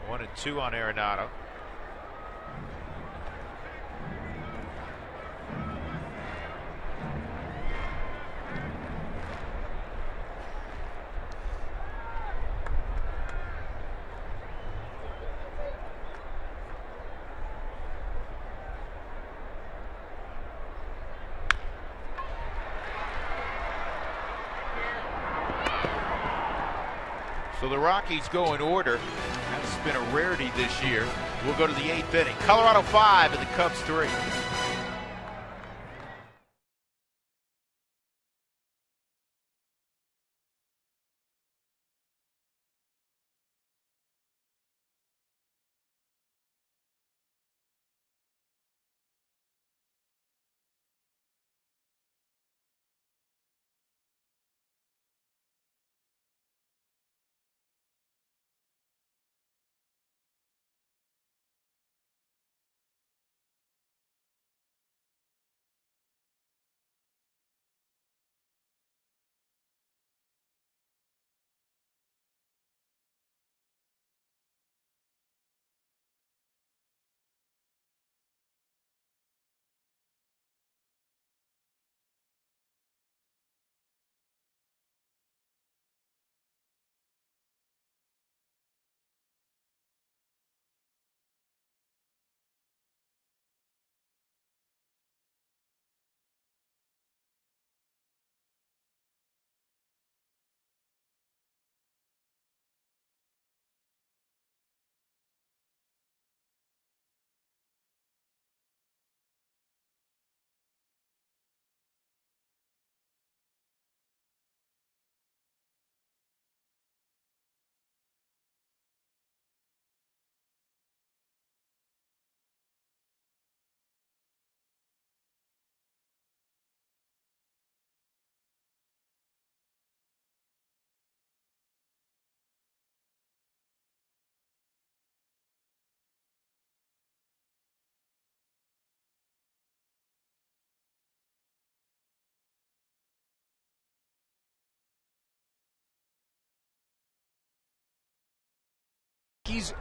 One and two on Arenado. So the Rockies go in order. That's been a rarity this year. We'll go to the 8th inning. Colorado 5 and the Cubs 3.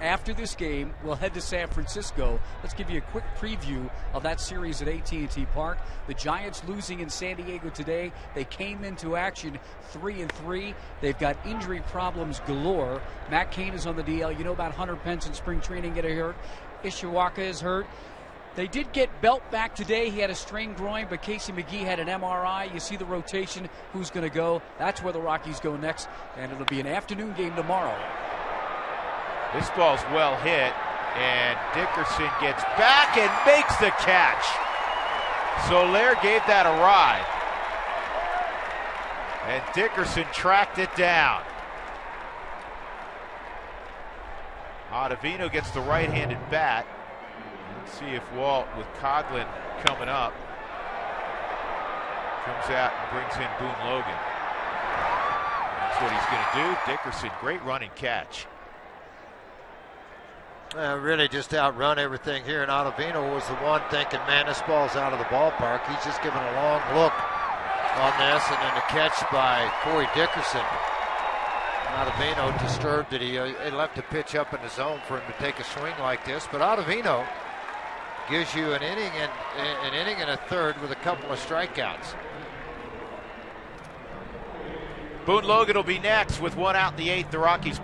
After this game, we'll head to San Francisco. Let's give you a quick preview of that series at AT&T Park. The Giants losing in San Diego today. They came into action 3-3. They've got injury problems galore. Matt Cain is on the DL. You know about Hunter Pence in spring training getting hurt. Ishikawa is hurt. They did get Belt back today. He had a strained groin, but Casey McGee had an MRI. You see the rotation, who's going to go. That's where the Rockies go next, and it'll be an afternoon game tomorrow. This ball's well hit, and Dickerson gets back and makes the catch. Soler gave that a ride, and Dickerson tracked it down. Ottavino gets the right-handed bat. Let's see if Walt, with Coghlan coming up, comes out and brings in Boone Logan. That's what he's going to do. Dickerson, great running catch. Really just outrun everything here, and Ottavino was the one thinking, man, this ball's out of the ballpark. He's just giving a long look on this, and then the catch by Corey Dickerson. Ottavino disturbed that he left the pitch up in the zone for him to take a swing like this, but Ottavino gives you an inning and a third with a couple of strikeouts. Boone Logan will be next with one out in the 8th. The Rockies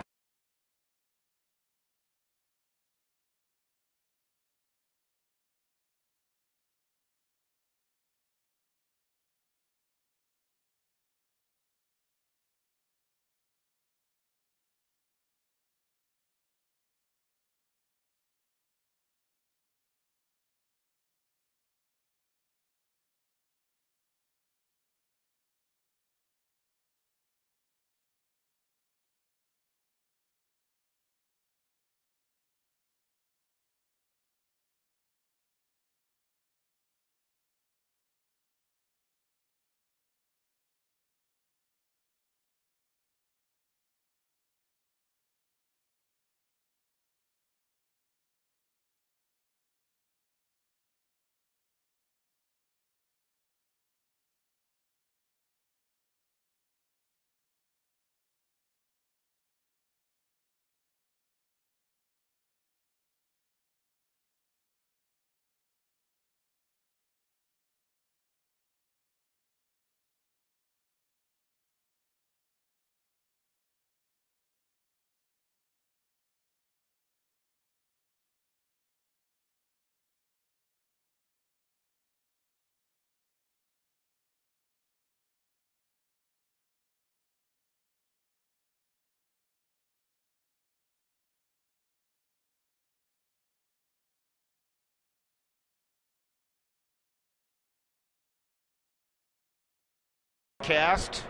Cast.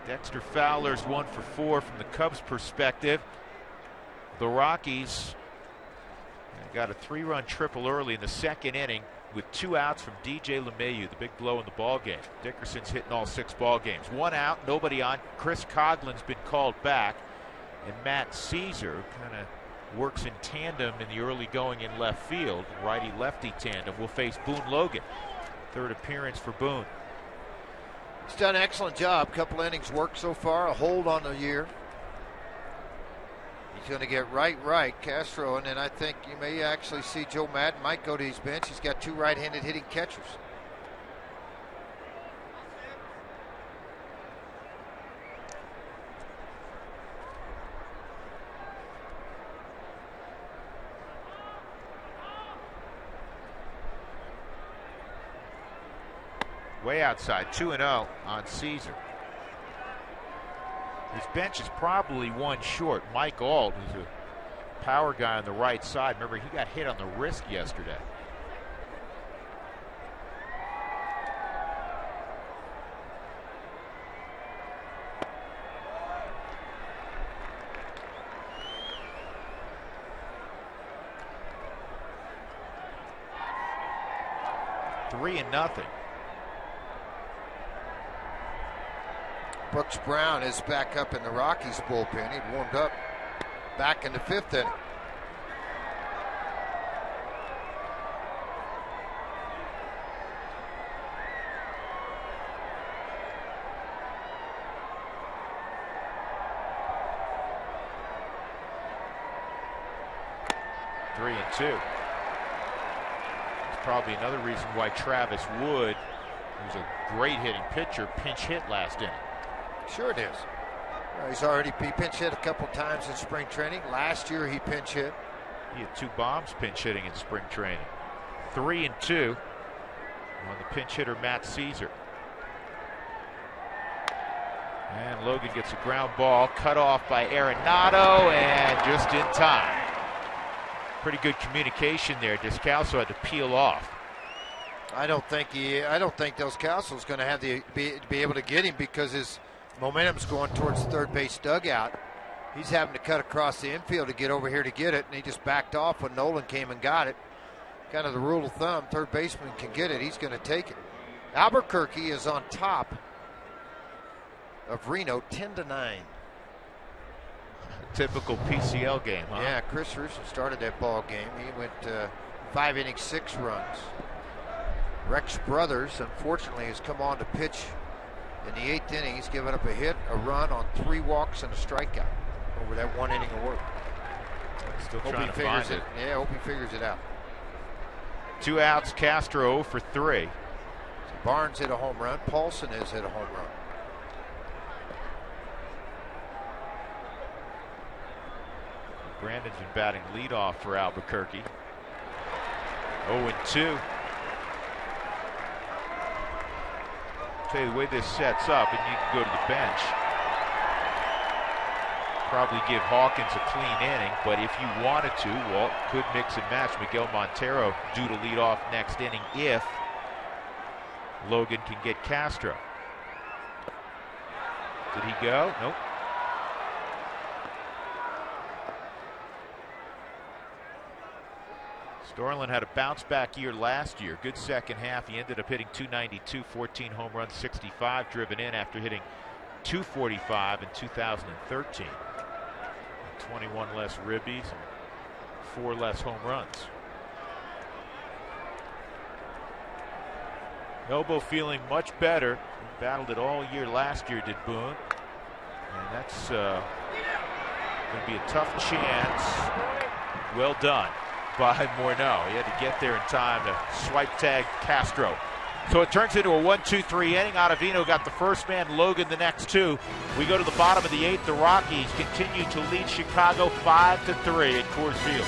Dexter Fowler's 1 for 4 from the Cubs' perspective. The Rockies got a 3-run triple early in the second inning with 2 outs from DJ LeMahieu, the big blow in the ball game. Dickerson's hitting all 6 ball games. 1 out, nobody on. Chris Coghlan's been called back, and Matt Caesar kind of works in tandem in the early going in left field. Righty-lefty tandem will face Boone Logan. 3rd appearance for Boone. He's done an excellent job. Couple innings work so far. A hold on the year. He's going to get right, Castro, and then I think you may actually see Joe Madden might go to his bench. He's got 2 right-handed hitting catchers. Way outside, 2-0 on Caesar. His bench is probably 1 short. Mike Auld, who's a power guy on the right side. Remember, he got hit on the wrist yesterday. Three and nothing. Brooks Brown is back up in the Rockies bullpen. He warmed up back in the 5th inning. Three and two. It's probably another reason why Travis Wood, who's a great hitting pitcher, pinch hit last inning. Sure it is. He's already pinch hit a couple times in spring training. Last year he pinch hit. He had 2 bombs pinch hitting in spring training. 3 and 2 on the pinch hitter Matt Caesar. And Logan gets a ground ball cut off by Arenado, and just in time. Pretty good communication there. Descalso had to peel off. I don't think Dos Calso's going to have be able to get him because his momentum's going towards the third base dugout. He's having to cut across the infield to get over here to get it, and he just backed off when Nolan came and got it. Kind of the rule of thumb, third baseman can get it, he's going to take it. Albuquerque is on top of Reno 10-9. Typical PCL game, huh? Yeah, Chris Russo started that ball game. He went 5 innings, 6 runs. Rex Brothers, unfortunately, has come on to pitch in the 8th inning. He's given up a hit, a run on 3 walks and a strikeout over that 1 inning of work. Still hope trying he to figures find it. Yeah, hope he figures it out. 2 outs, Castro 0 for 3. Barnes hit a home run. Paulson has hit a home run. Brandon's been batting leadoff for Albuquerque. 0-2. Tell you the way this sets up, and you can go to the bench. Probably give Hawkins a clean inning, but if you wanted to, Walt could mix and match Miguel Montero due to lead off next inning if Logan can get Castro. Did he go? Nope. Storland had a bounce-back year last year. Good second half. He ended up hitting .292, 14 home runs, 65 driven in after hitting .245 in 2013. 21 less ribbies and 4 less home runs. Elbow feeling much better. He battled it all year last year, did Boone. And that's going to be a tough chance. Well done by Morneau. He had to get there in time to swipe tag Castro. So it turns into a 1-2-3 inning. Ottavino got the first man, Logan the next 2. We go to the bottom of the 8th. The Rockies continue to lead Chicago 5-3 at Coors Field.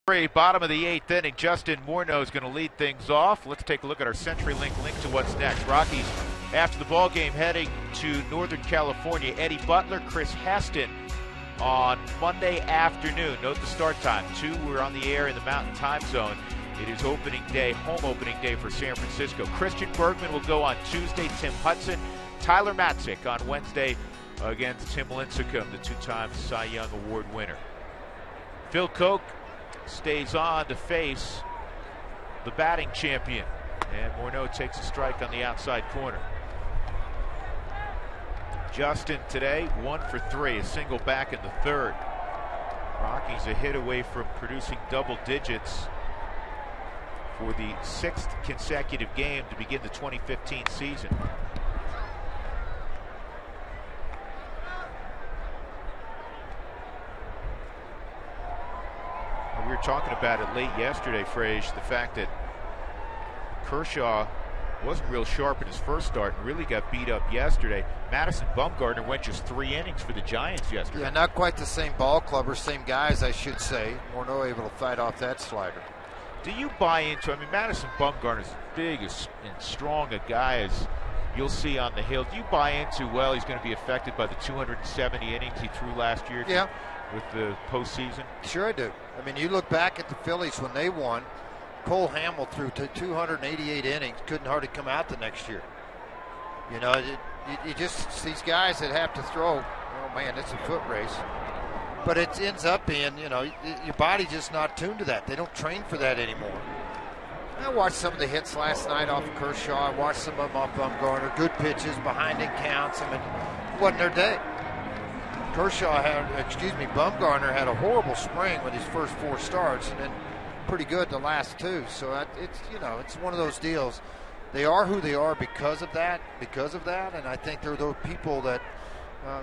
Bottom of the 8th inning, Justin Morneau is going to lead things off. Let's take a look at our CenturyLink link to what's next. Rockies, after the ball game, heading to Northern California. Eddie Butler, Chris Heston on Monday afternoon. Note the start time. 2, we're on the air in the Mountain Time Zone. It is opening day, home opening day for San Francisco. Christian Bergman will go on Tuesday. Tim Hudson, Tyler Matzik on Wednesday against Tim Lincecum, the 2-time Cy Young Award winner. Phil Koch stays on to face the batting champion. And Morneau takes a strike on the outside corner. Justin today, 1 for 3, a single back in the 3rd. Rockies a hit away from producing double digits for the 6th consecutive game to begin the 2015 season. We were talking about it late yesterday, Frage, the fact that Kershaw wasn't real sharp in his first start and really got beat up yesterday. Madison Bumgarner went just 3 innings for the Giants yesterday. Yeah, not quite the same ball club or same guys, I should say. Morneau able to fight off that slider. Do you buy into, I mean, Madison Bumgarner's as big and strong a guy as you'll see on the Hill. Do you buy into, well, he's going to be affected by the 270 innings he threw last year? Yeah. With the postseason? Sure I do. I mean, you look back at the Phillies when they won, Cole Hamel threw to 288 innings, couldn't hardly come out the next year. You know, you just, these guys that have to throw, oh man, it's a foot race. But it ends up being, you know, your body's just not tuned to that. They don't train for that anymore. I watched some of the hits last night off of Kershaw. I watched some of them off Bumgarner. Good pitches, behind in counts. I mean, it wasn't their day. Bumgarner had a horrible spring with his first 4 starts, and then pretty good the last 2. So it's, you know, it's one of those deals. They are who they are because of that, and I think they're those people that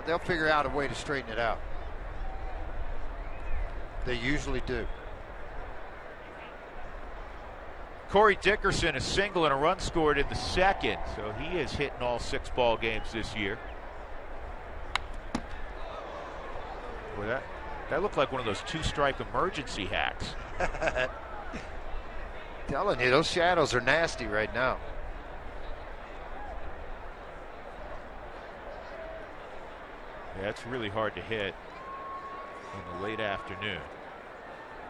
they'll figure out a way to straighten it out. They usually do. Corey Dickerson, a single and a run scored in the 2nd, so he is hitting all 6 ball games this year. Boy, that looked like one of those 2-strike emergency hacks. Telling you, those shadows are nasty right now. Yeah, it's really hard to hit in the late afternoon.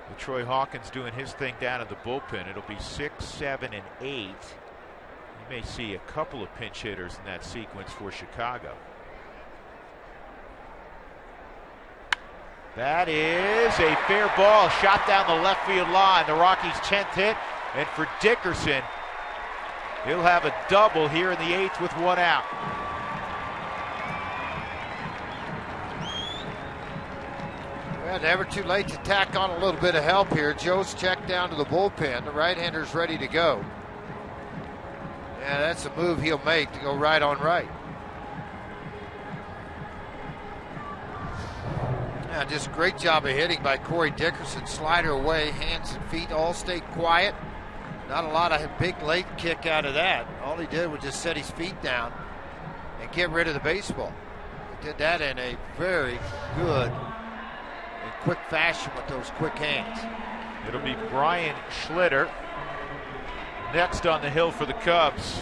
With Troy Hawkins doing his thing down in the bullpen, it'll be 6, 7, and 8. You may see a couple of pinch hitters in that sequence for Chicago. That is a fair ball, shot down the left field line. The Rockies' 10th hit, and for Dickerson, he'll have a double here in the 8th with 1 out. Well, never too late to tack on a little bit of help here. Joe's checked down to the bullpen. The right-hander's ready to go. Yeah, that's a move he'll make to go right on right. Yeah, just a great job of hitting by Corey Dickerson. Slider away, hands and feet all stayed quiet. Not a lot of big late kick out of that. All he did was just set his feet down and get rid of the baseball. He did that in a very good and quick fashion with those quick hands. It'll be Brian Schlitter next on the hill for the Cubs.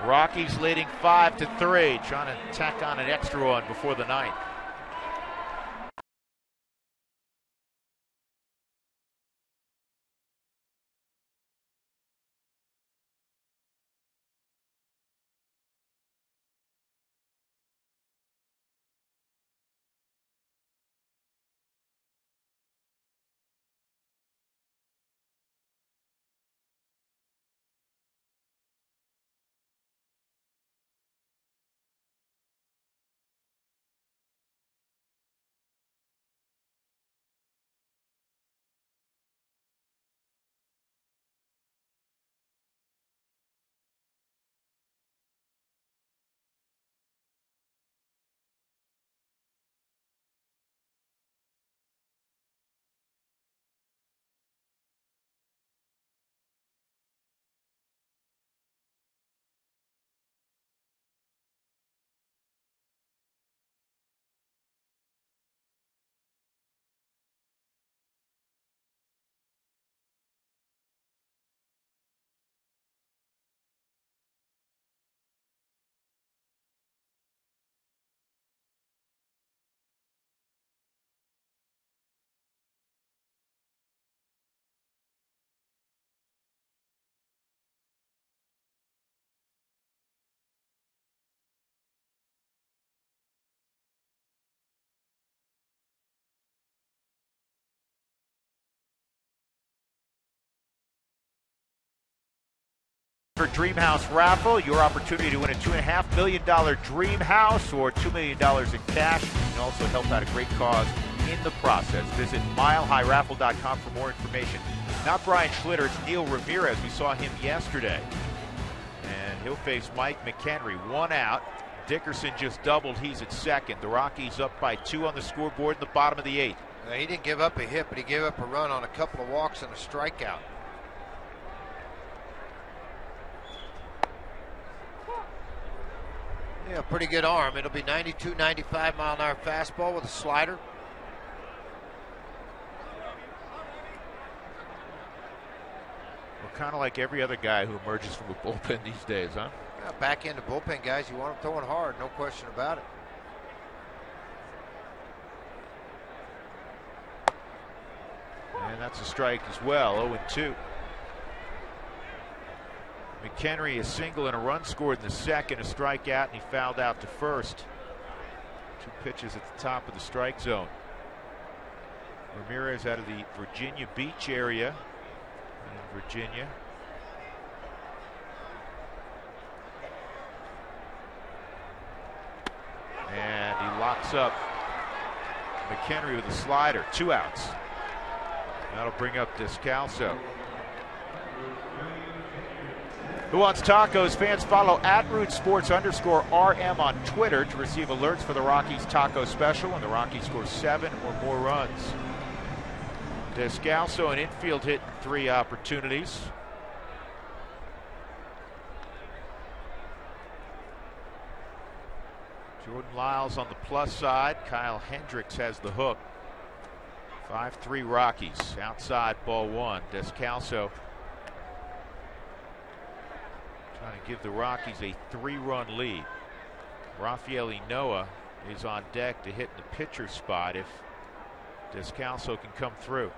Rockies leading 5-3, trying to tack on an extra one before the 9th. for Dream House Raffle. Your opportunity to win a $2.5 million Dream House or $2 million in cash. You can also help out a great cause in the process. Visit milehighraffle.com for more information. Not Brian Schlitter, it's Neil Ramirez. We saw him yesterday. And he'll face Mike McHenry. 1 out. Dickerson just doubled. He's at second. The Rockies up by 2 on the scoreboard in the bottom of the 8th. He didn't give up a hit, but he gave up a run on a couple of walks and a strikeout. Yeah, pretty good arm. It'll be 92, 95 mile an hour fastball with a slider. Well, kind of like every other guy who emerges from a bullpen these days, huh? Yeah, back end of bullpen guys, you want them throwing hard, no question about it. And that's a strike as well, 0-2. McHenry a single and a run scored in the second, a strikeout, and he fouled out to first. 2 pitches at the top of the strike zone. Ramirez out of the Virginia Beach area in Virginia. And he locks up McHenry with a slider. 2 outs. That'll bring up Descalso. Who Wants Tacos? Fans follow @RootSports_RM on Twitter to receive alerts for the Rockies taco special when the Rockies score 7 or more runs. Descalso, an infield hit in 3 opportunities. Jordan Lyles on the plus side. Kyle Hendricks has the hook. 5-3 Rockies. Outside, ball 1. Descalso trying to give the Rockies a 3-run lead. Rafael Noah is on deck to hit in the pitcher spot if Descalso can come through.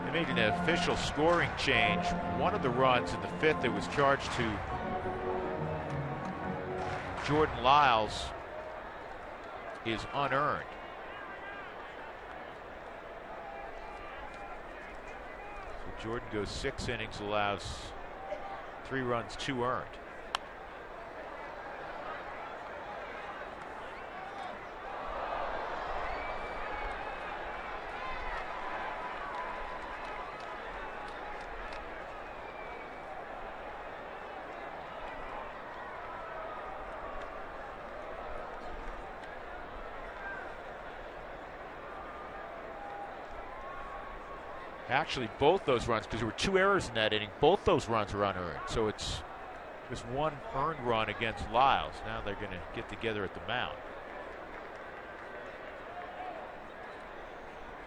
They made an official scoring change. One of the runs in the 5th that was charged to Jordan Lyles is unearned. So Jordan goes 6 innings, allows 3 runs, 2 earned. Actually, both those runs, because there were 2 errors in that inning, both those runs are unearned. So it's just 1 earned run against Lyles. Now they're going to get together at the mound.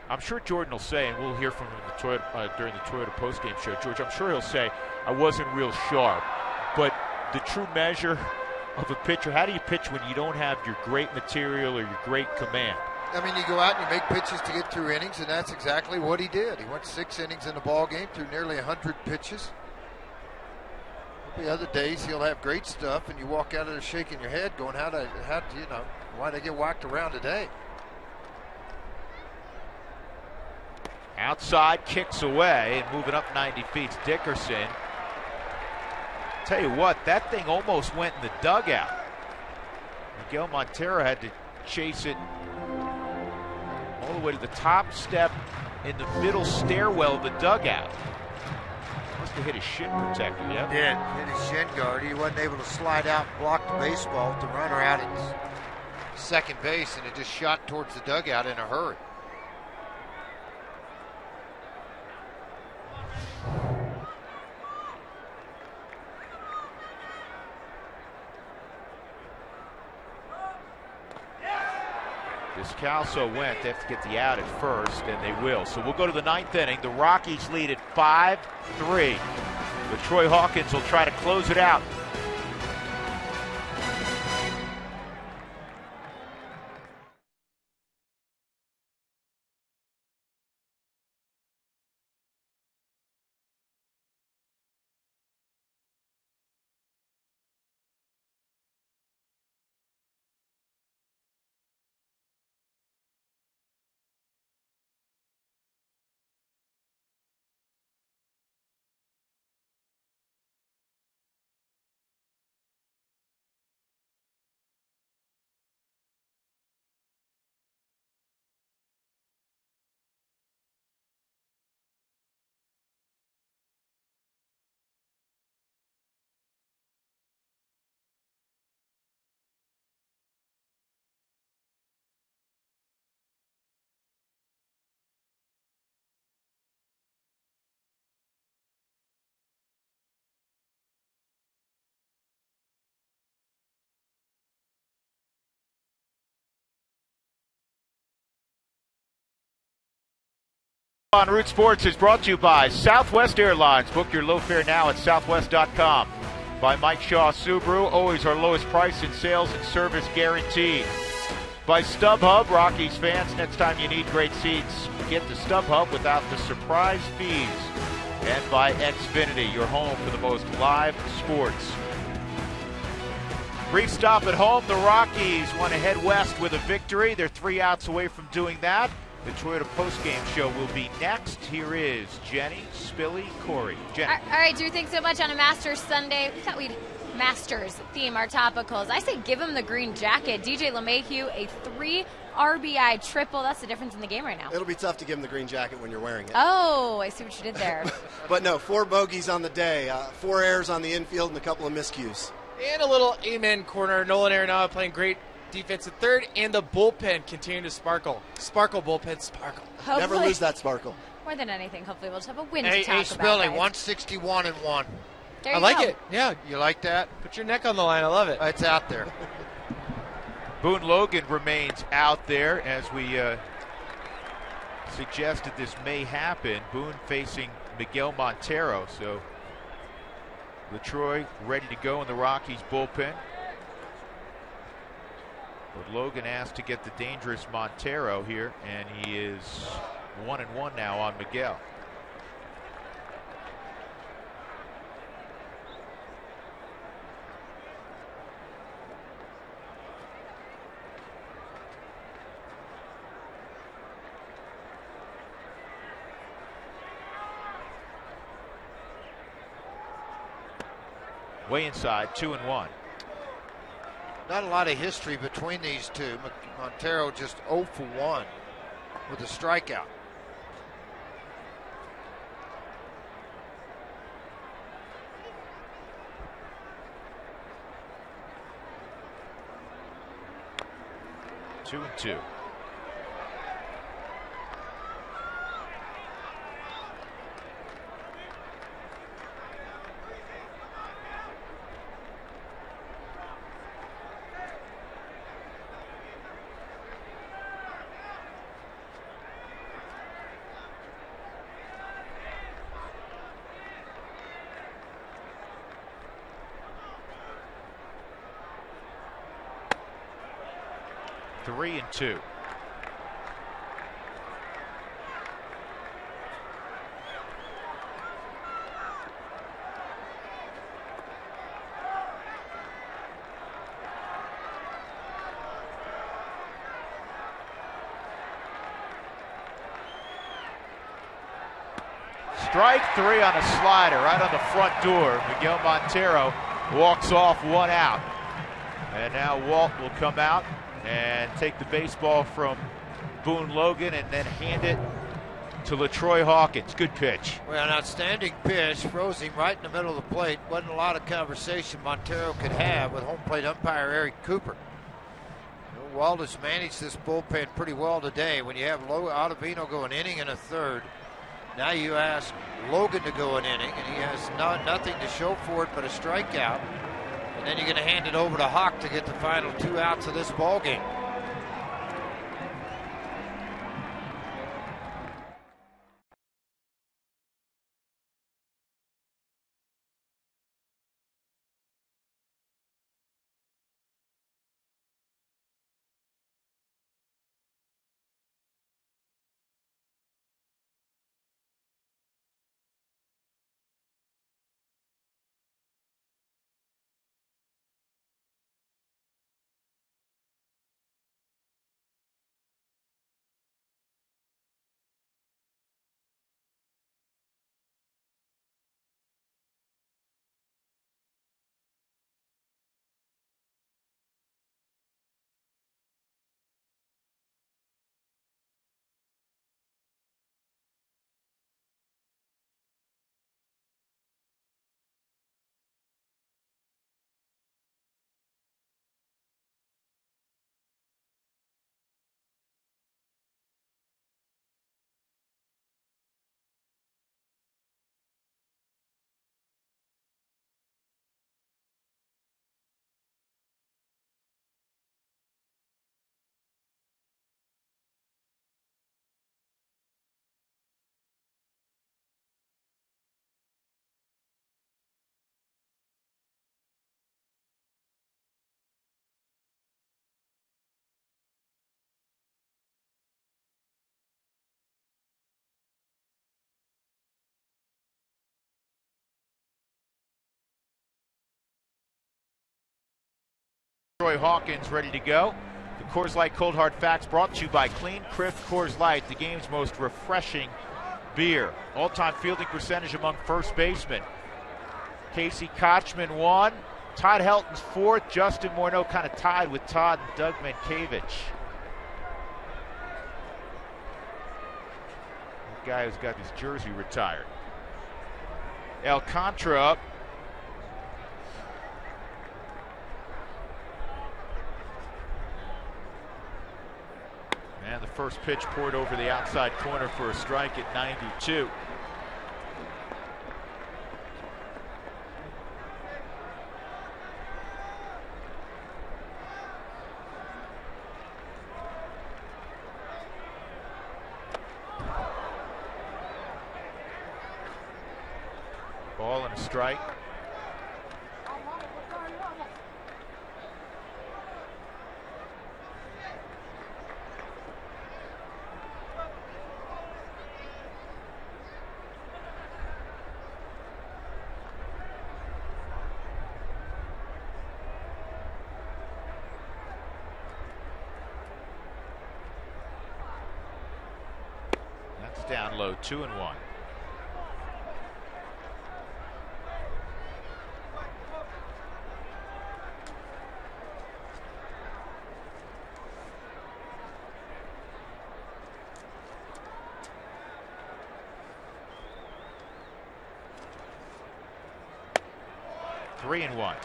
I'm sure Jordan will say, and we'll hear from him in the Toyota, during the Toyota postgame show, George, I'm sure he'll say, I wasn't real sharp. But the true measure of a pitcher, how do you pitch when you don't have your great material or your great command? I mean, you go out and you make pitches to get through innings, and that's exactly what he did. He went 6 innings in the ball game through nearly 100 pitches. There'll be other days he'll have great stuff, and you walk out of there shaking your head, going, why'd I get whacked around today? Outside, kicks away, and moving up 90 feet, Dickerson. Tell you what, that thing almost went in the dugout. Miguel Montero had to chase it all the way to the top step in the middle stairwell of the dugout. Must have hit his shin protector, yeah? Did, hit his shin guard. He wasn't able to slide out and block the baseball with the runner out at second base, and it just shot towards the dugout in a hurry. Descalso went. They have to get the out at first, and they will. So we'll go to the 9th inning. The Rockies lead at 5-3. But Troy Hawkins will try to close it out. On Root Sports is brought to you by Southwest Airlines. Book your low fare now at southwest.com. By Mike Shaw Subaru, always our lowest price in sales and service guaranteed. By StubHub, Rockies fans, next time you need great seats, get to StubHub without the surprise fees. And by Xfinity, your home for the most live sports. Brief stop at home. The Rockies want to head west with a victory. They're 3 outs away from doing that. The Toyota postgame show will be next. Here is Jenny, Spilly, Corey. Jenny. All right, Drew, thanks so much on a Masters Sunday. We thought we'd Masters theme our topicals. I say give him the green jacket. DJ LeMahieu, a 3 RBI triple. That's the difference in the game right now. It'll be tough to give him the green jacket when you're wearing it. Oh, I see what you did there. But no, 4 bogeys on the day, 4 errors on the infield, and a couple of miscues. And a little amen corner. Nolan Arenado playing great defense at third, and the bullpen continuing to sparkle. Sparkle, bullpen, sparkle. Hopefully, never lose that sparkle. More than anything, hopefully we'll just have a win Hey, to talk about. Spilly, guys. 161 and 1. There I you like go. it. Yeah. You like that? Put your neck on the line. I love it. It's out there. Boone Logan remains out there as we suggested this may happen. Boone facing Miguel Montero. So LaTroy ready to go in the Rockies bullpen. But Logan asked to get the dangerous Montero here, and he is 1-1 now on Miguel. Way inside, 2-1. Not a lot of history between these two. Montero just 0 for 1 with a strikeout. Two and two. Three and two. Strike 3 on a slider right on the front door. Miguel Montero walks off 1 out. And now Walt will come out and take the baseball from Boone Logan and then hand it to LaTroy Hawkins. Good pitch. Well, an outstanding pitch. Froze him right in the middle of the plate. Wasn't a lot of conversation Montero could have with home plate umpire Eric Cooper. Walt has managed this bullpen pretty well today. When you have Ottavino go an inning and a third, now you ask Logan to go an inning, and he has nothing to show for it but a strikeout. And then you're going to hand it over to Hawk to get the final 2 outs of this ball game. Troy Hawkins ready to go. The Coors Light Cold Hard Facts brought to you by Clean Crisp Coors Light, the game's most refreshing beer. All-time fielding percentage among first basemen. Casey Kochman won. Todd Helton's fourth. Justin Morneau kind of tied with Todd and Doug Mankiewicz. The guy who's got his jersey retired. Alcantara up. And the first pitch poured over the outside corner for a strike at 92. Ball and a strike. That's down low, 2-1. Three and one.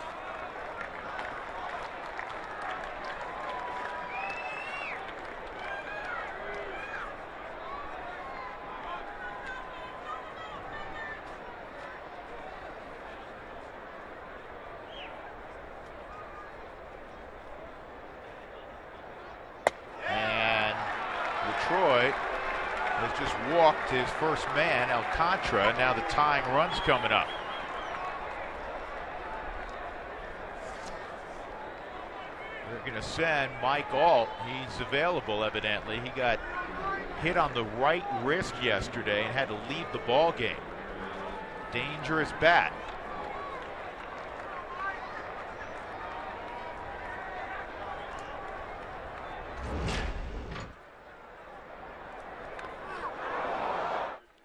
And Detroit has just walked his first man, Alcantara. Now the tying run's coming up. They're going to send Mike Alt. He's available, evidently. He got hit on the right wrist yesterday and had to leave the ball game. Dangerous bat.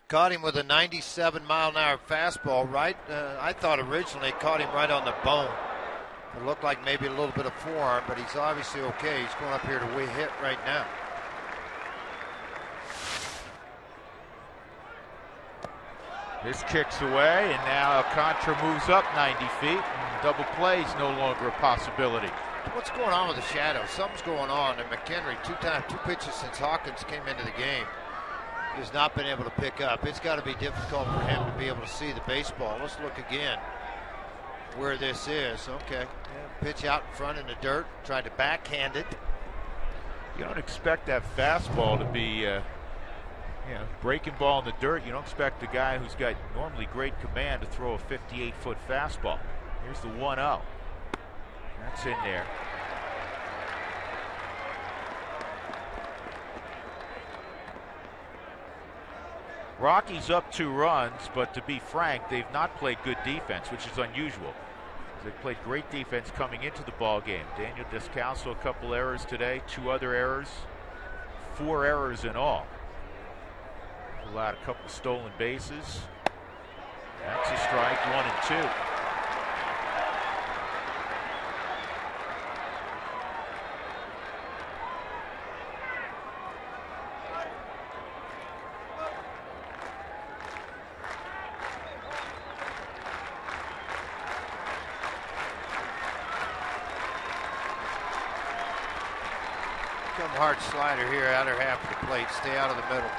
Caught him with a 97-mile-an-hour fastball. Right, I thought originally it caught him right on the bone. It looked like maybe a little bit of forearm, but he's obviously okay. He's going up here to hit right now. This kicks away, and now Alcantara moves up 90 feet. And double play is no longer a possibility. What's going on with the shadow? Something's going on. And McHenry, two pitches since Hawkins came into the game, has not been able to pick up. It's got to be difficult for him to be able to see the baseball. Let's look again where this is. Okay, yeah, pitch out in front in the dirt, tried to backhand it. You don't expect that fastball to be breaking ball in the dirt. You don't expect the guy who's got normally great command to throw a 58-foot fastball. Here's the 1-0. That's in there. Rockies up 2 runs, but to be frank, they've not played good defense, which is unusual. They played great defense coming into the ball game. Daniel Descalso, a couple errors today, 2 other errors, 4 errors in all. Allowed a couple stolen bases. That's a strike, 1 and 2. Hard slider here, outer half of the plate. Stay out of the middle.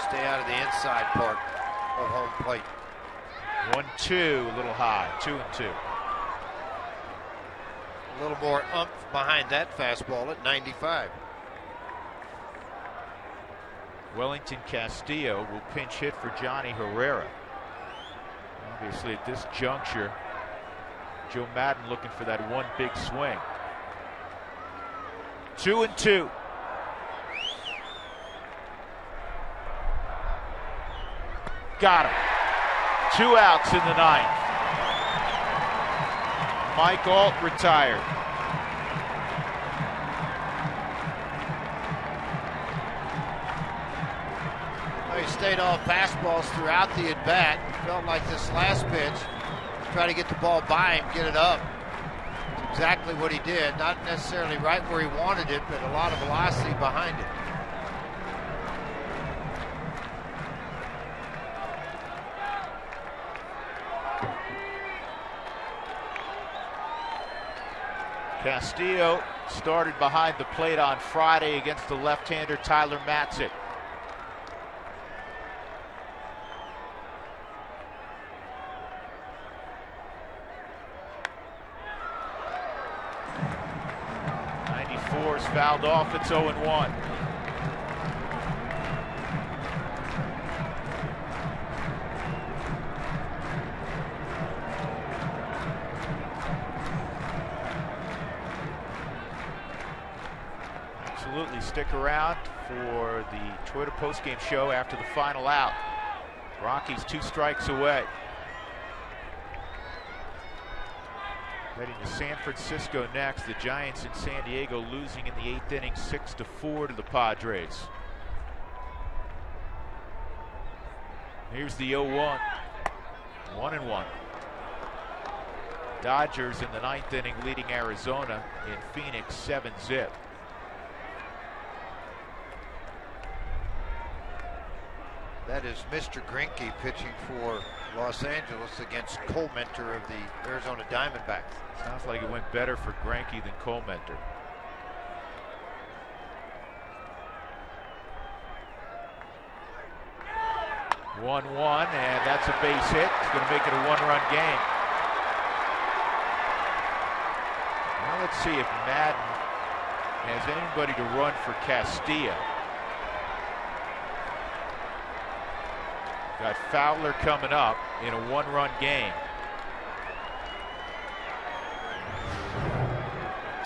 Stay out of the inside part of home plate. 1-2, a little high. 2 and 2. A little more umph behind that fastball at 95. Wellington Castillo will pinch hit for Johnny Herrera. Obviously, at this juncture, Joe Madden looking for that one big swing. 2 and 2. Got him. 2 outs in the 9th. Mike Alt retired. stayed off fastballs throughout the at-bat. Felt like this last pitch, try to get the ball by him, get it up. It's exactly what he did. Not necessarily right where he wanted it, but a lot of velocity behind it. Castillo started behind the plate on Friday against the left-hander Tyler Matzik. Is fouled off. It's 0-1. Absolutely stick around for the Toyota postgame show after the final out. Rockies 2 strikes away. Heading to San Francisco next. The Giants in San Diego losing in the 8th inning 6-4 to the Padres. Here's the 0-1. 1-1. Dodgers in the 9th inning leading Arizona in Phoenix 7-zip. That is Mr. Greinke pitching for Los Angeles against Colmenter of the Arizona Diamondbacks. Sounds like it went better for Greinke than Colmenter. One, and that's a base hit. It's going to make it a 1-run game. Now let's see if Madden has anybody to run for Castillo. Got Fowler coming up in a 1-run game.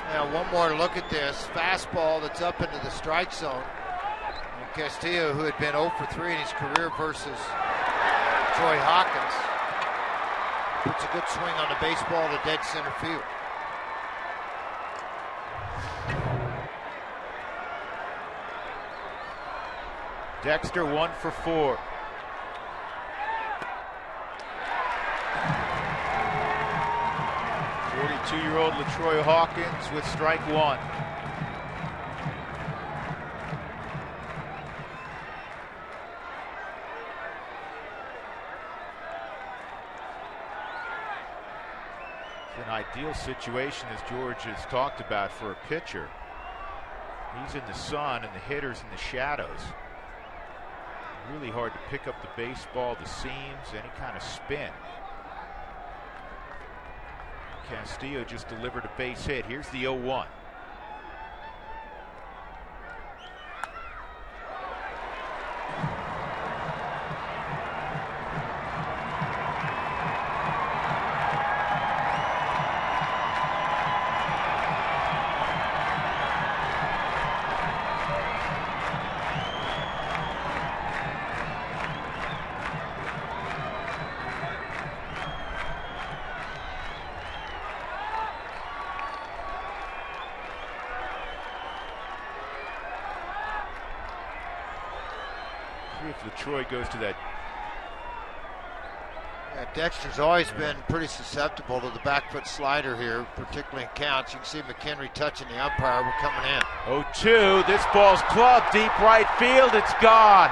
Now one more look at this. Fastball that's up into the strike zone. And Castillo, who had been 0 for 3 in his career versus Troy Hawkins, puts a good swing on the baseball to dead center field. Dexter 1 for 4. Two-year-old LaTroy Hawkins with strike 1. It's an ideal situation, as George has talked about, for a pitcher. He's in the sun and the hitter's in the shadows. Really hard to pick up the baseball, the seams, any kind of spin. Castillo just delivered a base hit. Here's the 0-1. If LaTroy goes to that. Yeah, Dexter's always been pretty susceptible to the back foot slider here, particularly in counts. You can see McHenry touching the umpire. We're coming in. 0-2. This ball's clubbed deep right field. It's gone.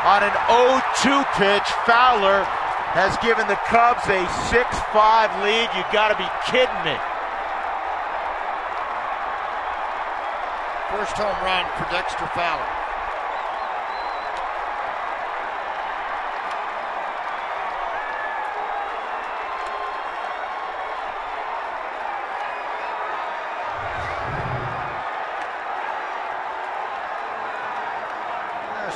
On an 0-2 pitch, Fowler has given the Cubs a 6-5 lead. You got to be kidding me. First home run for Dexter Fowler.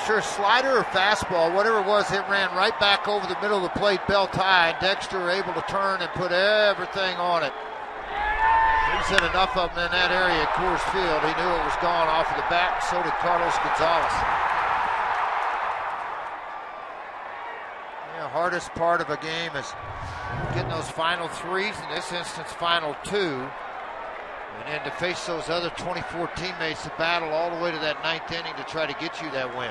Sure, slider or fastball, whatever it was, it ran right back over the middle of the plate, belt high, and Dexter able to turn and put everything on it. He's hit enough of them in that area at Coors Field. He knew it was gone off of the bat, and so did Carlos Gonzalez. Yeah, hardest part of a game is getting those final threes, in this instance, final 2. And then to face those other 24 teammates to battle all the way to that 9th inning to try to get you that win.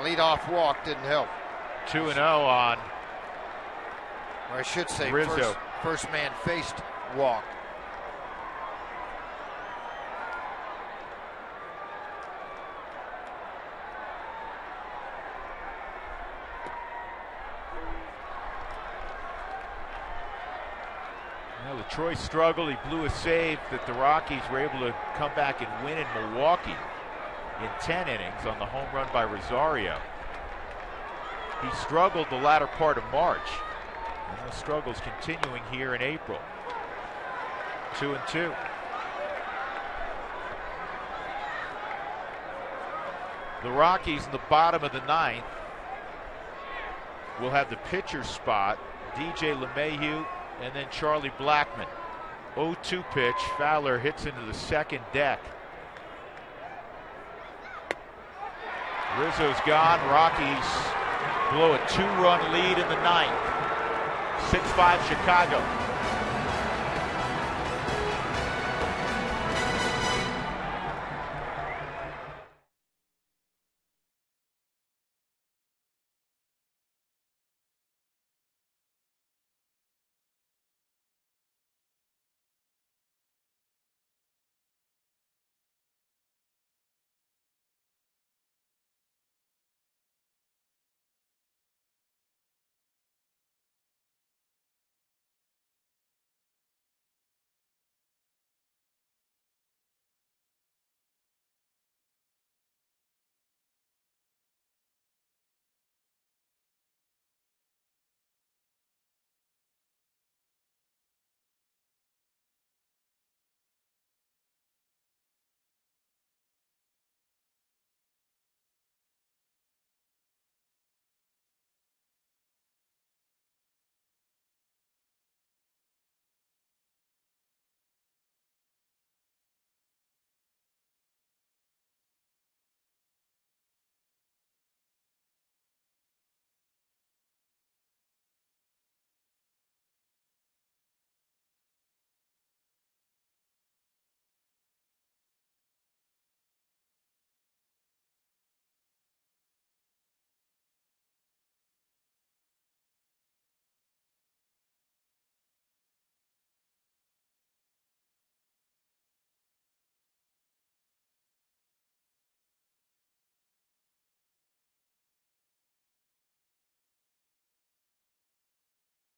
leadoff walk didn't help. 2-0 on. Or I should say, Rizzo. first man faced walk. Well, Troy struggled. He blew a save that the Rockies were able to come back and win in Milwaukee in 10 innings on the home run by Rosario. He struggled the latter part of March, and those struggles continuing here in April. 2-2. The Rockies in the bottom of the ninth will have the pitcher's spot, DJ LeMahieu and then Charlie Blackmon. 0-2 pitch. Fowler hits into the second deck. Rizzo's gone. Rockies blow a 2-run lead in the ninth. 6-5 Chicago.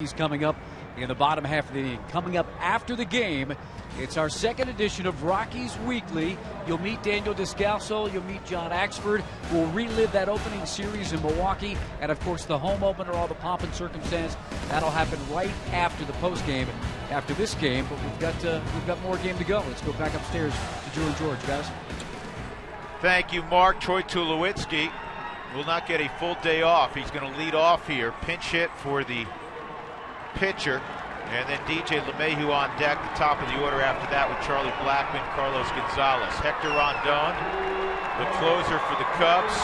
He's coming up in the bottom half of the inning. Coming up after the game, it's our second edition of Rockies Weekly. You'll meet Daniel Descalso. You'll meet John Axford. We'll relive that opening series in Milwaukee. And, of course, the home opener, all the pomp and circumstance. That'll happen right after the postgame, after this game. But we've got more game to go. Let's go back upstairs to Drew and George, guys. Thank you, Mark. Troy Tulowitzki will not get a full day off. He's going to lead off here. Pinch hit for the pitcher, and then DJ LeMahieu on deck, the top of the order after that with Charlie Blackmon, Carlos Gonzalez. Hector Rondon, the closer for the Cubs.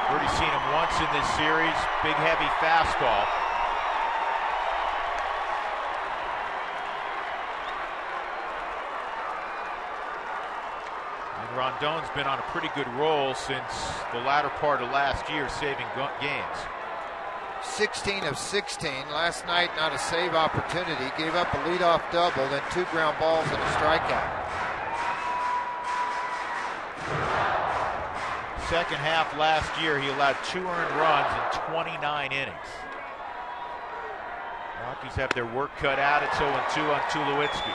Already seen him once in this series. Big, heavy fastball. And Rondon's been on a pretty good roll since the latter part of last year, saving games. 16 of 16. Last night, not a save opportunity. Gave up a leadoff double, then 2 ground balls and a strikeout. Second half last year, he allowed 2 earned runs in 29 innings. Rockies have their work cut out. It's 0-2 on Tulowitzki.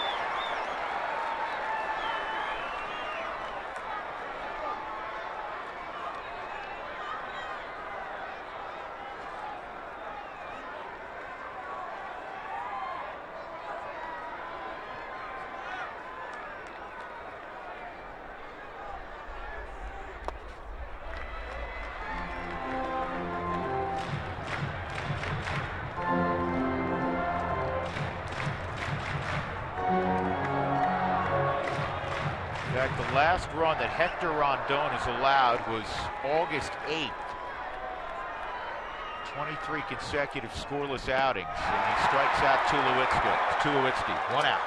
The last run that Hector Rondon has allowed was August 8th. 23 consecutive scoreless outings, and he strikes out Tulowitzki. 1 out.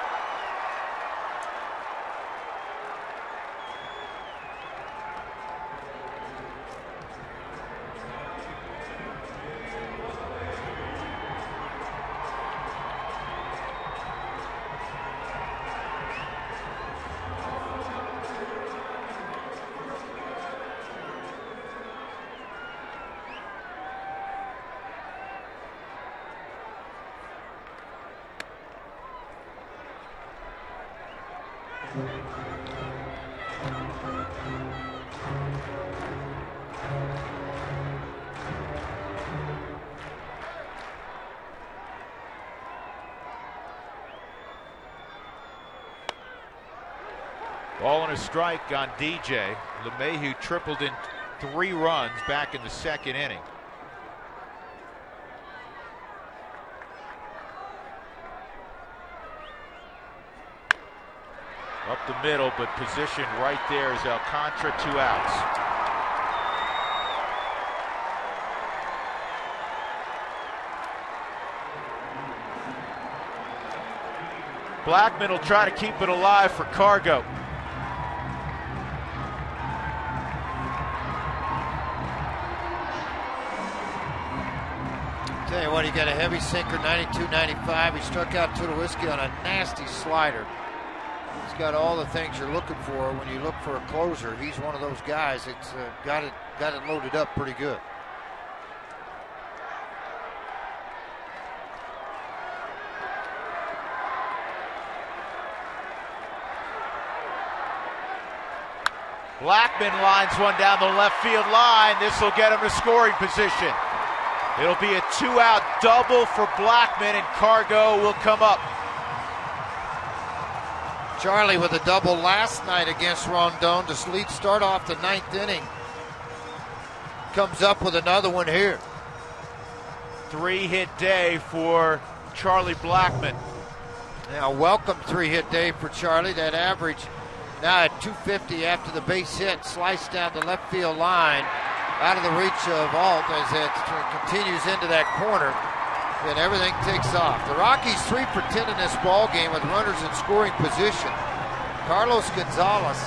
Ball and a strike on DJ. LeMahieu tripled in 3 runs back in the 2nd inning. Up the middle, but positioned right there is Alcantara, 2 outs. Blackman will try to keep it alive for Cargo. Tell you what, he got a heavy sinker, 92-95. He struck out Tulowitzki on a nasty slider. He's got all the things you're looking for when you look for a closer. He's one of those guys that's got it loaded up pretty good. Blackman lines one down the left field line. This will get him to scoring position. It'll be a 2-out double for Blackman, and Cargo will come up. Charlie with a double last night against Rondon to lead start off the 9th inning. Comes up with another one here. 3-hit day for Charlie Blackman. Now, welcome 3-hit day for Charlie. That average now at 250 after the base hit, sliced down the left field line, out of the reach of Alt as it continues into that corner. Then everything takes off. The Rockies 3 for 10 in this ball game with runners in scoring position. Carlos Gonzalez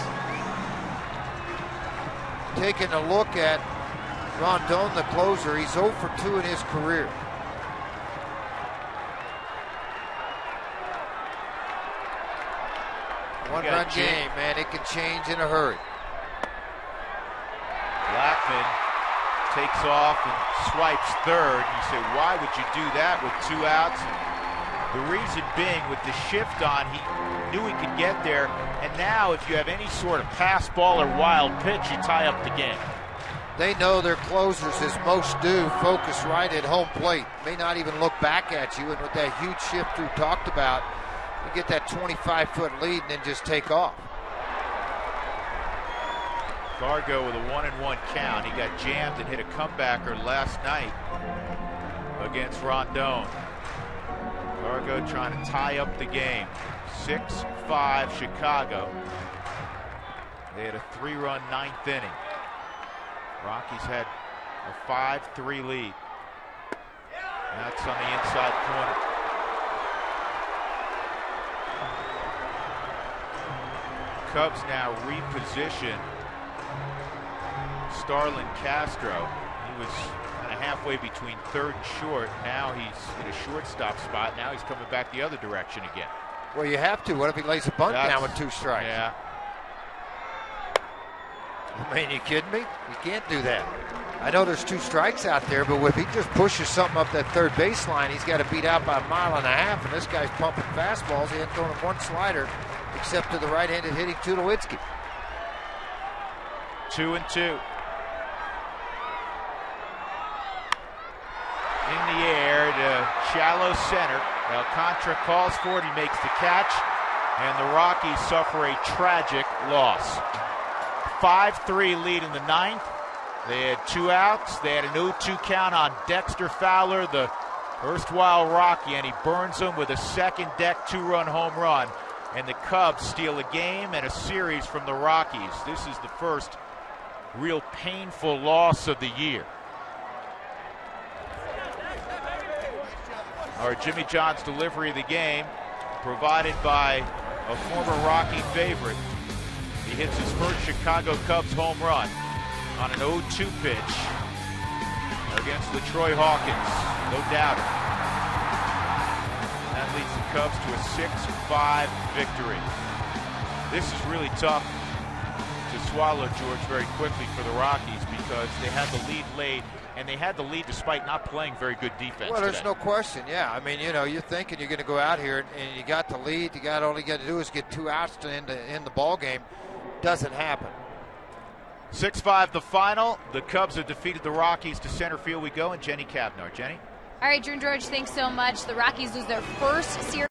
taking a look at Rondon, the closer. He's 0 for 2 in his career. One-run game, man. It can change in a hurry. Blackman takes off and swipes third. You say, why would you do that with 2 outs? The reason being, with the shift on, he knew he could get there. And now, if you have any sort of pass ball or wild pitch, you tie up the game. They know their closers, as most do, focus right at home plate. May not even look back at you. And with that huge shift we talked about, you get that 25-foot lead and then just take off. Cargo with a 1-1 count. He got jammed and hit a comebacker last night against Rondon. Cargo trying to tie up the game. 6-5 Chicago. They had a 3-run 9th inning. Rockies had a 5-3 lead. That's on the inside corner. Cubs now reposition Starlin Castro. He was kind of halfway between third and short. Now he's in a shortstop spot. Now he's coming back the other direction again. Well, you have to. What if he lays a bunt down with 2 strikes? Yeah. I mean, you kidding me? You can't do that. I know there's 2 strikes out there, but if he just pushes something up that third baseline, he's got to beat out by 1.5 miles, and this guy's pumping fastballs. He hadn't thrown him 1 slider except to the right-handed hitting Tulowitzki. 2-2. In the air to shallow center. Alcantara calls for it. He makes the catch. And the Rockies suffer a tragic loss. 5-3 lead in the 9th. They had 2 outs. They had an 0-2 count on Dexter Fowler, the erstwhile Rocky, and he burns them with a second deck 2-run home run. And the Cubs steal a game and a series from the Rockies. This is the first real painful loss of the year. Our Jimmy John's delivery of the game, provided by a former Rocky favorite. He hits his first Chicago Cubs home run on an 0-2 pitch against the Troy Hawkins. No doubt. That leads the Cubs to a 6-5 victory. This is really tough to swallow, George, very quickly for the Rockies because they had the lead late, and they had the lead despite not playing very good defense. Well, there's today. no question, yeah. I mean, you know, you're thinking you're going to go out here and you got the lead. All you got to do is get 2 outs to end the ball game. Doesn't happen. 6-5 the final. The Cubs have defeated the Rockies. To center field we go, and Jenny Cavnar. Jenny? All right, Drew and George, thanks so much. The Rockies lose their first series.